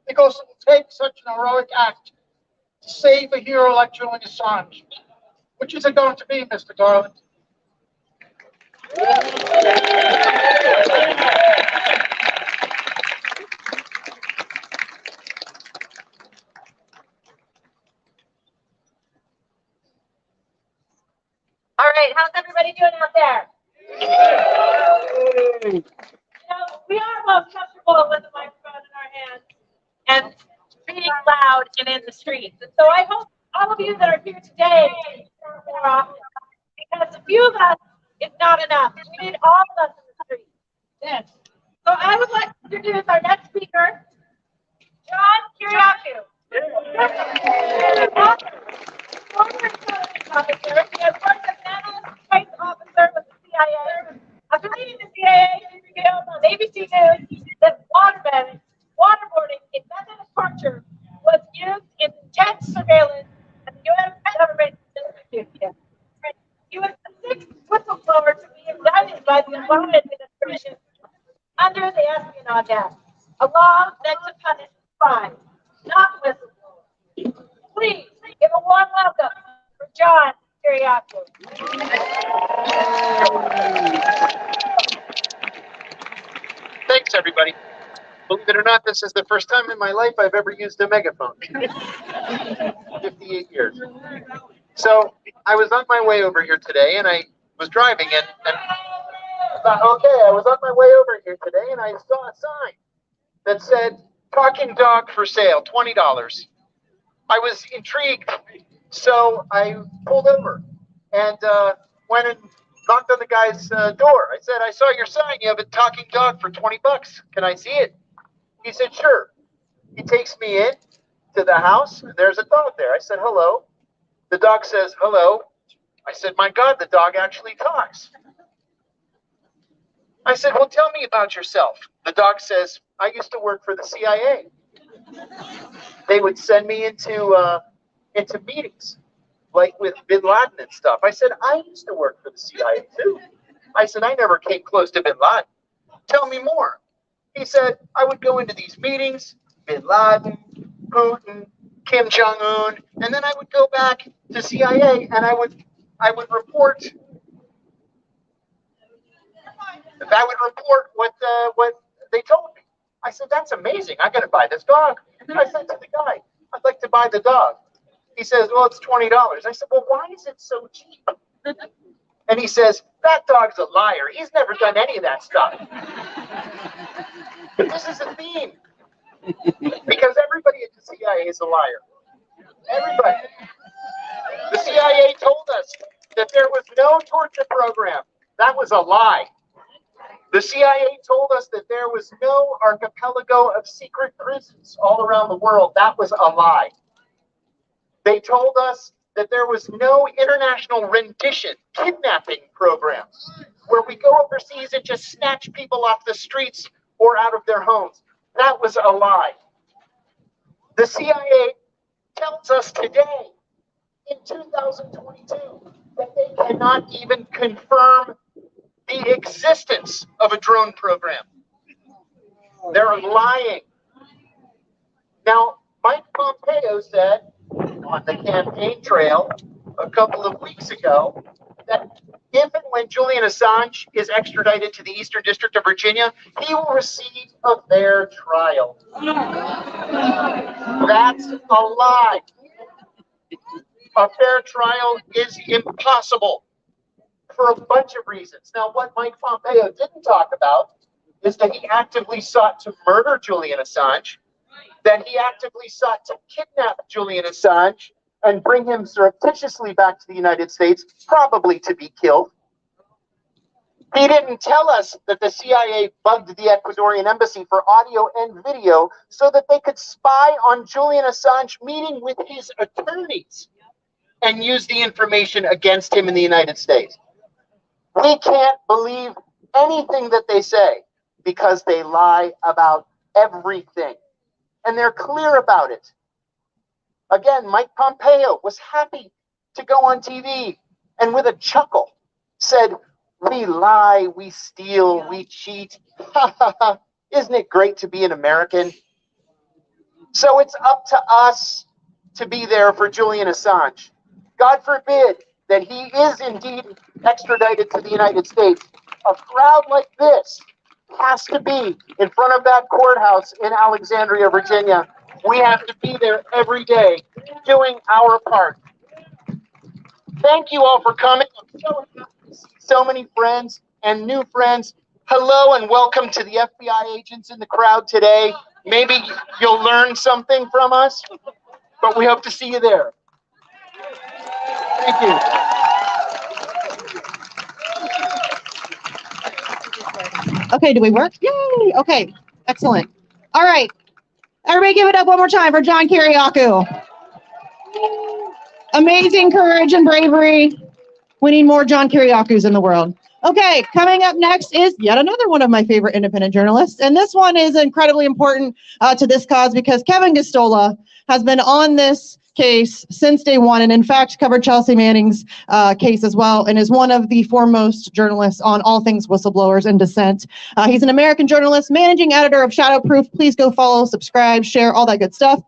[SPEAKER 9] because it will take such an heroic act to save a hero like Julian Assange. Which is it going to be, Mr. Garland?
[SPEAKER 12] All right, how's everybody doing out there? You know, we are most comfortable with the microphone in our hands and being loud and in the streets. And so I hope all of you that are here today more often, because a few of us is not enough. We need all of us in the streets. Yes. So I would like to introduce our next speaker, John Kiriakou. Former intelligence officer, he has worked as an analyst rights officer with the CIA. After leaving the CIA, he revealed on ABC News that waterboarding, a method of torture, was used in intense surveillance at the U.S. government institute. He was the sixth whistleblower to be indicted by the Obama administration under the Espionage Act, a law meant to punish spies, not whistleblowers. Please give a warm welcome for John Kiriakou.
[SPEAKER 10] Thanks, everybody. Believe it or not, this is the first time in my life I've ever used a megaphone. 58 years. So I was on my way over here today, and I was driving, and I thought, okay, I was on my way over here today, and I saw a sign that said, "Talking dog for sale, $20." I was intrigued, so I pulled over and went and knocked on the guy's door. I said, "I saw your sign. You have a talking dog for $20. Can I see it?" He said, "Sure." He takes me in to the house, and there's a dog there. I said, "Hello." The dog says, "Hello." I said, "My God, the dog actually talks." I said, "Well, tell me about yourself." The dog says, "I used to work for the CIA. They would send me into meetings, like with Bin Laden and stuff." I said, "I used to work for the CIA too." I said, "I never came close to Bin Laden. Tell me more." He said, "I would go into these meetings, Bin Laden, Putin, Kim Jong-un, and then I would go back to CIA and I would report what they told me." I said, "That's amazing. I got to buy this dog." And I said to the guy, "I'd like to buy the dog." He says, "Well, it's $20. I said, "Well, why is it so cheap?" And he says, "That dog's a liar. He's never done any of that stuff." But this is a theme, because everybody at the CIA is a liar. Everybody. The CIA told us that there was no torture program. That was a lie. The CIA told us that there was no archipelago of secret prisons all around the world. That was a lie. They told us that there was no international rendition, kidnapping program, where we go overseas and just snatch people off the streets or out of their homes. That was a lie. The CIA tells us today, in 2022, that they cannot even confirm the existence of a drone program. They're lying. Now, Mike Pompeo said on the campaign trail a couple of weeks ago that if and when Julian Assange is extradited to the Eastern District of Virginia, he will receive a fair trial. That's a lie. A fair trial is impossible for a bunch of reasons. Now, what Mike Pompeo didn't talk about is that he actively sought to murder Julian Assange, that he actively sought to kidnap Julian Assange and bring him surreptitiously back to the United States, probably to be killed. He didn't tell us that the CIA bugged the Ecuadorian embassy for audio and video so that they could spy on Julian Assange meeting with his attorneys and use the information against him in the United States. We can't believe anything that they say because they lie about everything. And they're clear about it. Again, Mike Pompeo was happy to go on TV and with a chuckle said, "We lie, we steal, we cheat." Isn't it great to be an American? So it's up to us to be there for Julian Assange. God forbid that he is indeed extradited to the United States. A crowd like this has to be in front of that courthouse in Alexandria, Virginia. We have to be there every day doing our part. Thank you all for coming. I'm so happy to see so many friends and new friends. Hello and welcome to the FBI agents in the crowd today. Maybe you'll learn something from us, but we hope to see you there. Thank you.
[SPEAKER 4] Okay, do we work? Yay! Okay, excellent. All right, everybody give it up one more time for John Kiriakou. Amazing courage and bravery. We need more John Kiriakous in the world. Okay, coming up next is yet another one of my favorite independent journalists. And this one is incredibly important to this cause because Kevin Gosztola has been on this case since day one, and in fact covered Chelsea Manning's case as well, and is one of the foremost journalists on all things whistleblowers and dissent. He's an American journalist, managing editor of Shadowproof. Please go follow, subscribe, share, all that good stuff.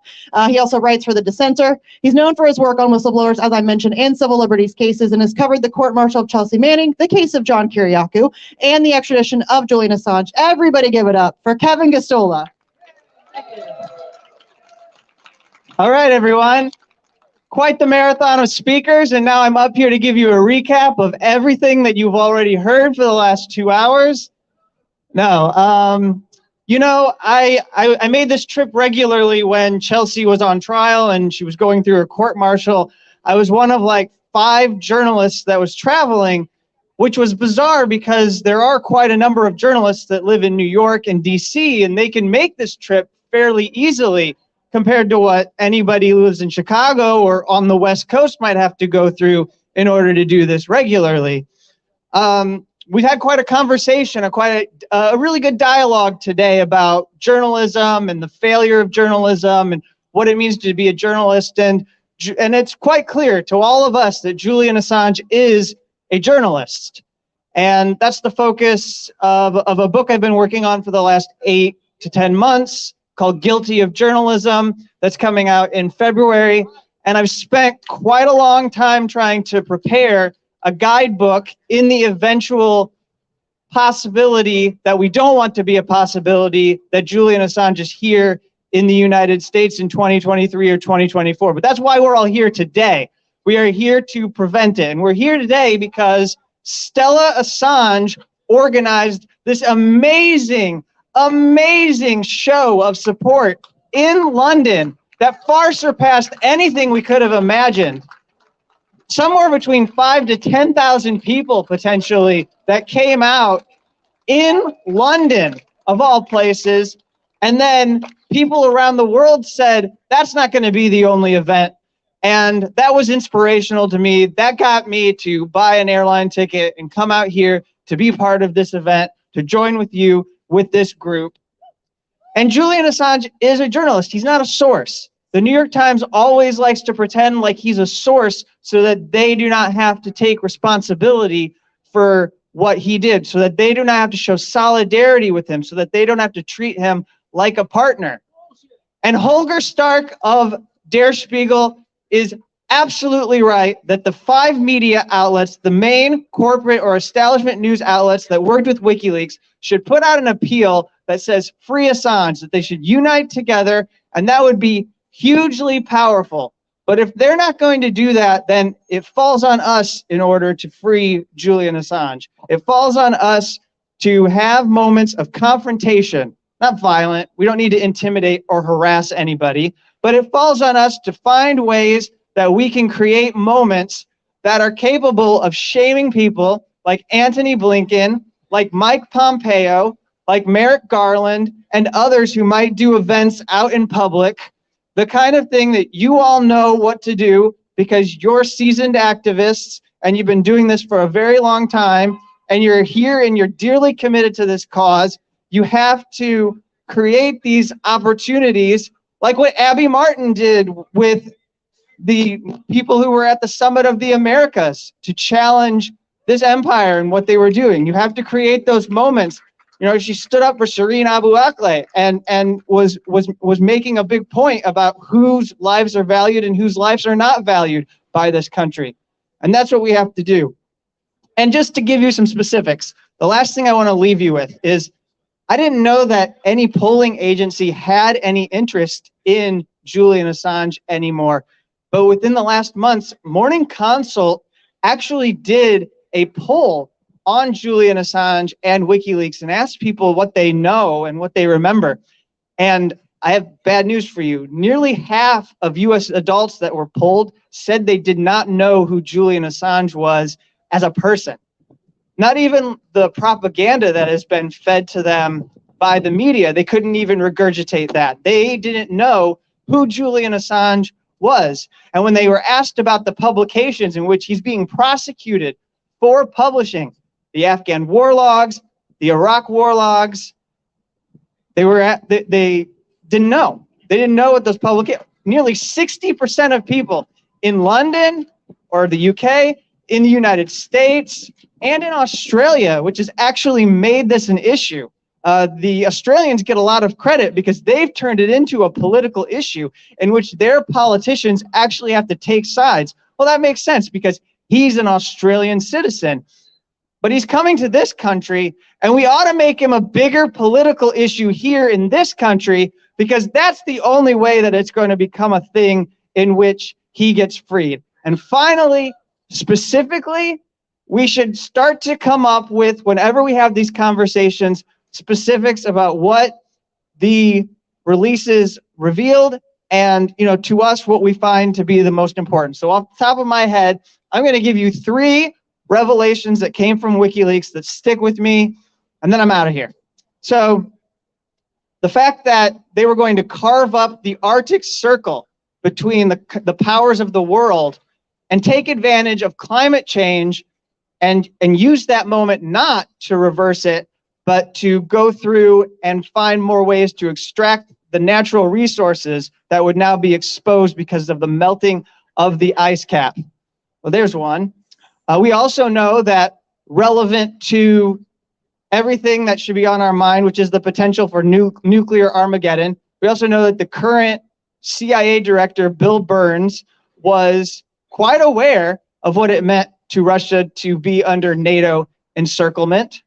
[SPEAKER 4] He also writes for The Dissenter. He's known for his work on whistleblowers, as I mentioned, and civil liberties cases, and has covered the court-martial of Chelsea Manning, the case of John Kiriakou, and the extradition of Julian Assange. Everybody give it up for Kevin Gosztola.
[SPEAKER 11] All right, everyone. Quite the marathon of speakers, and now I'm up here to give you a recap of everything that you've already heard for the last 2 hours. No, you know, I made this trip regularly when Chelsea was on trial and she was going through her court-martial. I was one of like 5 journalists that was traveling, which was bizarre because there are quite a number of journalists that live in New York and DC, and they can make this trip fairly easily compared to what anybody who lives in Chicago or on the West Coast might have to go through in order to do this regularly. We've had quite a conversation, a really good dialogue today about journalism and the failure of journalism and what it means to be a journalist. And it's quite clear to all of us that Julian Assange is a journalist. And that's the focus of a book I've been working on for the last 8 to 10 months, called Guilty of Journalism, that's coming out in February. And I've spent quite a long time trying to prepare a guidebook in the eventual possibility that we don't want to be a possibility that Julian Assange is here in the United States in 2023 or 2024. But that's why we're all here today. We are here to prevent it. And we're here today because Stella Assange organized this amazing show of support in London that far surpassed anything we could have imagined. Somewhere between 5,000 to 10,000 people potentially that came out in London, of all places. And then people around the world said, that's not going to be the only event. And that was inspirational to me. That got me to buy an airline ticket and come out here to be part of this event, to join with you with this group. And Julian Assange is a journalist. He's not a source. The New York Times always likes to pretend like he's a source so that they do not have to take responsibility for what he did, so that they do not have to show solidarity with him, so that they don't have to treat him like a partner. And Holger Stark of Der Spiegel is absolutely right that the 5 media outlets, the main corporate or establishment news outlets that worked with WikiLeaks, should put out an appeal that says free Assange, that they should unite together, and that would be hugely powerful. But if they're not going to do that, then it falls on us in order to free Julian Assange. It falls on us to have moments of confrontation, not violent. We don't need to intimidate or harass anybody, but it falls on us to find ways that we can create moments that are capable of shaming people like Antony Blinken, like Mike Pompeo, like Merrick Garland, and others who might do events out in public, the kind of thing that you all know what to do because you're seasoned activists and you've been doing this for a very long time, and you're here and you're dearly committed to this cause. You have to create these opportunities like what Abby Martin did with the people who were at the Summit of the Americas to challenge this empire and what they were doing. You have to create those moments. You know, she stood up for Shireen Abu Akleh and was making a big point about whose lives are valued and whose lives are not valued by this country. And that's what we have to do. And just to give you some specifics, the last thing I want to leave you with is I didn't know that any polling agency had any interest in Julian Assange anymore. But within the last months, Morning Consult actually did a poll on Julian Assange and WikiLeaks and asked people what they know and what they remember. And I have bad news for you. Nearly half of US adults that were polled said they did not know who Julian Assange was as a person. Not even the propaganda that has been fed to them by the media. They couldn't even regurgitate that. They didn't know who Julian Assange was. And when they were asked about the publications in which he's being prosecuted for publishing, the Afghan war logs, the Iraq war logs, they didn't know. They didn't know what those publications. Nearly 60% of people in London or the UK, in the United States, and in Australia, which has actually made this an issue. The Australians get a lot of credit because they've turned it into a political issue in which their politicians actually have to take sides. Well, that makes sense because he's an Australian citizen, but he's coming to this country, and we ought to make him a bigger political issue here in this country because that's the only way that it's going to become a thing in which he gets freed. And finally, specifically, we should start to come up with, whenever we have these conversations, specifics about what the releases revealed and, you know, to us, what we find to be the most important. So off the top of my head, I'm going to give you 3 revelations that came from WikiLeaks that stick with me, and then I'm out of here. So the fact that they were going to carve up the Arctic Circle between the powers of the world and take advantage of climate change and use that moment not to reverse it, but to go through and find more ways to extract the natural resources that would now be exposed because of the melting of the ice cap. Well, there's one. We also know that relevant to everything that should be on our mind, which is the potential for nuclear Armageddon, we also know that the current CIA director, Bill Burns, was quite aware of what it meant to Russia to be under NATO encirclement.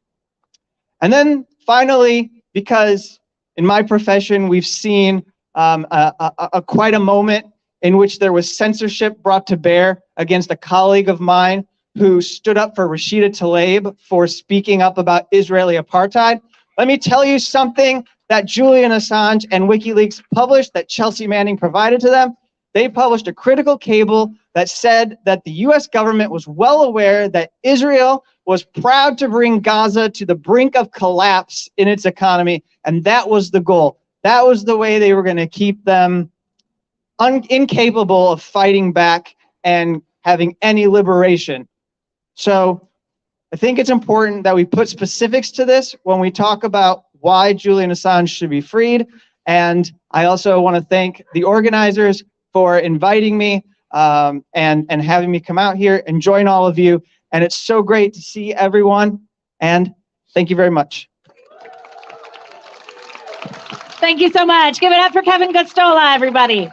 [SPEAKER 11] And then finally, because in my profession, we've seen quite a moment in which there was censorship brought to bear against a colleague of mine who stood up for Rashida Tlaib for speaking up about Israeli apartheid. Let me tell you something that Julian Assange and WikiLeaks published that Chelsea Manning provided to them. They published a critical cable that said that the US government was well aware that Israel was proud to bring Gaza to the brink of collapse in its economy, and that was the goal. That was the way they were going to keep them incapable of fighting back and having any liberation. So I think it's important that we put specifics to this when we talk about why Julian Assange should be freed. And I also want to thank the organizers for inviting me and having me come out here and join all of you. And it's so great to see everyone. And thank you very much.
[SPEAKER 12] Thank you so much. Give it up for Kevin Gosztola, everybody.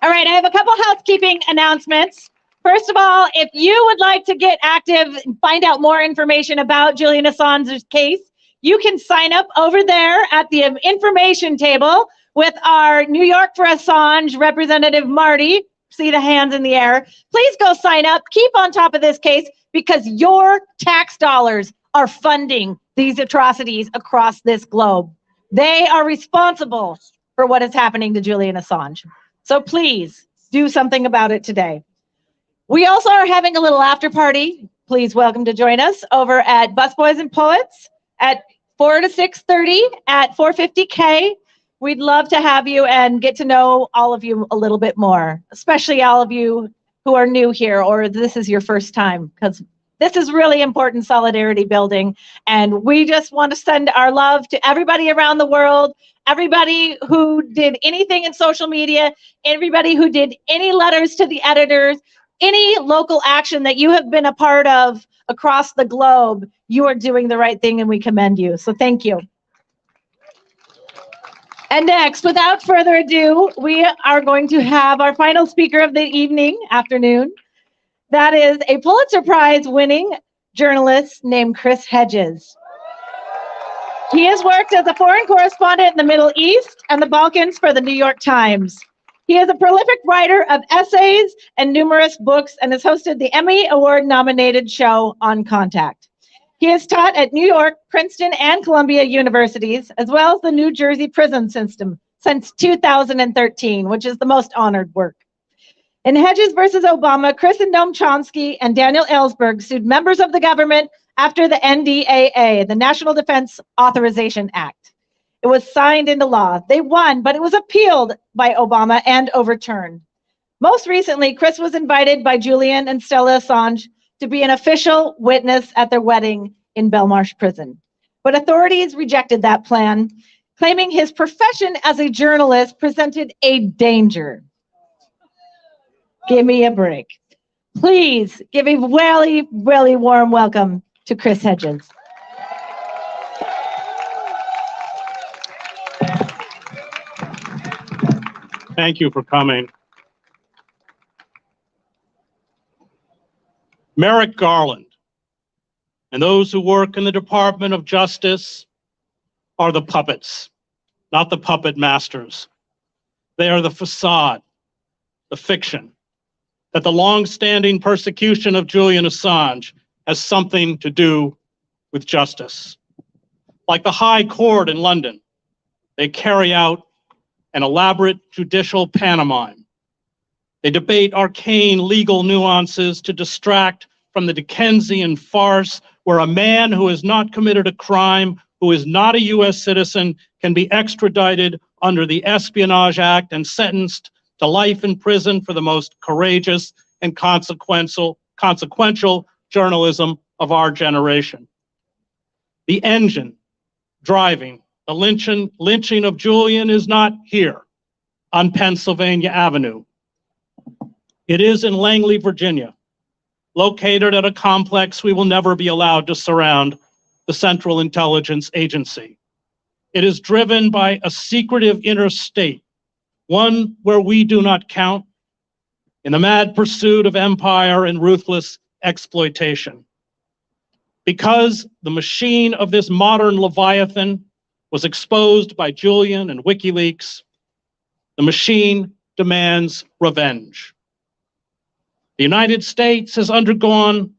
[SPEAKER 12] All right, I have a couple housekeeping announcements. First of all, if you would like to get active and find out more information about Julian Assange's case, you can sign up over there at the information table with our New York for Assange representative, Marty. See the hands in the air. Please go sign up. Keep on top of this case because your tax dollars are funding these atrocities across this globe. They are responsible for what is happening to Julian Assange. So please do something about it today. We also are having a little after party. Please welcome to join us over at Busboys and Poets at 4 to 6:30 at 450K. We'd love to have you and get to know all of you a little bit more, especially all of you who are new here or this is your first time, because this is really important solidarity building. And we just want to send our love to everybody around the world, everybody who did anything in social media, everybody who did any letters to the editors, any local action that you have been a part of across the globe. You are doing the right thing and we commend you. So thank you. And next, without further ado, we are going to have our final speaker of the afternoon. That is a Pulitzer Prize winning journalist named Chris Hedges. He has worked as a foreign correspondent in the Middle East and the Balkans for the New York Times. He is a prolific writer of essays and numerous books and has hosted the Emmy Award-nominated show On Contact. He has taught at New York, Princeton, and Columbia universities, as well as the New Jersey prison system since 2013, which is the most honored work. In Hedges versus Obama, Chris and Noam Chomsky and Daniel Ellsberg sued members of the government after the NDAA, the National Defense Authorization Act. It was signed into law. They won, but it was appealed by Obama and overturned. Most recently, Chris was invited by Julian and Stella Assange to be an official witness at their wedding in Belmarsh Prison. But authorities rejected that plan, claiming his profession as a journalist presented a danger. Give me a break. Please give a really, really warm welcome to Chris Hedges.
[SPEAKER 13] Thank you for coming. Merrick Garland and those who work in the Department of Justice are the puppets, not the puppet masters. They are the facade, the fiction, that the long-standing persecution of Julian Assange has something to do with justice. Like the High Court in London, they carry out an elaborate judicial pantomime. They debate arcane legal nuances to distract from the Dickensian farce where a man who has not committed a crime, who is not a US citizen, can be extradited under the Espionage Act and sentenced to life in prison for the most courageous and consequential journalism of our generation. The engine driving the lynching of Julian is not here on Pennsylvania Avenue. It is in Langley, Virginia, located at a complex we will never be allowed to surround, the Central Intelligence Agency. It is driven by a secretive interstate, one where we do not count, in the mad pursuit of empire and ruthless exploitation. Because the machine of this modern Leviathan was exposed by Julian and WikiLeaks, the machine demands revenge. The United States has undergone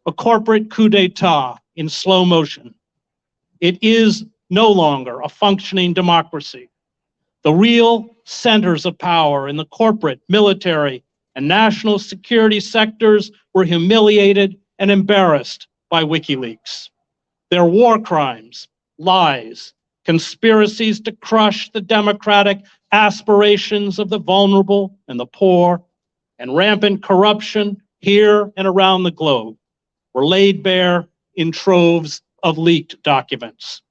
[SPEAKER 13] a corporate coup d'etat in slow motion. It is no longer a functioning democracy. The real centers of power in the corporate, military, and national security sectors were humiliated and embarrassed by WikiLeaks. Their war crimes, lies, conspiracies to crush the democratic aspirations of the vulnerable and the poor, and rampant corruption here and around the globe were laid bare in troves of leaked documents.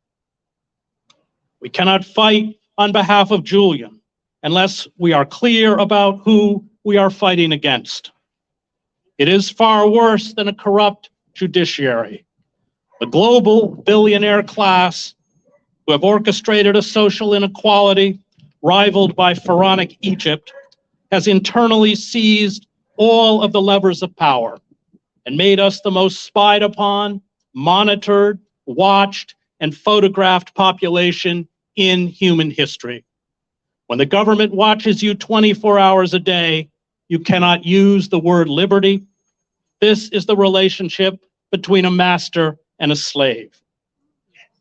[SPEAKER 13] We cannot fight on behalf of Julian unless we are clear about who we are fighting against. It is far worse than a corrupt judiciary. The global billionaire class who have orchestrated a social inequality rivaled by pharaonic Egypt has internally seized all of the levers of power and made us the most spied upon, monitored, watched, and photographed population in human history. When the government watches you 24 hours a day, you cannot use the word liberty. This is the relationship between a master and a slave.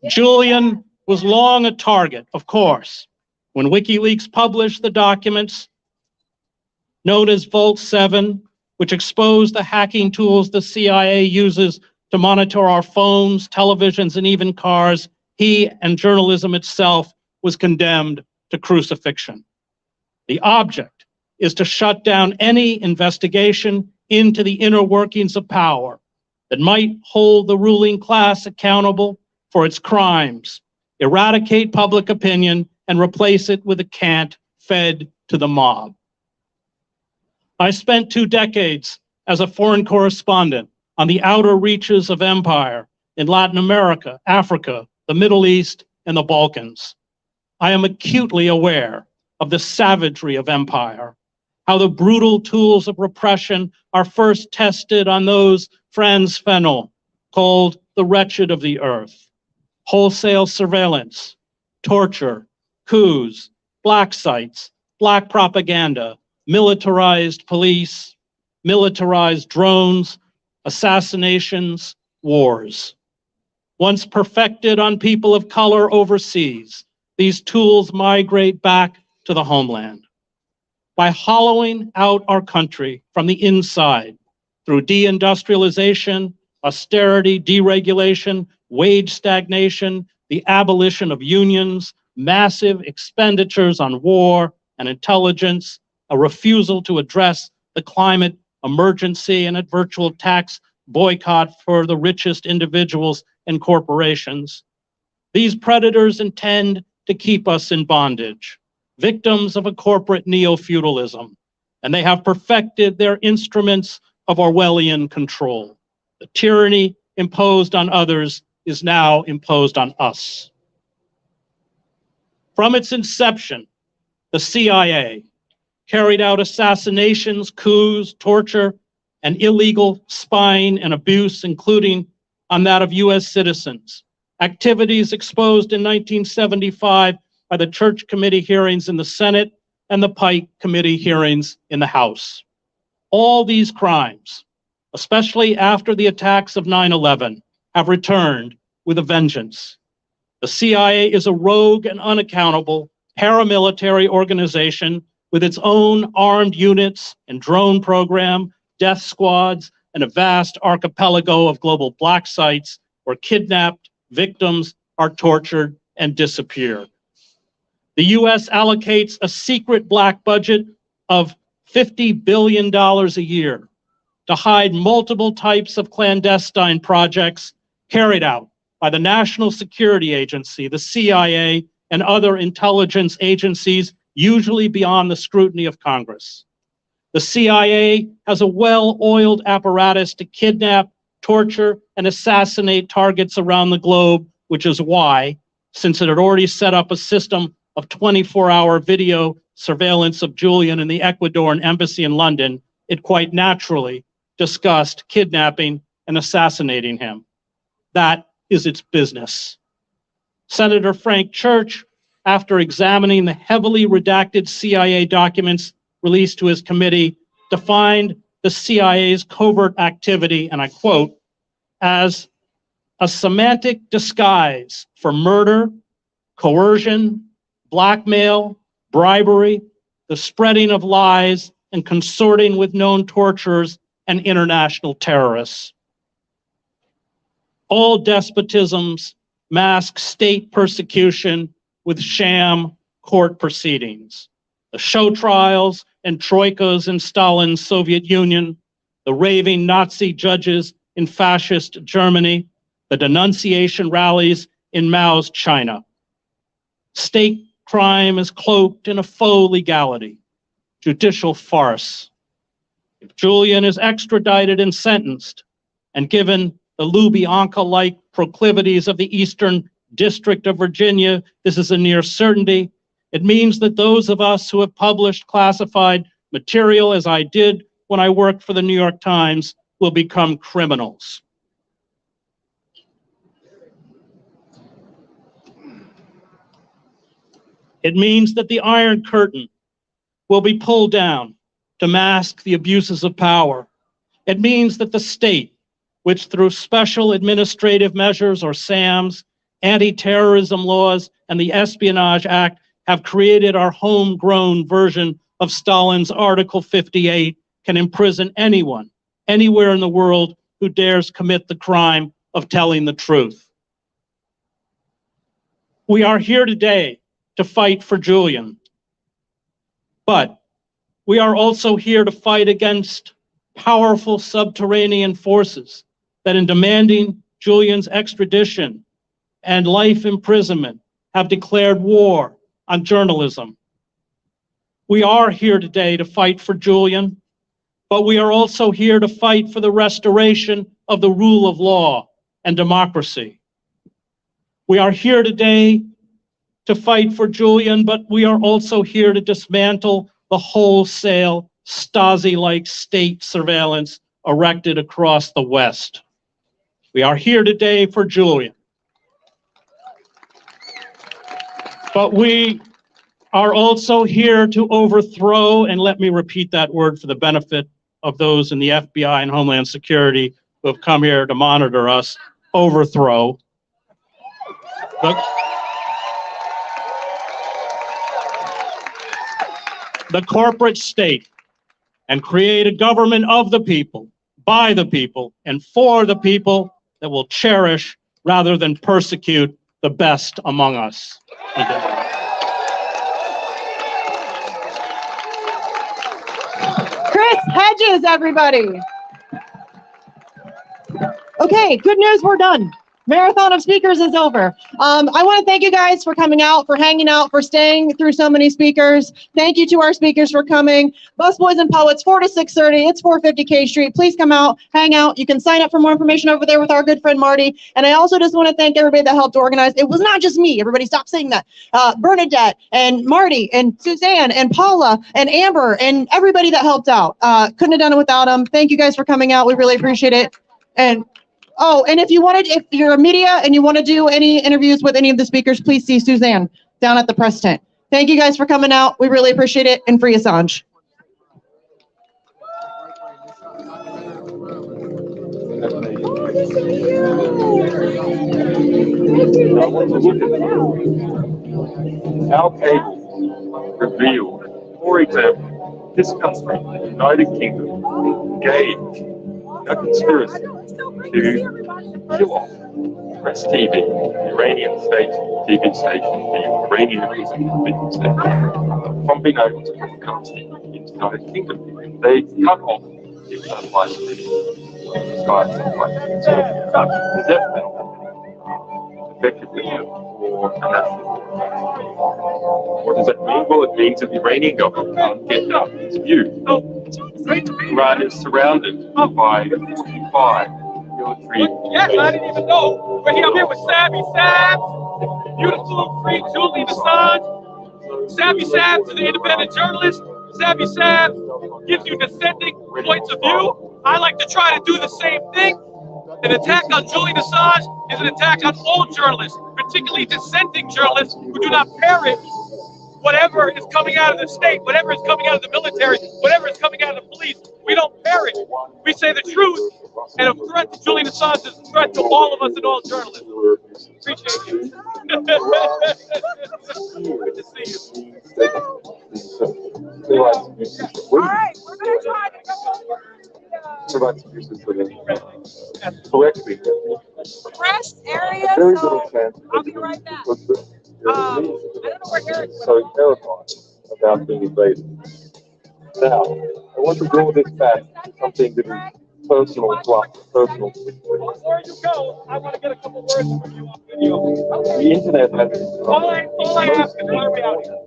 [SPEAKER 13] Julian was long a target, of course. When WikiLeaks published the documents known as Vault 7, which exposed the hacking tools the CIA uses to monitor our phones, televisions, and even cars, he and journalism itself was condemned to crucifixion. The object is to shut down any investigation into the inner workings of power that might hold the ruling class accountable for its crimes, eradicate public opinion, and replace it with a cant fed to the mob. I spent 2 decades as a foreign correspondent on the outer reaches of empire in Latin America, Africa, the Middle East, and the Balkans. I am acutely aware of the savagery of empire, how the brutal tools of repression are first tested on those Franz Fanon called the wretched of the earth. Wholesale surveillance, torture, coups, black sites, black propaganda, militarized police, militarized drones, assassinations, wars. Once perfected on people of color overseas, these tools migrate back to the homeland. By hollowing out our country from the inside through deindustrialization, austerity, deregulation, wage stagnation, the abolition of unions, massive expenditures on war and intelligence, a refusal to address the climate emergency, and a virtual tax boycott for the richest individuals and corporations. These predators intend to keep us in bondage, victims of a corporate neo-feudalism, and they have perfected their instruments of Orwellian control. The tyranny imposed on others is now imposed on us. From its inception, the CIA carried out assassinations, coups, torture, and illegal spying and abuse, including on that of US citizens. Activities exposed in 1975 by the Church Committee hearings in the Senate and the Pike Committee hearings in the House. All these crimes, especially after the attacks of 9/11, have returned with a vengeance. The CIA is a rogue and unaccountable paramilitary organization with its own armed units and drone program, death squads, and a vast archipelago of global black sites where kidnapped victims are tortured and disappear. The US allocates a secret black budget of $50 billion a year to hide multiple types of clandestine projects carried out by the National Security Agency, the CIA, and other intelligence agencies, usually beyond the scrutiny of Congress. The CIA has a well-oiled apparatus to kidnap, torture, and assassinate targets around the globe, which is why, since it had already set up a system of 24-hour video surveillance of Julian in the Ecuadorian embassy in London, it quite naturally discussed kidnapping and assassinating him. That is its business. Senator Frank Church, after examining the heavily redacted CIA documents released to his committee, defined the CIA's covert activity, and I quote, as a semantic disguise for murder, coercion, blackmail, bribery, the spreading of lies, and consorting with known torturers and international terrorists. All despotisms mask state persecution with sham court proceedings. The show trials and troikas in Stalin's Soviet Union, the raving Nazi judges in fascist Germany, the denunciation rallies in Mao's China. State crime is cloaked in a faux legality, judicial farce. If Julian is extradited and sentenced, and given the Lubyanka-like proclivities of the Eastern District of Virginia, this is a near certainty. It means that those of us who have published classified material, as I did when I worked for the New York Times, will become criminals. It means that the Iron Curtain will be pulled down to mask the abuses of power. It means that the state, which through special administrative measures, or SAMs, anti-terrorism laws, and the Espionage Act, have created our homegrown version of Stalin's Article 58, can imprison anyone, anywhere in the world, who dares commit the crime of telling the truth. We are here today to fight for Julian. But we are also here to fight against powerful subterranean forces that, in demanding Julian's extradition and life imprisonment, have declared war on journalism. We are here today to fight for Julian, but we are also here to fight for the restoration of the rule of law and democracy. We are here today to fight for Julian, but we are also here to dismantle the wholesale Stasi-like state surveillance erected across the West. We are here today for Julian. But we are also here to overthrow, and let me repeat that word for the benefit of those in the FBI and Homeland Security who have come here to monitor us, overthrow the corporate state and create a government of the people, by the people, and for the people that will cherish rather than persecute the best among us.
[SPEAKER 4] Chris Hedges, everybody. Okay, good news, we're done. Marathon of speakers is over. I want to thank you guys for coming out, for hanging out, for staying through so many speakers. Thank you to our speakers for coming. Busboys and Poets, 4 to 6:30. It's 450 K Street. Please come out, hang out. You can sign up for more information over there with our good friend Marty. And I also just want to thank everybody that helped organize. It was not just me. Everybody stop saying that. Bernadette and Marty and Suzanne and Paula and Amber and everybody that helped out. Couldn't have done it without them. Thank you guys for coming out. We really appreciate it. And oh, and if you're a media and you want to do any interviews with any of the speakers, please see Suzanne down at the press tent. Thank you guys for coming out. We really appreciate it. And free Assange.
[SPEAKER 14] Our cables revealed, for example, this country, the United Kingdom, gave a conspiracy to kill off Press TV, the Iranian state TV station, the Iranian TV station, from being able to broadcast into the United Kingdom. They cut off the satellite TV, Sky satellite, so the death penalty, effectively for a national. What does that mean? Well, it means that the Iranian government can't get its view. Iran is surrounded by 45 military.
[SPEAKER 22] Yes, I didn't even know. We're here with Sabby Sabs, beautiful, free Julian Assange. Sabby Sabs is an independent journalist. Sabby Sabs gives you dissenting points of view. I like to try to do the same thing. An attack on Julian Assange is an attack on all journalists, particularly dissenting journalists who do not parrot whatever is coming out of the state, whatever is coming out of the military, whatever is coming out of the police. We don't parrot. We say the truth, and a threat to Julian Assange is a threat to all of us and all journalists. Appreciate you. Good to see you.
[SPEAKER 14] All right, we're going to try to correctly.
[SPEAKER 22] Rest area,
[SPEAKER 14] Very
[SPEAKER 22] so
[SPEAKER 14] little chance.
[SPEAKER 22] I'll be right back.
[SPEAKER 14] I don't know where Eric's so terrified about being invaded. Now, I want to draw this back to something that is personal to us, personal to
[SPEAKER 22] before you go, I want to get a couple words from you on video.
[SPEAKER 14] the internet has
[SPEAKER 22] All I ask is why are we out here?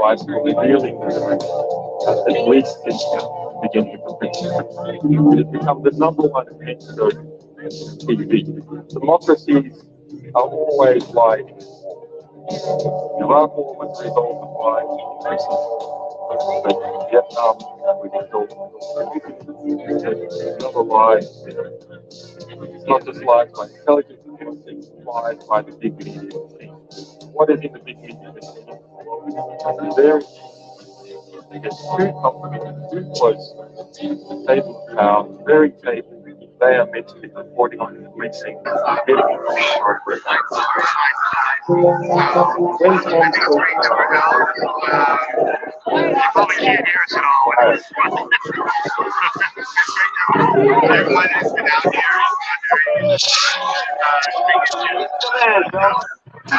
[SPEAKER 14] by revealing at least since the beginning of the picture. It has become the #1 antidote to TV. Democracies are always like Iraq was resolved by Vietnam was resolved another lie. It's not just lies by intelligence, it's lies by the big media machine. What is in the big media machine? Very they get too comfortable, too close to the table of power, the very table they are meant to be reporting on the precinct, getting into the program.
[SPEAKER 10] Probably can't hear us at all. Everyone has been out here speaking to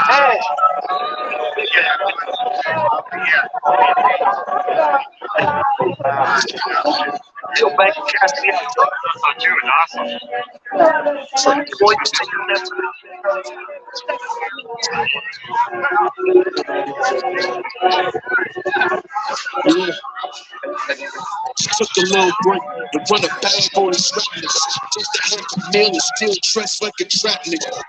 [SPEAKER 14] Your bank cast me out. I thought you were awesome. It's like, boy, you still doing that to me?
[SPEAKER 16] Took a little break to run a bag for his reckless. Just a half a meal and still dressed like a trap nigga.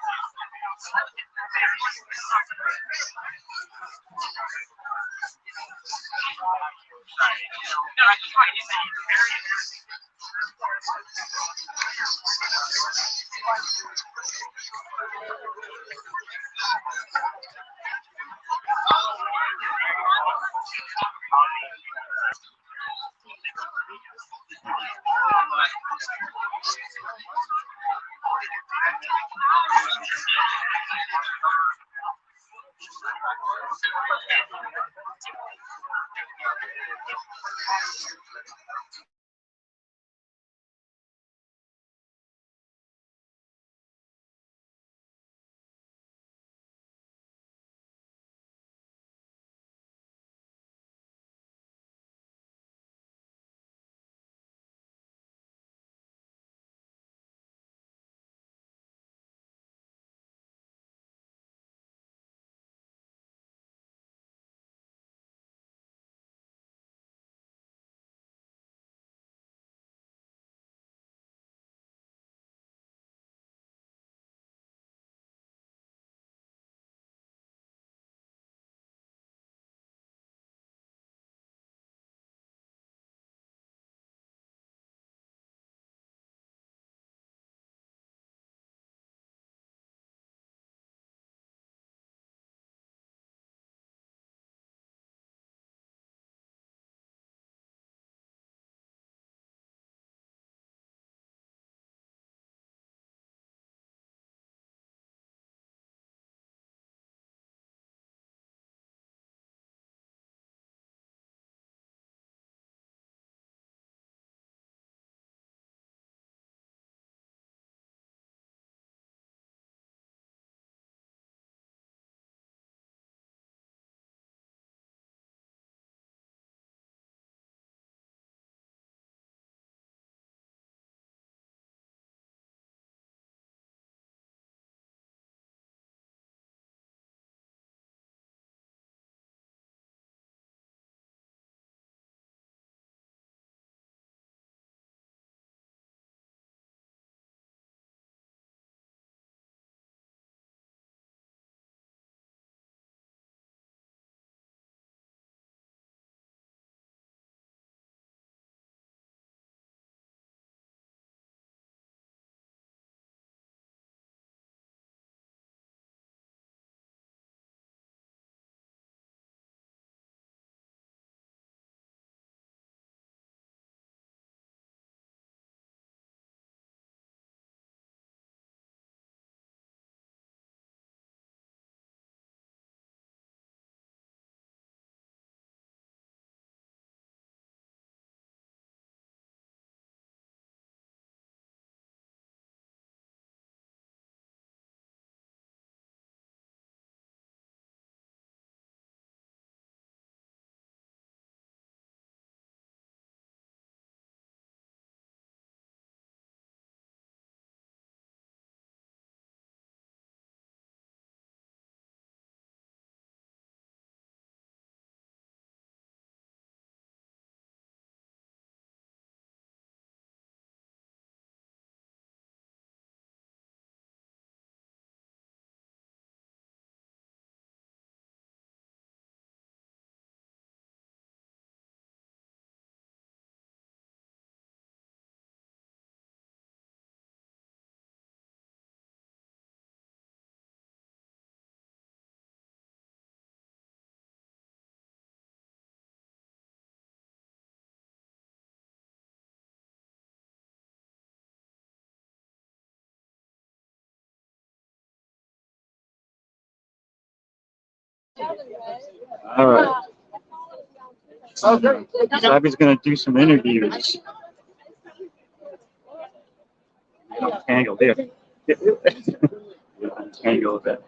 [SPEAKER 14] All right. Sabby's going to do some interviews. Tangle there. Tangle that.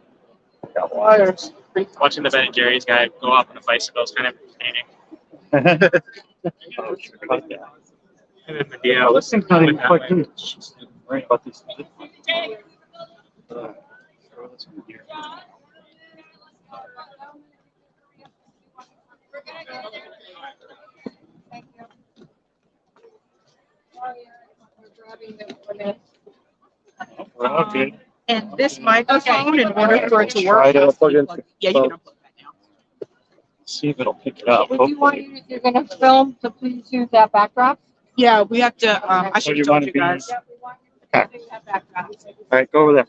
[SPEAKER 18] Got wires.
[SPEAKER 19] Watching the Ben and Jerry's guy go off on a bicycle is kind of entertaining. And then Medea.
[SPEAKER 18] This thing's not even plugged in. She's worrying about these.
[SPEAKER 19] We're all good.
[SPEAKER 3] And this microphone, in order for it to
[SPEAKER 18] Try
[SPEAKER 3] work,
[SPEAKER 18] to plug in.
[SPEAKER 3] yeah, you can unplug that now.
[SPEAKER 18] See if it'll pick it up.
[SPEAKER 1] Would you want, if you're gonna film, to please use that backdrop?
[SPEAKER 3] Yeah, we have to, I should
[SPEAKER 18] you
[SPEAKER 3] have told
[SPEAKER 18] wanna
[SPEAKER 3] you
[SPEAKER 18] be-
[SPEAKER 3] guys.
[SPEAKER 18] Okay. All right, go over there.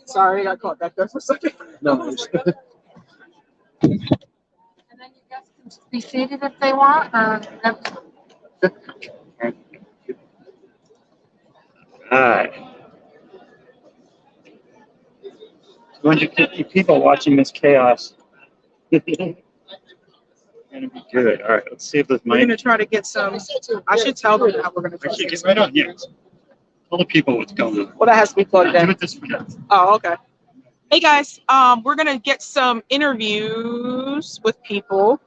[SPEAKER 3] Sorry, I got caught back there for a second.
[SPEAKER 18] No.
[SPEAKER 1] And then you guys can be seated if they want, or.
[SPEAKER 18] All right. 250 people watching this chaos. Gonna be good. All right, let's see if this
[SPEAKER 3] We're
[SPEAKER 18] mic.
[SPEAKER 3] gonna try to get some, I should tell them how we're gonna try to
[SPEAKER 18] Actually,
[SPEAKER 3] get
[SPEAKER 18] get
[SPEAKER 3] some.
[SPEAKER 18] right on here. Tell the people what's going on.
[SPEAKER 3] Well, that has to be plugged
[SPEAKER 18] Do
[SPEAKER 3] in.
[SPEAKER 18] it this way.
[SPEAKER 3] Oh, okay. Hey guys, we're gonna get some interviews with people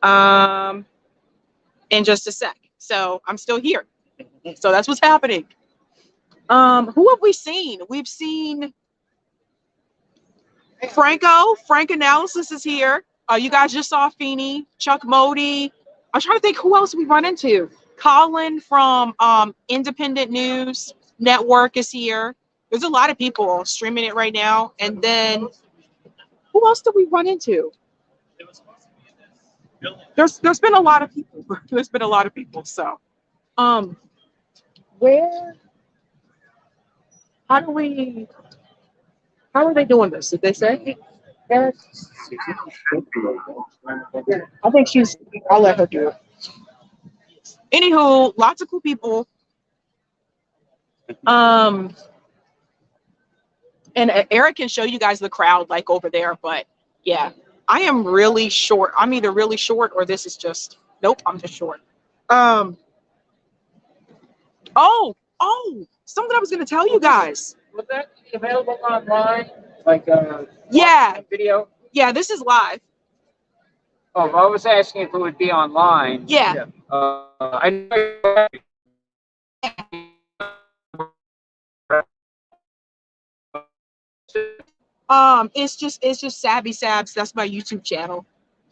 [SPEAKER 3] in just a sec. So I'm still here. So that's what's happening. Who have we seen? We've seen Frank Analysis is here. You guys just saw Feeney, Chuck Modi. I'm trying to think who else we run into. Colin from Independent News Network is here. There's a lot of people streaming it right now. And then who else did we run into? There's been a lot of people. There's been a lot of people. So where, how are they doing this? Did they say? Eric? I think I'll let her do it. Anywho, lots of cool people. And Eric can show you guys the crowd like over there, but yeah, I am really short. I'm either really short or this is just, nope, I'm just short. Something I was going to tell you guys.
[SPEAKER 9] Was that available online? Like
[SPEAKER 3] Yeah.
[SPEAKER 9] video?
[SPEAKER 3] Yeah, this is live.
[SPEAKER 9] Oh, I was asking if it would be online.
[SPEAKER 3] Yeah.
[SPEAKER 9] I
[SPEAKER 3] It's just Sabby Sabs. That's my YouTube channel.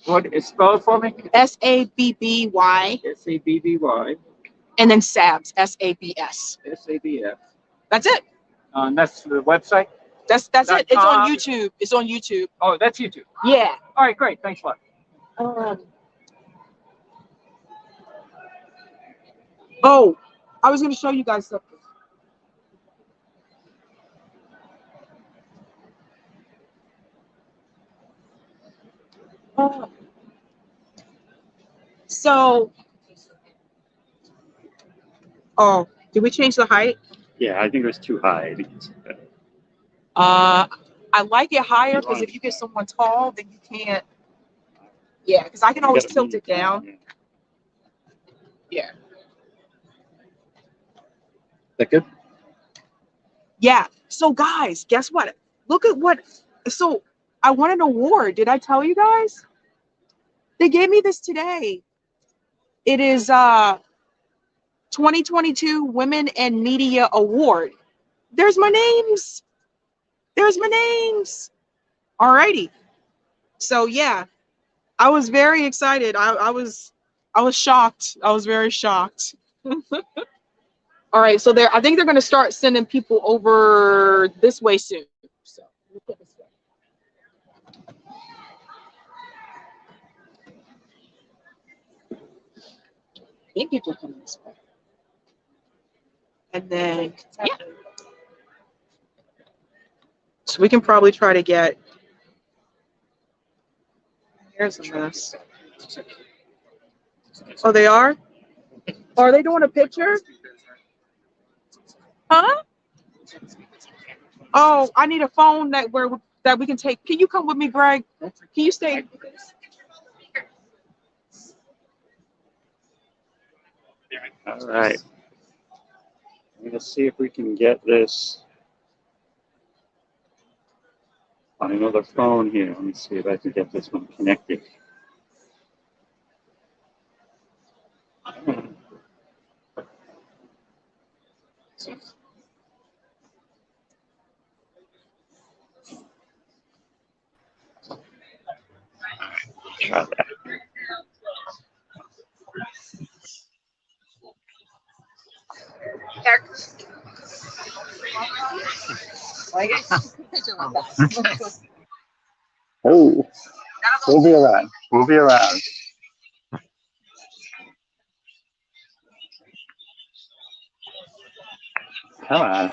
[SPEAKER 9] What is spelled for me?
[SPEAKER 3] Sabby.
[SPEAKER 9] Sabby.
[SPEAKER 3] And then Sabs. Sabs.
[SPEAKER 9] Sabs.
[SPEAKER 3] That's it.
[SPEAKER 9] And that's the website?
[SPEAKER 3] That's it. It's on YouTube. It's on YouTube.
[SPEAKER 9] Oh, that's YouTube.
[SPEAKER 3] Yeah.
[SPEAKER 9] All right, great. Thanks a lot.
[SPEAKER 3] Oh, I was going to show you guys something. Did we change the height?
[SPEAKER 18] Yeah, I think it was too high.
[SPEAKER 3] I like it higher because if you get someone tall, then you can't. Yeah, because I can always tilt it down. Yeah.
[SPEAKER 18] That good?
[SPEAKER 3] Yeah. So guys, guess what? Look at what. So I won an award. Did I tell you guys? They gave me this today. It is 2022 Women and Media Award. There's my names. There's my names. Alrighty. So yeah, I was very excited. I was shocked. I was very shocked. All right, so I think they're going to start sending people over this way soon. So we'll put this way. I think people are coming this way. And then yeah. So we can probably try to get. Here's a mess. Oh, they are? Are they doing a picture? Huh? Oh, I need a phone that we can take. Can you come with me, Greg? Can you stay?
[SPEAKER 18] All right. I'm gonna see if we can get this on another phone here. Let me see if I can get this one connected. Try that. Oh, we'll be around. We'll be around. Come on.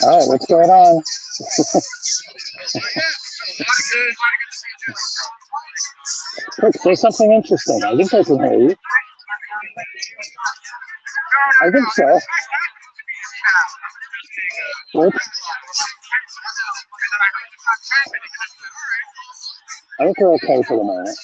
[SPEAKER 18] All right, what's going on? Quick, say something interesting. I think I can hear you. I think so. What? I think we're okay for the moment.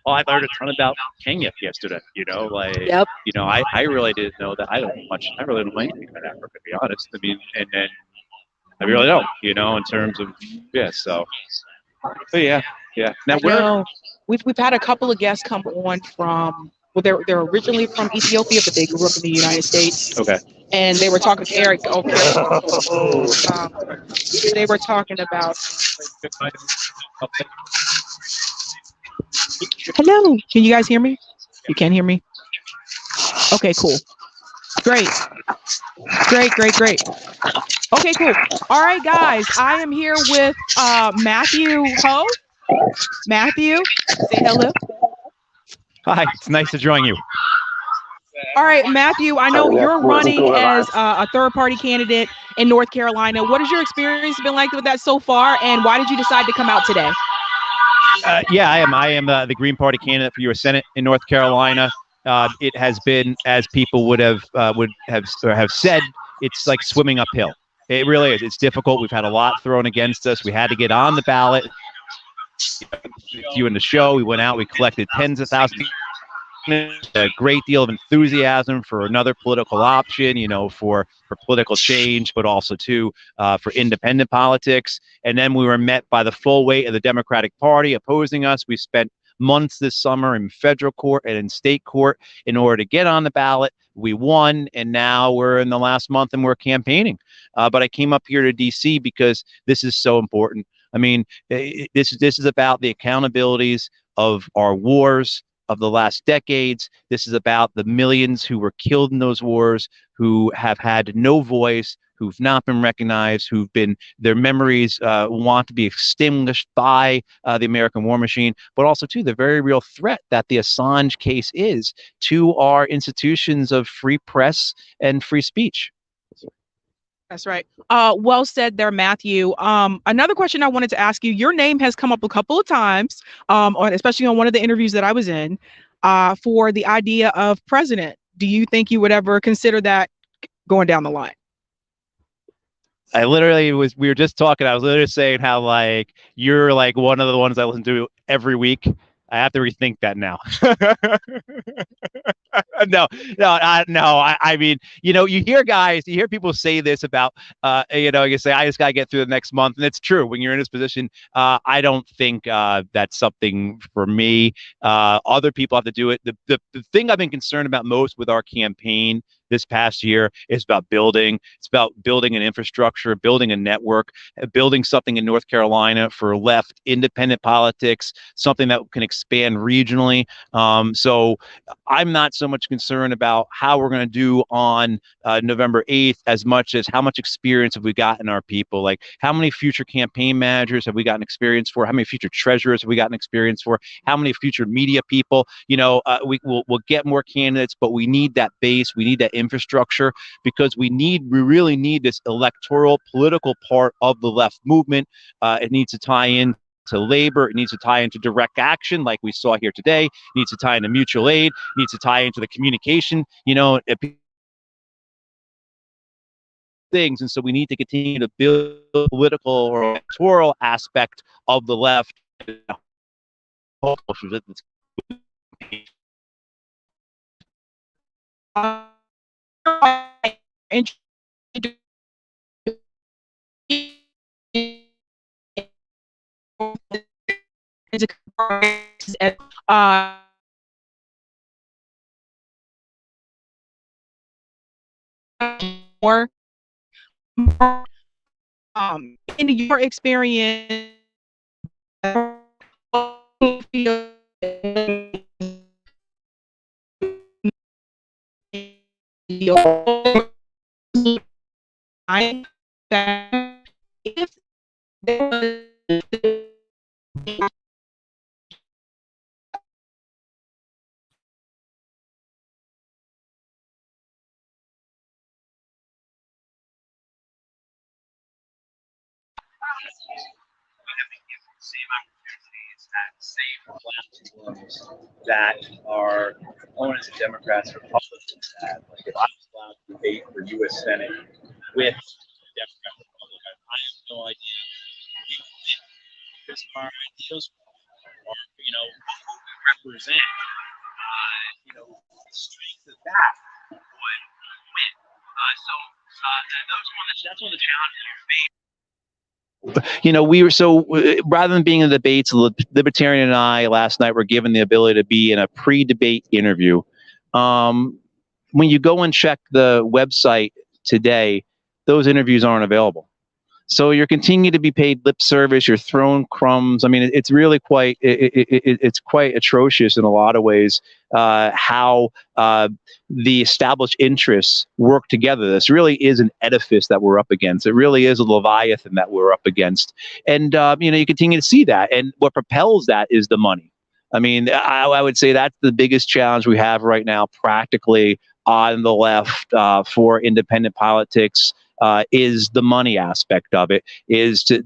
[SPEAKER 20] Well, I learned a ton about Kenya yesterday.
[SPEAKER 3] Yep.
[SPEAKER 20] I really didn't know that. I really don't know anything about Africa, to be honest. I mean, and I really don't, in terms of, so. But yeah. Now,
[SPEAKER 3] we've had a couple of guests come on from, well, they're originally from Ethiopia, but they grew up in the United States.
[SPEAKER 20] Okay.
[SPEAKER 3] And they were talking to Eric. They were talking about. Hello. Can you guys hear me? You can't hear me? Okay, cool. Great. Okay, cool. All right, guys. I am here with Matthew Ho. Matthew, say hello.
[SPEAKER 20] Hi, it's nice to join you.
[SPEAKER 3] All right, Matthew, I know you're running as a third-party candidate in North Carolina. What has your experience been like with that so far, and why did you decide to come out today?
[SPEAKER 20] I am the Green Party candidate for U.S. Senate in North Carolina. It has been, as people would have said, it's like swimming uphill. It really is. It's difficult. We've had a lot thrown against us. We had to get on the ballot. You in the show, we went out, we collected tens of thousands. A great deal of enthusiasm for another political option, for political change, but also too for independent politics. And then we were met by the full weight of the Democratic Party opposing us. We spent months this summer in federal court and in state court in order to get on the ballot. We won, and now we're in the last month and we're campaigning. But I came up here to DC because this is so important. I mean, this is about the accountabilities of our wars of the last decades. This is about the millions who were killed in those wars, who have had no voice, who've not been recognized, who've been, their memories want to be extinguished by the American war machine, but also too the very real threat that the Assange case is to our institutions of free press and free speech.
[SPEAKER 3] That's right. Well said there, Matthew. Another question I wanted to ask you, your name has come up a couple of times, especially on one of the interviews that I was in, for the idea of president. Do you think you would ever consider that going down the line?
[SPEAKER 20] We were just talking, I was literally saying how like, you're like one of the ones I listen to every week. I have to rethink that now. No. I mean, you hear people say this about, you say, I just got to get through the next month. And it's true. When you're in this position, I don't think that's something for me. Other people have to do it. The thing I've been concerned about most with our campaign this past year is about building. It's about building an infrastructure, building a network, building something in North Carolina for left independent politics, something that can expand regionally. So I'm not so much concerned about how we're going to do on November 8th as much as how much experience have we gotten our people, like how many future campaign managers have we gotten experience for, how many future treasurers have we gotten experience for, how many future media people. We'll get more candidates, but we need that base, we need that infrastructure, because we really need this electoral political part of the left movement. It needs to tie in to labor, it needs to tie into direct action like we saw here today, it needs to tie into mutual aid, it needs to tie into the communication, things. And so we need to continue to build political or electoral aspect of the left.
[SPEAKER 3] more. In your experience, if there was
[SPEAKER 20] same platforms that our opponents and Democrats and Republicans had. Like if I was allowed to debate for U.S. Senate with Democrat Republican, I have no idea because our ideals or who we represent, the strength of that would win. That's one of the challenges you face. We were rather than being in the debates, Libertarian and I last night were given the ability to be in a pre-debate interview. When you go and check the website today, those interviews aren't available. So you're continuing to be paid lip service. You're thrown crumbs. I mean, it's really quite it's quite atrocious in a lot of ways how the established interests work together. This really is an edifice that we're up against. It really is a Leviathan that we're up against. And you continue to see that. And what propels that is the money. I mean, I would say that's the biggest challenge we have right now, practically on the left for independent politics. Is the money aspect of it, is to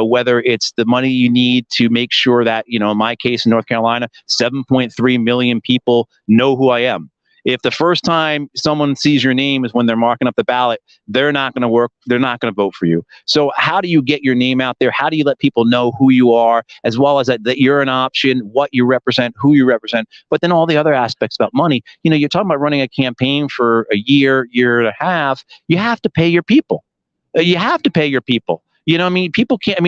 [SPEAKER 20] whether it's the money you need to make sure that, in my case in North Carolina, 7.3 million people know who I am. If the first time someone sees your name is when they're marking up the ballot, they're not going to work. They're not going to vote for you. So how do you get your name out there? How do you let people know who you are, as well as that you're an option, what you represent, who you represent, but then all the other aspects about money. You're talking about running a campaign for a year and a half. You have to pay your people. You have to pay your people. People can't,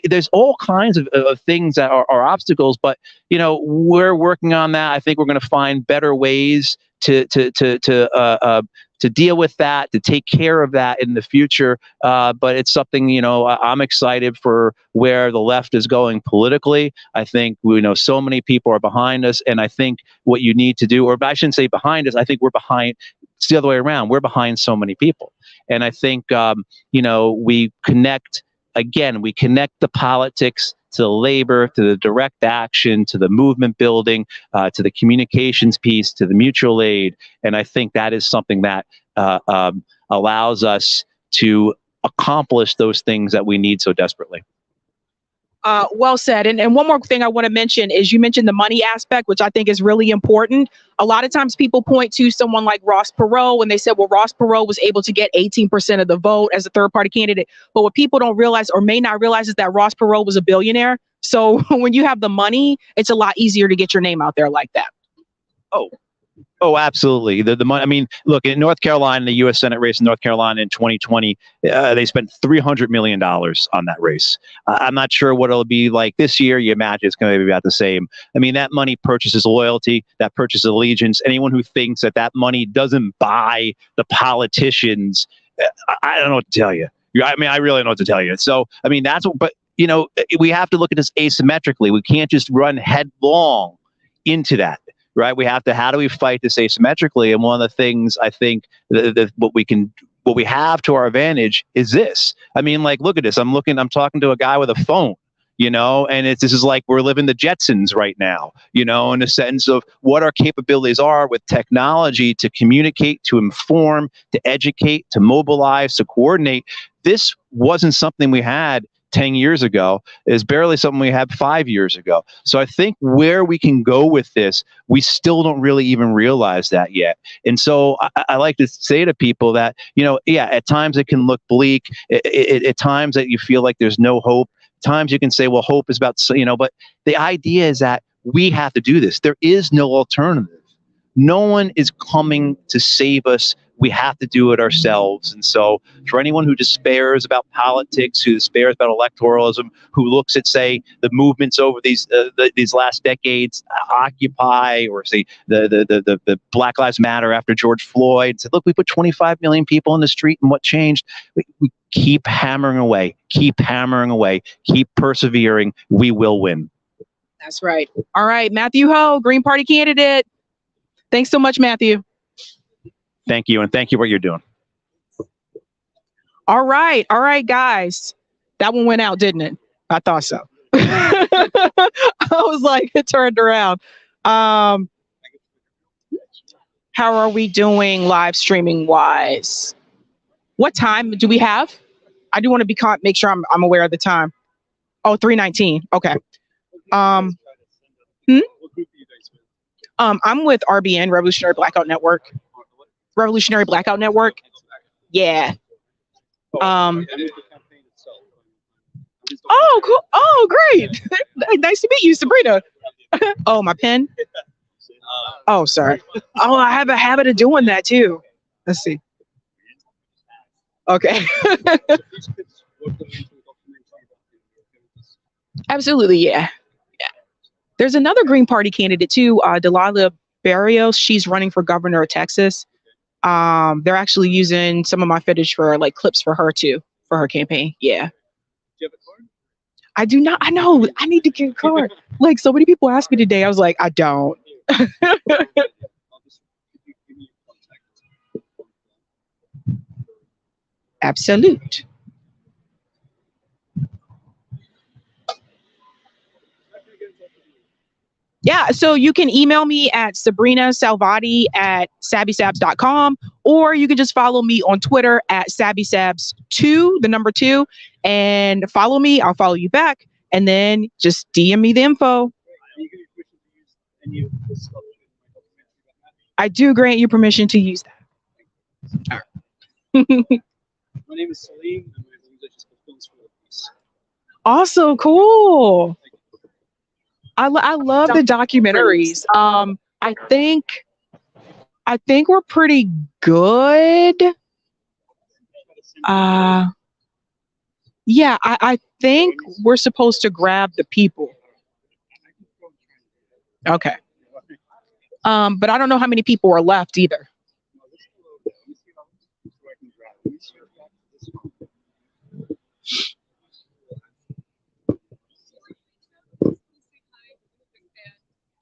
[SPEAKER 20] there's all kinds of things that are obstacles, but, we're working on that. I think we're going to find better ways to deal with that, to take care of that in the future. But it's something, I'm excited for where the left is going politically. I think so many people are behind us. And I think what you need to do, or I shouldn't say behind us, I think we're behind. It's the other way around. We're behind so many people. And I think, we connect the politics to the labor, to the direct action, to the movement building, to the communications piece, to the mutual aid. And I think that is something that allows us to accomplish those things that we need so desperately.
[SPEAKER 3] Well said. And one more thing I want to mention is you mentioned the money aspect, which I think is really important. A lot of times people point to someone like Ross Perot and they said, well, Ross Perot was able to get 18% of the vote as a third party candidate. But what people don't realize or may not realize is that Ross Perot was a billionaire. So when you have the money, it's a lot easier to get your name out there like that.
[SPEAKER 20] Oh, absolutely. The money. Look, in North Carolina, the U.S. Senate race in North Carolina in 2020, they spent $300 million on that race. I'm not sure what it'll be like this year. You imagine it's going to be about the same. That money purchases loyalty, that purchases allegiance. Anyone who thinks that money doesn't buy the politicians, I don't know what to tell you. I really don't know what to tell you. So, that's what, but, we have to look at this asymmetrically. We can't just run headlong into that. Right. We have to. How do we fight this asymmetrically? And one of the things I think what we have to our advantage is this. Look at this. I'm talking to a guy with a phone, and this is like we're living the Jetsons right now, in a sense of what our capabilities are with technology to communicate, to inform, to educate, to mobilize, to coordinate. This wasn't something we had 10 years ago. Is barely something we had 5 years ago. So I think where we can go with this, we still don't really even realize that yet. And so I like to say to people that, at times it can look bleak. At times that you feel like there's no hope. Times you can say, well, hope is about, but the idea is that we have to do this. There is no alternative. No one is coming to save us We have to do it ourselves. And so for anyone who despairs about politics, who despairs about electoralism, who looks at, say, the movements over these last decades, Occupy, or say the Black Lives Matter after George Floyd, said, look, we put 25 million people in the street, and what changed? We keep hammering away, keep persevering. We will win.
[SPEAKER 3] That's right. All right, Matthew Ho, Green Party candidate. Thanks so much, Matthew.
[SPEAKER 20] Thank you, and thank you for what you're doing.
[SPEAKER 3] All right, guys. That one went out, didn't it? I thought so. I was like, it turned around. How are we doing live streaming wise? What time do we have? I do want to make sure I'm aware of the time. Oh, 3:19. Okay. I'm with RBN, Revolutionary Blackout Network. Revolutionary Blackout Network. Yeah. Oh, cool. Oh, great. Nice to meet you, Sabrina. Oh, my pen. Oh, sorry. Oh, I have a habit of doing that too. Let's see. Okay. Absolutely, yeah. There's another Green Party candidate too, Delilah Barrios. She's running for governor of Texas. They're actually using some of my footage for like clips for her too, for her campaign. Yeah. Do you have a card? I do not. I know. I need to get a card. Like so many people asked me today. I was like, I don't. Absolute. Yeah, so you can email me at Sabrina Salvati at sabbysabs.com, or you can just follow me on Twitter at sabbysabs2, the number 2, and follow me. I'll follow you back, and then just DM me the info. I do grant you permission to use that. All right.
[SPEAKER 2] My name is Salim, and my religious fulfills for the peace.
[SPEAKER 3] Awesome, cool. I love the documentaries. I think we're pretty good. Yeah, I think we're supposed to grab the people. Okay. But I don't know how many people are left either.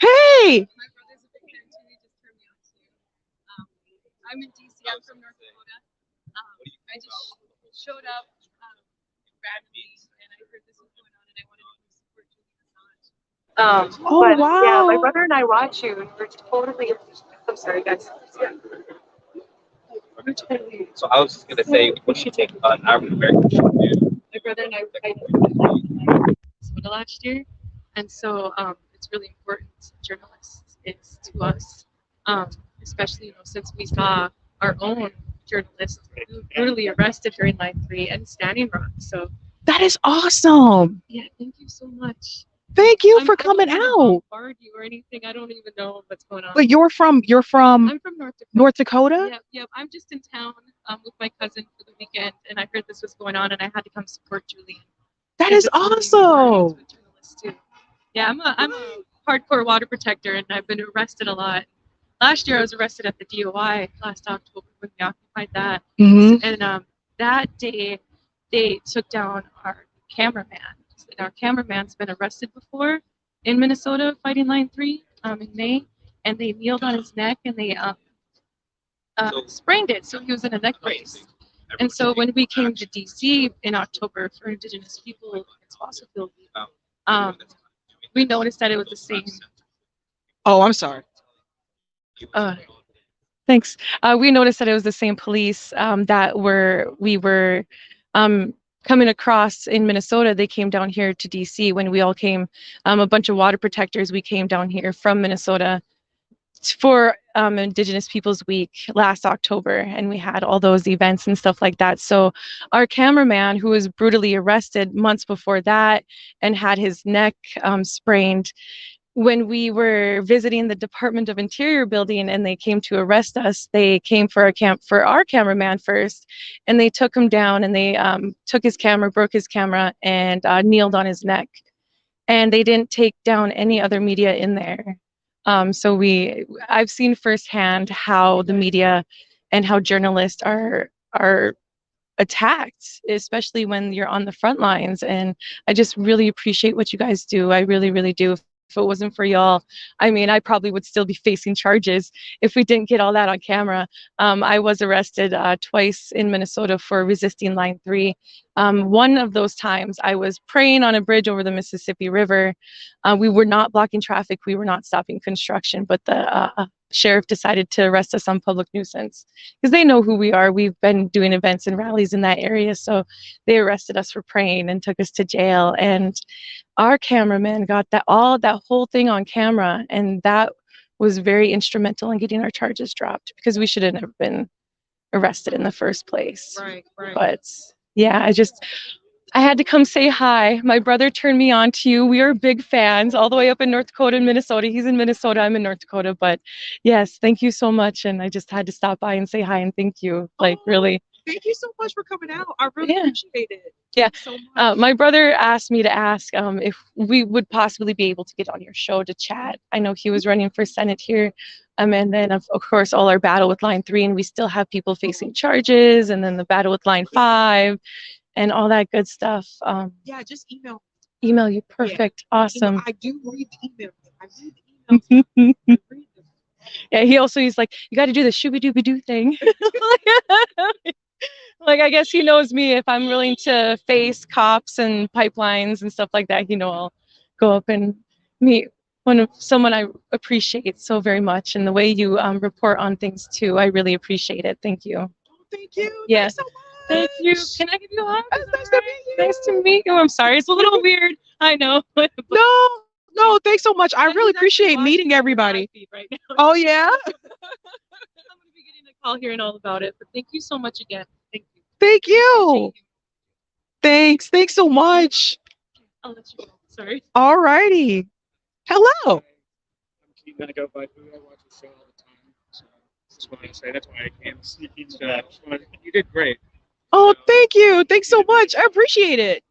[SPEAKER 3] Hey!
[SPEAKER 21] I'm in DC. I'm from North Dakota. I just showed up randomly, and I heard this was going on, and I wanted to support Julie Assange.
[SPEAKER 3] Oh,
[SPEAKER 21] but,
[SPEAKER 3] wow.
[SPEAKER 21] Yeah, my brother and I watch you, and we're totally. I'm sorry, guys. Yeah.
[SPEAKER 2] So I was just gonna say, what do you think an African American should do?
[SPEAKER 21] My brother and I Minnesota last year, and so it's really important journalists is to us, especially since we saw our own journalists brutally arrested during Line 3 and Standing Rock. So
[SPEAKER 3] that is awesome.
[SPEAKER 21] Yeah, thank you so much.
[SPEAKER 3] Thank you for coming out.
[SPEAKER 21] Bovard you or anything? I don't even know what's going on.
[SPEAKER 3] But you're from
[SPEAKER 21] I'm from
[SPEAKER 3] North Dakota?
[SPEAKER 21] Yep. I'm just in town with my cousin for the weekend, and I heard this was going on, and I had to come support Julie.
[SPEAKER 3] That is awesome.
[SPEAKER 21] Yeah, I'm a hardcore water protector, and I've been arrested a lot. Last year, I was arrested at the DOI last October when we occupied that.
[SPEAKER 3] Mhm.
[SPEAKER 21] And that day, they took down our cameraman. And our cameraman's been arrested before in Minnesota fighting Line 3 in May, and they kneeled on his neck and they sprained it, so he was in a neck brace. And so when we came to DC in October for Indigenous people in Spotsylvania, we noticed that it was the same.
[SPEAKER 3] Oh, I'm sorry.
[SPEAKER 21] Thanks. We noticed that it was the same police that we were coming across in Minnesota. They came down here to DC when we all came. A bunch of water protectors. We came down here from Minnesota for Indigenous Peoples Week last October, and we had all those events and stuff like that. So our cameraman, who was brutally arrested months before that and had his neck sprained, when we were visiting the Department of Interior building and they came to arrest us, they came for our cameraman first, and they took him down and they took his camera, broke his camera, and kneeled on his neck. And they didn't take down any other media in there. So I've seen firsthand how the media and how journalists are attacked, especially when you're on the front lines. And I just really appreciate what you guys do. I really, really do. If it wasn't for y'all, I mean, I probably would still be facing charges if we didn't get all that on camera. I was arrested twice in Minnesota for resisting Line 3. One of those times I was praying on a bridge over the Mississippi River. We were not blocking traffic. We were not stopping construction, but the sheriff decided to arrest us on public nuisance because they know who we are. We've been doing events and rallies in that area. So they arrested us for praying and took us to jail. And our cameraman got that whole thing on camera. And that was very instrumental in getting our charges dropped because we shouldn't have been arrested in the first place.
[SPEAKER 3] Right.
[SPEAKER 21] But yeah, I had to come say hi. My brother turned me on to you. We are big fans all the way up in North Dakota and Minnesota. He's in Minnesota, I'm in North Dakota. But yes, thank you so much. And I just had to stop by and say hi and thank you. Really.
[SPEAKER 3] Thank you so much for coming out. I really appreciate it.
[SPEAKER 21] Yeah.
[SPEAKER 3] So much.
[SPEAKER 21] My brother asked me to ask if we would possibly be able to get on your show to chat. I know he was running for Senate here. And then, of course, all our battle with Line 3, and we still have people facing charges, and then the battle with Line 5, and all that good stuff.
[SPEAKER 3] Yeah, just email.
[SPEAKER 21] Email you. Perfect.
[SPEAKER 3] Yeah.
[SPEAKER 21] Awesome.
[SPEAKER 3] I do read the emails. I read the emails.
[SPEAKER 21] Yeah, he's like, you got to do the shooby-dooby-doo thing. Like, I guess he knows me. If I'm willing to face cops and pipelines and stuff like that, I'll go up and meet someone I appreciate so very much. And the way you report on things too, I really appreciate it. Thank you.
[SPEAKER 3] Oh, thank you.
[SPEAKER 21] Yeah.
[SPEAKER 3] Thanks so much.
[SPEAKER 21] Thank you. Can I give you a hug? Nice to meet you. I'm sorry. It's a little weird. I know.
[SPEAKER 3] No, thanks so much. I really appreciate meeting everybody.
[SPEAKER 21] Right now.
[SPEAKER 3] Oh, yeah?
[SPEAKER 21] I'm going to be getting a call here and all about it. But thank you so much again. Thank you.
[SPEAKER 3] Thank you. Thanks so much.
[SPEAKER 21] I'll let you go. Sorry.
[SPEAKER 3] All righty. Hello.
[SPEAKER 19] I'm gonna go by food. I watch the show all the time. So just wanted to say that's why I came. You did great.
[SPEAKER 3] Oh, thank you. Thanks so much. I appreciate it.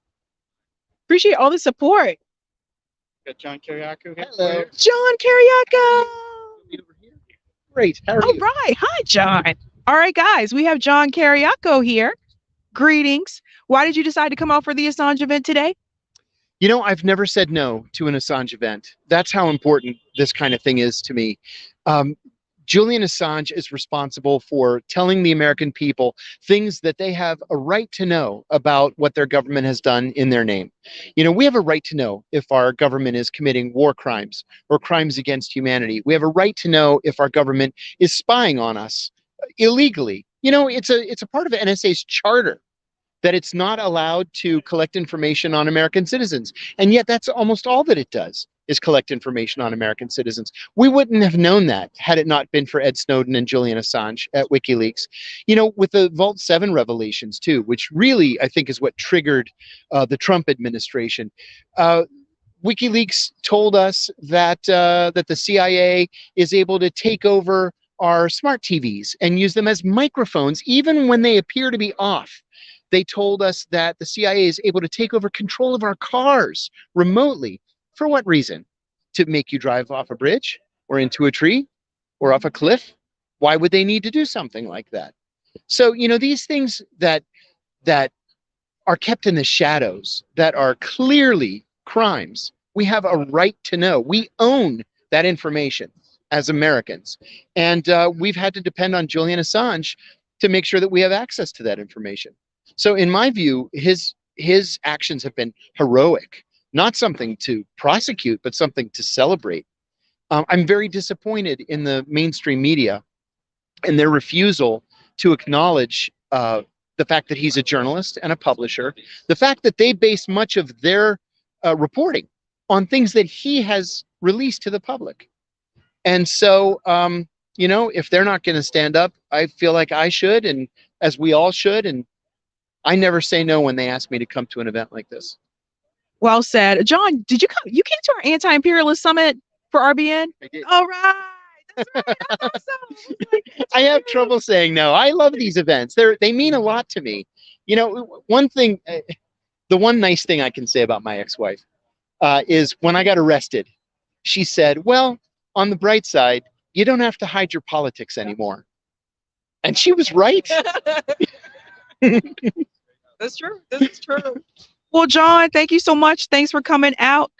[SPEAKER 3] Appreciate all the support.
[SPEAKER 19] Got John Kiriakou here.
[SPEAKER 3] Hello. John Kiriakou.
[SPEAKER 6] Great. How are
[SPEAKER 3] All
[SPEAKER 6] you?
[SPEAKER 3] right. Hi, John. All right, guys. We have John Kiriakou here. Greetings. Why did you decide to come out for the Assange event today?
[SPEAKER 6] You know, I've never said no to an Assange event. That's how important this kind of thing is to me. Julian Assange is responsible for telling the American people things that they have a right to know about what their government has done in their name. You know, we have a right to know if our government is committing war crimes or crimes against humanity. We have a right to know if our government is spying on us illegally. You know, it's a part of NSA's charter that it's not allowed to collect information on American citizens. And yet that's almost all that it does, is collect information on American citizens. We wouldn't have known that had it not been for Ed Snowden and Julian Assange at WikiLeaks. You know, with the Vault 7 revelations too, which really I think is what triggered the Trump administration. WikiLeaks told us that that the CIA is able to take over our smart TVs and use them as microphones, even when they appear to be off. They told us that the CIA is able to take over control of our cars remotely. For what reason? To make you drive off a bridge or into a tree or off a cliff? Why would they need to do something like that? So, you know, these things that are kept in the shadows, that are clearly crimes, we have a right to know. We own that information as Americans. And we've had to depend on Julian Assange to make sure that we have access to that information. So in my view, his actions have been heroic, not something to prosecute, but something to celebrate. I'm very disappointed in the mainstream media and their refusal to acknowledge the fact that he's a journalist and a publisher, the fact that they base much of their reporting on things that he has released to the public. And so, you know, if they're not going to stand up, I feel like I should, and as we all should. And I never say no when they ask me to come to an event like this.
[SPEAKER 3] Well said. John, did you come? You came to our anti-imperialist summit for RBN?
[SPEAKER 6] I did.
[SPEAKER 3] All right. That's right. I thought so.
[SPEAKER 6] I have trouble saying no. I love these events. They mean a lot to me. You know, one thing, the one nice thing I can say about my ex-wife is when I got arrested, she said, well, on the bright side, you don't have to hide your politics anymore. And she was right.
[SPEAKER 3] That's true. This is true. Well, John, thank you so much. Thanks for coming out.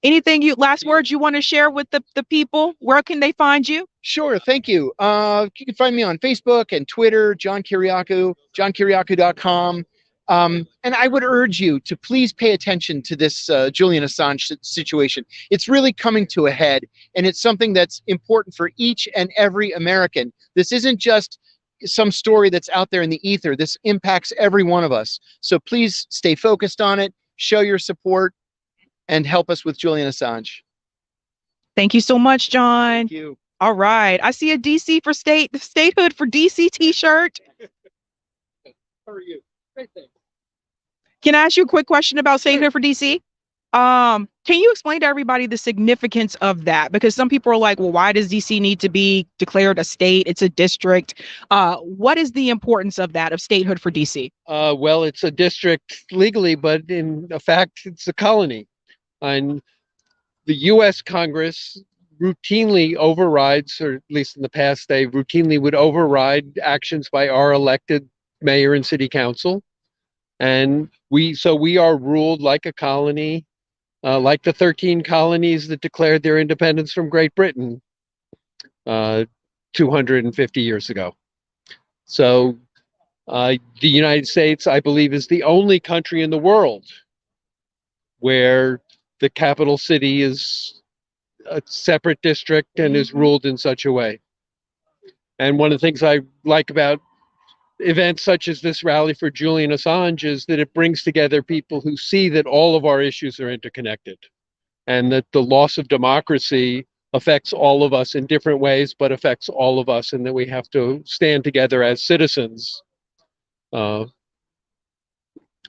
[SPEAKER 3] Anything last words you want to share with the people? Where can they find you?
[SPEAKER 6] Sure, thank you. You can find me on Facebook and Twitter, John Kiriakou, johnkiriakou.com. And I would urge you to please pay attention to this Julian Assange situation. It's really coming to a head, and it's something that's important for each and every American. This isn't just some story that's out there in the ether. This impacts every one of us. So please stay focused on it, show your support, and help us with Julian Assange.
[SPEAKER 3] Thank you so much, John.
[SPEAKER 6] Thank you.
[SPEAKER 3] All right. I see a DC for statehood for DC t-shirt.
[SPEAKER 6] How are you? Great, thanks.
[SPEAKER 3] Can I ask you a quick question about statehood for DC? Can you explain to everybody the significance of that? Because some people are like, well, why does DC need to be declared a state? It's a district. What is the importance of that, of statehood for DC?
[SPEAKER 5] Well, it's a district legally, but in fact, it's a colony. And the U.S. Congress routinely overrides, or at least in the past, they routinely would override actions by our elected mayor and city council. And we are ruled like a colony, like the 13 colonies that declared their independence from Great Britain 250 years ago. So the United States, I believe, is the only country in the world where the capital city is a separate district and is ruled in such a way. And one of the things I like about events such as this rally for Julian Assange is that it brings together people who see that all of our issues are interconnected and that the loss of democracy affects all of us in different ways, but affects all of us, and that we have to stand together as citizens
[SPEAKER 3] Well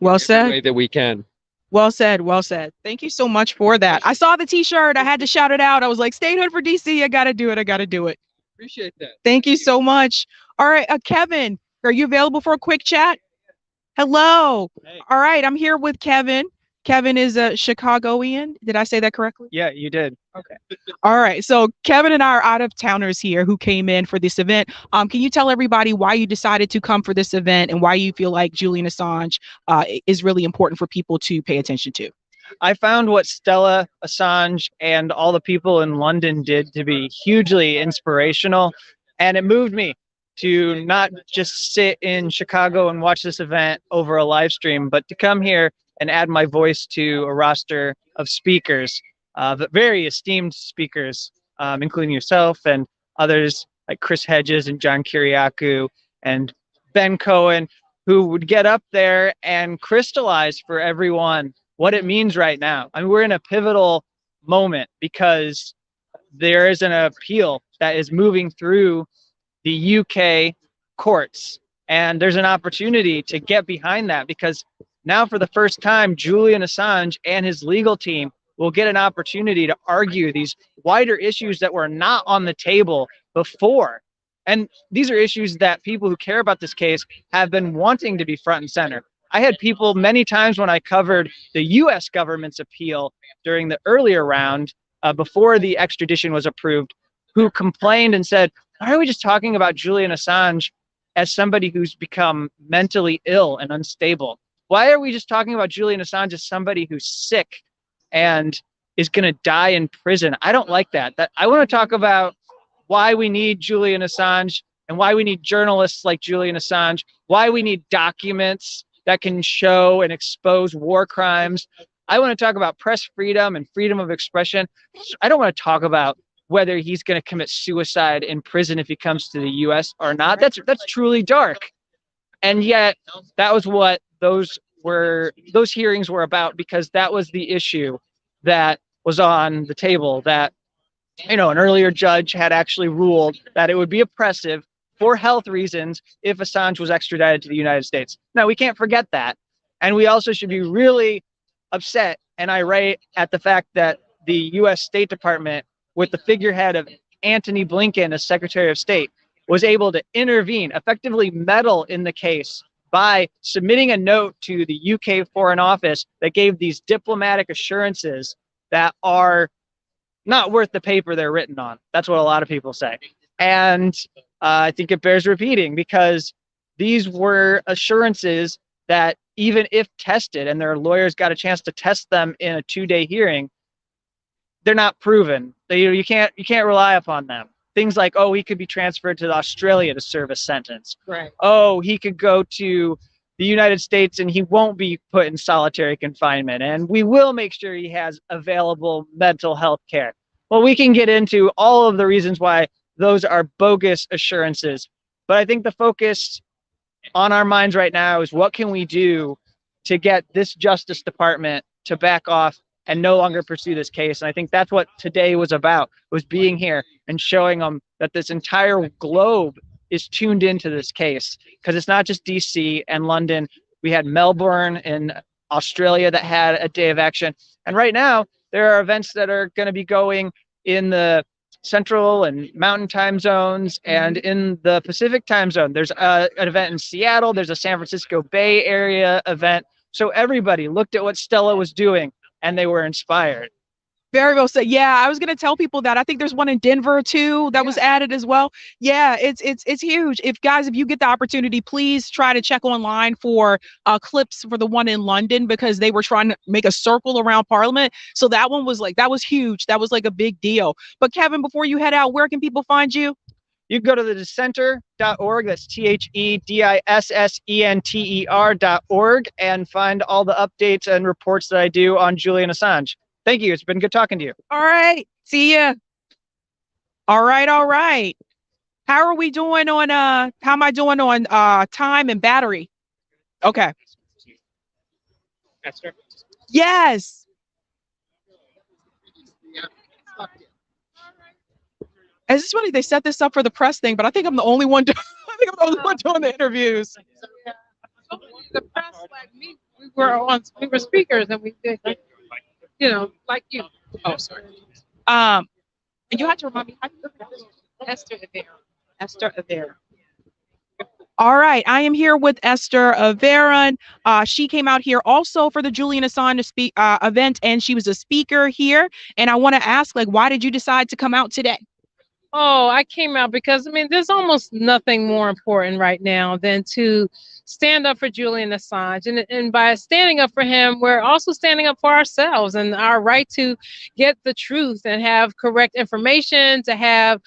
[SPEAKER 5] every
[SPEAKER 3] said.
[SPEAKER 5] way that we can.
[SPEAKER 3] Well said. Well said. Thank you so much for that. I saw the t-shirt. I had to shout it out. I was like, statehood for DC. I got to do it. I got to do it.
[SPEAKER 5] Appreciate that.
[SPEAKER 3] Thank you so much. All right. Kevin, are you available for a quick chat? Hello.
[SPEAKER 7] Hey.
[SPEAKER 3] All right. I'm here with Kevin. Kevin is a Chicagoan. Did I say that correctly?
[SPEAKER 7] Yeah, you did.
[SPEAKER 3] Okay. All right. So Kevin and I are out of towners here who came in for this event. Can you tell everybody why you decided to come for this event and why you feel like Julian Assange is really important for people to pay attention to?
[SPEAKER 7] I found what Stella, Assange, and all the people in London did to be hugely inspirational, and it moved me to not just sit in Chicago and watch this event over a live stream, but to come here and add my voice to a roster of speakers, very esteemed speakers, including yourself and others like Chris Hedges and John Kiriakou and Ben Cohen, who would get up there and crystallize for everyone what it means right now. I mean, we're in a pivotal moment because there is an appeal that is moving through the UK courts, and there's an opportunity to get behind that, because now for the first time, Julian Assange and his legal team will get an opportunity to argue these wider issues that were not on the table before. And these are issues that people who care about this case have been wanting to be front and center. I had people many times when I covered the US government's appeal during the earlier round, before the extradition was approved, who complained and said, why are we just talking about Julian Assange as somebody who's become mentally ill and unstable? Why are we just talking about Julian Assange as somebody who's sick and is going to die in prison? I don't like that. I want to talk about why we need Julian Assange and why we need journalists like Julian Assange, why we need documents that can show and expose war crimes. I want to talk about press freedom and freedom of expression. I don't want to talk about whether he's going to commit suicide in prison if he comes to the US or not. That's truly dark. And yet that was what those hearings were about, because that was the issue that was on the table, that, you know, an earlier judge had actually ruled that it would be oppressive for health reasons if Assange was extradited to the United States. Now, we can't forget that. And we also should be really upset and irate at the fact that the US State Department with the figurehead of Antony Blinken as Secretary of State, was able to intervene, effectively meddle in the case by submitting a note to the UK Foreign Office that gave these diplomatic assurances that are not worth the paper they're written on. That's what a lot of people say. And I think it bears repeating, because these were assurances that even if tested, and their lawyers got a chance to test them in a 2-day hearing, they're not proven. You can't rely upon them. Things like, oh, he could be transferred to Australia to serve a sentence.
[SPEAKER 12] Right.
[SPEAKER 7] Oh, he could go to the United States and he won't be put in solitary confinement. And we will make sure he has available mental health care. Well, we can get into all of the reasons why those are bogus assurances. But I think the focus on our minds right now is what can we do to get this Justice Department to back off and no longer pursue this case. And I think that's what today was about, was being here and showing them that this entire globe is tuned into this case, because it's not just DC and London. We had Melbourne in Australia that had a day of action. And right now there are events that are going to be going in the Central and Mountain time zones and in the Pacific time zone. There's an event in Seattle. There's a San Francisco Bay Area event. So everybody looked at what Stella was doing and they were inspired.
[SPEAKER 3] Very well said. Yeah, I was gonna tell people that. I think there's one in Denver too that was added as well. Yeah, it's huge. If you get the opportunity, please try to check online for clips for the one in London, because they were trying to make a circle around Parliament. So that one was that was huge. That was like a big deal. But Kevin, before you head out, where can people find you?
[SPEAKER 7] You can go to the dissenter.org, that's THEDISSENTER.org, and find all the updates and reports that I do on Julian Assange. Thank you. It's been good talking to you.
[SPEAKER 3] All right. See ya. All right. All right. How are we doing on how am I doing on time and battery? Okay.
[SPEAKER 19] Esther?
[SPEAKER 3] Yes. It's just funny they set this up for the press thing, but I think I'm the only one doing the interviews.
[SPEAKER 15] The press, like me, we were speakers, and we did, like you.
[SPEAKER 3] Oh, sorry. And you had to remind me how you look at
[SPEAKER 15] Esther Ibraham. Esther Ibraham.
[SPEAKER 3] All right, I am here with Esther Ibraham. She came out here also for the Julian Assange event, and she was a speaker here. And I want to ask, why did you decide to come out today?
[SPEAKER 15] Oh, I came out because, there's almost nothing more important right now than to stand up for Julian Assange. And by standing up for him, we're also standing up for ourselves and our right to get the truth and have correct information, to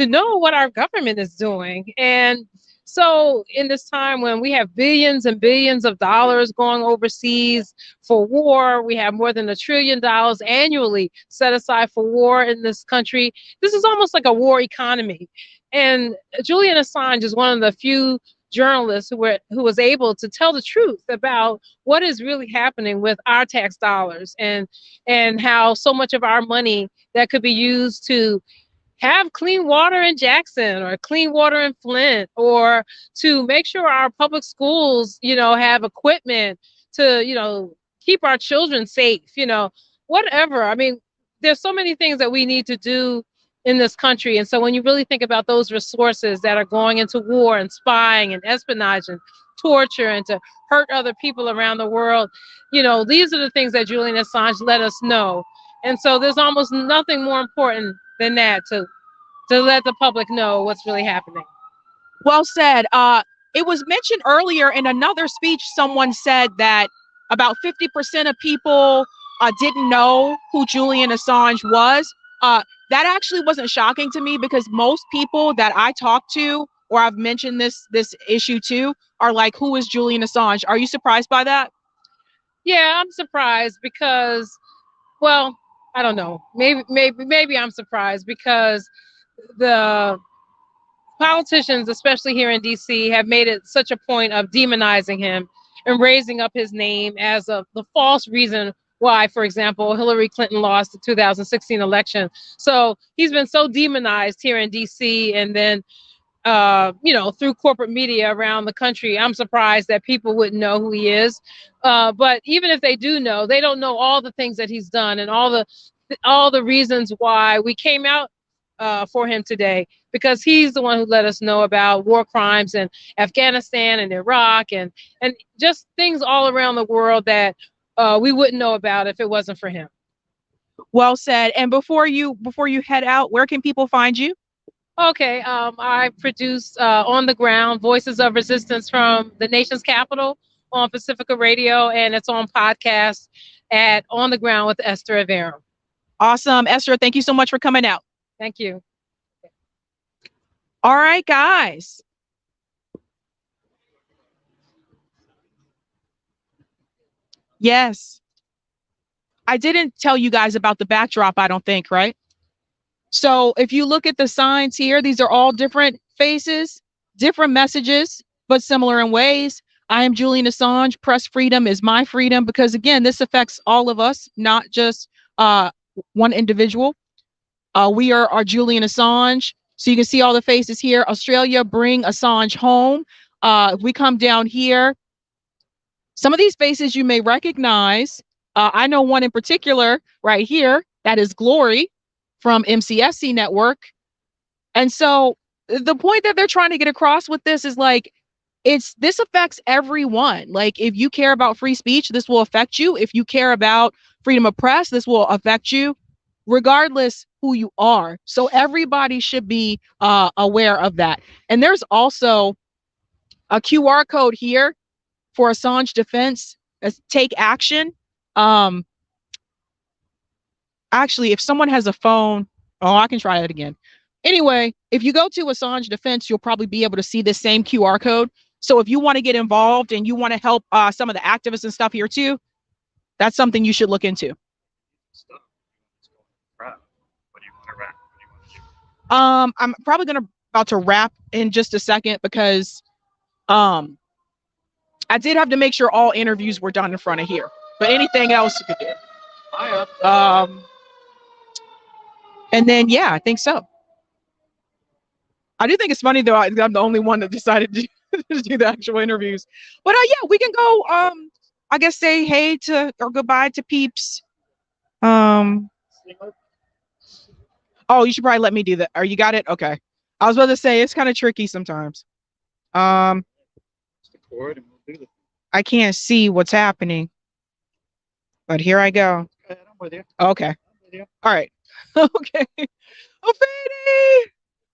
[SPEAKER 15] know what our government is doing. And so in this time when we have billions and billions of dollars going overseas for war, we have more than $1 trillion annually set aside for war in this country. This is almost like a war economy. And Julian Assange is one of the few journalists who was able to tell the truth about what is really happening with our tax dollars, and how so much of our money that could be used to have clean water in Jackson or clean water in Flint, or to make sure our public schools, have equipment to, keep our children safe, whatever. There's so many things that we need to do in this country. And so when you really think about those resources that are going into war and spying and espionage and torture and to hurt other people around the world, these are the things that Julian Assange let us know. And so there's almost nothing more important than that, to let the public know what's really happening.
[SPEAKER 3] Well said. It was mentioned earlier in another speech, someone said that about 50% of people didn't know who Julian Assange was. That actually wasn't shocking to me, because most people that I talk to, or I've mentioned this issue to, are like, who is Julian Assange? Are you surprised by that?
[SPEAKER 15] Yeah, I'm surprised because, well, I don't know. Maybe I'm surprised because the politicians, especially here in DC, have made it such a point of demonizing him and raising up his name as the false reason why, for example, Hillary Clinton lost the 2016 election. So he's been so demonized here in DC, and then through corporate media around the country. I'm surprised that people wouldn't know who he is. But even if they do know, they don't know all the things that he's done and all the all the reasons why we came out for him today, because he's the one who let us know about war crimes in Afghanistan and Iraq and just things all around the world that we wouldn't know about if it wasn't for him.
[SPEAKER 3] Well said. And before you head out, where can people find you?
[SPEAKER 15] Okay, I produce On the Ground, Voices of Resistance from the nation's capital on Pacifica Radio, and it's on podcast at On the Ground with Esther Ibraham.
[SPEAKER 3] Awesome. Esther, thank you so much for coming out.
[SPEAKER 15] Thank you.
[SPEAKER 3] All right, guys. Yes. I didn't tell you guys about the backdrop, I don't think, right? So if you look at the signs here, these are all different faces, different messages, but similar in ways. I am Julian Assange. Press freedom is my freedom, because again, this affects all of us, not just one individual. We are Julian Assange. So you can see all the faces here. Australia, bring Assange home. If we come down here, some of these faces you may recognize. I know one in particular right here. That is Glory from MCSC Network. And so the point that they're trying to get across with this is like, this affects everyone. Like, if you care about free speech, this will affect you. If you care about freedom of press, this will affect you, regardless who you are. So everybody should be aware of that. And there's also a QR code here for Assange defense. Take action. Actually, if someone has a phone, I can try it again. Anyway, if you go to Assange defense, you'll probably be able to see this same QR code. So if you want to get involved and you want to help some of the activists and stuff here too, that's something you should look into. I'm probably about to wrap in just a second, because I did have to make sure all interviews were done in front of here, but anything else you could do. And then, yeah, I think so. I do think it's funny though, I'm the only one that decided to do the actual interviews. But yeah, we can go, I guess, say hey to or goodbye to peeps. Oh, you should probably let me do that. Or you got it? Okay. I was about to say it's kind of tricky sometimes. I can't see what's happening. But here I go. Okay. All right. Okay. Oh, Fanny!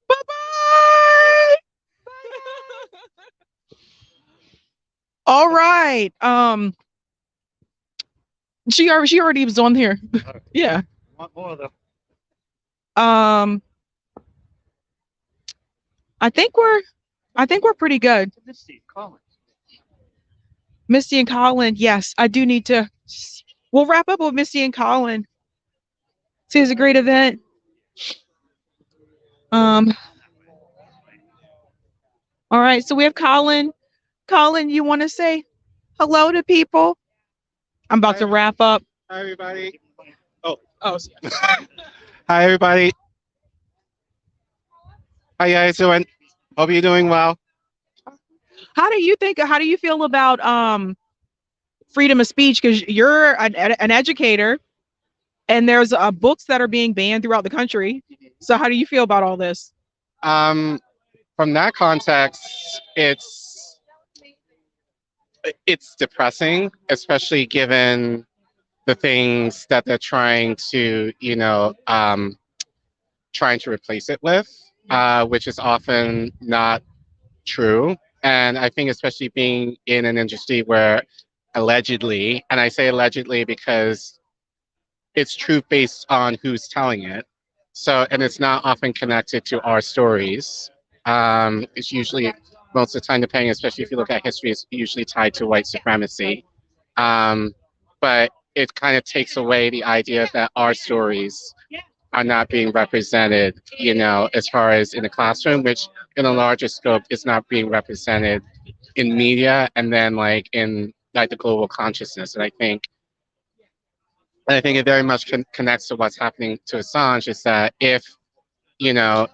[SPEAKER 3] Bye-bye! All right. She already was on here. Yeah.
[SPEAKER 19] Want more though.
[SPEAKER 3] I think we're pretty good. Misty and Colin, yes, I do need to. We'll wrap up with Misty and Colin. See, it's a great event. All right, so we have Colin. Colin, you want to say hello to people? I'm about to wrap up.
[SPEAKER 8] Hi, everybody.
[SPEAKER 3] Oh.
[SPEAKER 8] Hi, everybody. How you guys doing? Hope you're doing well.
[SPEAKER 3] How do you feel about freedom of speech? Because you're an educator, and there's books that are being banned throughout the country. So how do you feel about all this?
[SPEAKER 8] From that context, it's depressing, especially given the things that they're trying to, trying to replace it with, which is often not true. And I think especially being in an industry where allegedly, and I say allegedly because it's truth based on who's telling it. So, and it's not often connected to our stories. It's usually, most of the time, depending, especially if you look at history, it's usually tied to white supremacy. But it kind of takes away the idea that our stories are not being represented, as far as in the classroom, which in a larger scope is not being represented in media and then in the global consciousness. And I think it very much connects to what's happening to Assange, is that if the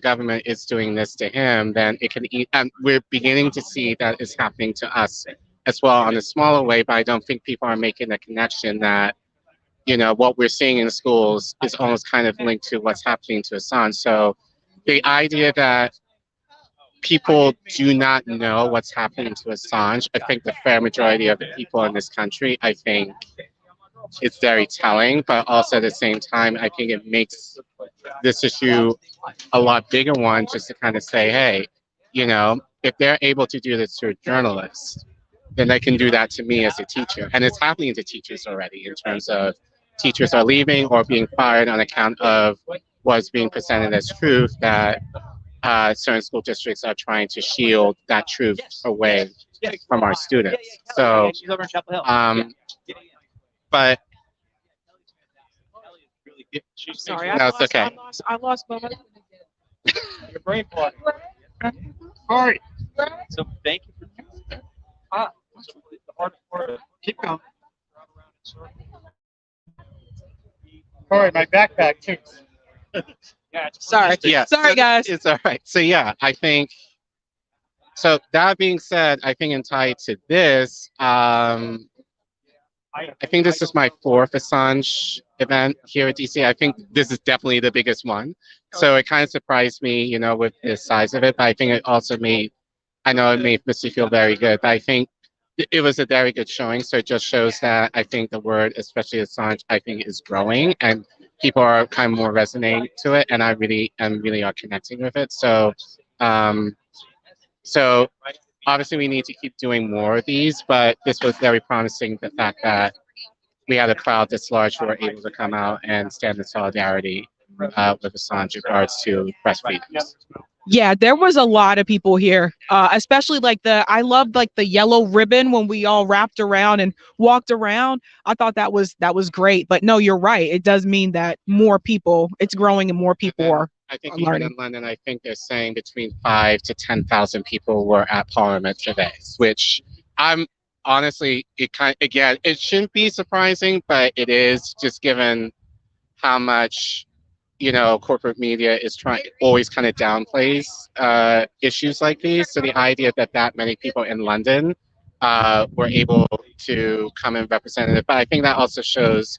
[SPEAKER 8] government is doing this to him, then it can and we're beginning to see that it's happening to us as well on a smaller way, but I don't think people are making the connection that you know, what we're seeing in schools is almost kind of linked to what's happening to Assange. So the idea that people do not know what's happening to Assange, I think the fair majority of the people in this country, I think it's very telling, but also at the same time, I think it makes this issue a lot bigger one, just to kind of say, hey, you know, if they're able to do this to a journalist, then they can do that to me as a teacher. And it's happening to teachers already in terms of teachers are leaving or being fired on account of what's being presented as truth, that certain school districts are trying to shield that truth away from our students. So, but
[SPEAKER 3] Sorry,
[SPEAKER 8] no, it's okay.
[SPEAKER 3] I lost Bubba.
[SPEAKER 19] Your brain plot. All right. So thank you for the hardest part. Keep going. All right, my backpack too. Yeah.
[SPEAKER 3] Sorry.
[SPEAKER 8] Yeah.
[SPEAKER 3] Sorry, guys.
[SPEAKER 8] It's all right. So yeah, I think. So that being said, I think in tied to this, I think this is my 4th Assange event here at DC. I think this is definitely the biggest one. So it kind of surprised me, you know, with the size of it. But I think it also made, I know it made Missy feel very good. But I think it was a very good showing. So it just shows that I think the word, especially Assange, I think is growing and people are kind of more resonating to it. And I really are connecting with it. So, so obviously we need to keep doing more of these, but this was very promising, the fact that we had a crowd this large who were able to come out and stand in solidarity with Assange in regards to breastfeeding.
[SPEAKER 3] Yeah, there was a lot of people here, especially like I loved like the yellow ribbon when we all wrapped around and walked around. I thought that was great. But no, you're right. It does mean that more people, it's growing and more people are
[SPEAKER 8] I think
[SPEAKER 3] learning.
[SPEAKER 8] even in London, I think they're saying between 5,000 to 10,000 people were at Parliament today, which I'm honestly, again, it shouldn't be surprising, but it is, just given how much, you know, corporate media is always kind of downplays issues like these. So the idea that many people in London were able to come and represent it, but I think that also shows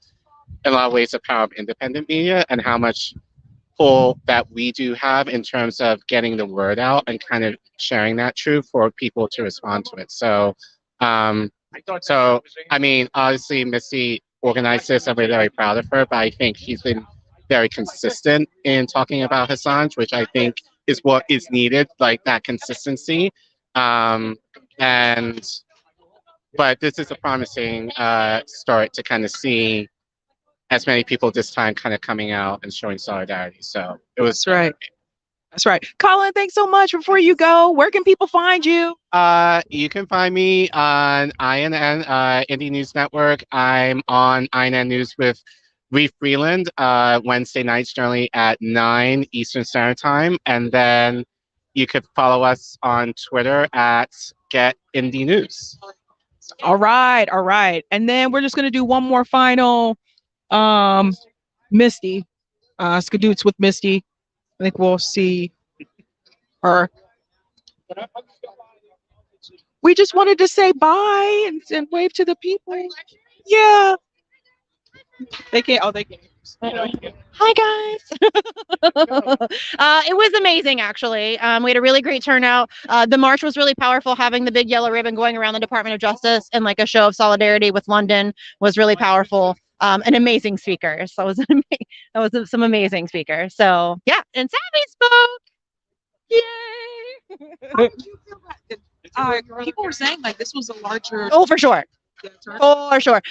[SPEAKER 8] in a lot of ways the power of independent media and how much pull that we do have in terms of getting the word out and kind of sharing that truth for people to respond to it. So, I mean, obviously Missy organized this and we're very proud of her, but I think she's been very consistent in talking about Assange, which I think is what is needed, like that consistency. But this is a promising start to kind of see as many people this time kind of coming out and showing solidarity. So it was
[SPEAKER 3] right. That's right. Colin, thanks so much. Before you go, where can people find you?
[SPEAKER 8] You can find me on INN, Indie News Network. I'm on INN News with Reef Freeland Wednesday nights, generally at 9 Eastern Standard Time. And then you could follow us on Twitter at Get Indie News.
[SPEAKER 3] All right. All right. And then we're just going to do one more final Misty. Skadoots with Misty. I think we'll see her. We just wanted to say bye and wave to the people. Yeah. They can't. Oh, they can't.
[SPEAKER 4] Hi guys. It was amazing, actually. We had a really great turnout. The march was really powerful. Having the big yellow ribbon going around the Department of Justice and like a show of solidarity with London was really powerful. And amazing speakers. That was some amazing speakers. So yeah, and Sabby spoke. Yay!
[SPEAKER 3] How did you feel that? People were saying like this was a larger.
[SPEAKER 4] Oh, for sure. For sure.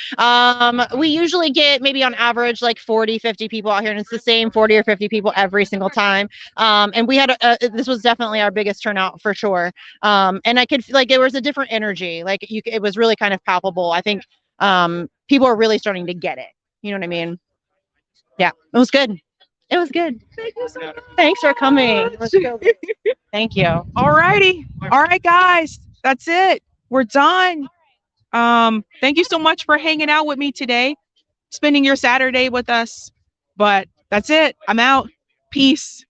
[SPEAKER 4] We usually get maybe on average like 40, 50 people out here, and it's the same 40 or 50 people every single time. And we had this was definitely our biggest turnout for sure. And I could like there was a different energy. Like it was really kind of palpable. I think people are really starting to get it. You know what I mean? Yeah, it was good. It was good. Thanks for coming. Thank you.
[SPEAKER 3] All righty. All right, guys. That's it. We're done. Thank you so much for hanging out with me today, spending your Saturday with us. But that's it. I'm out. Peace.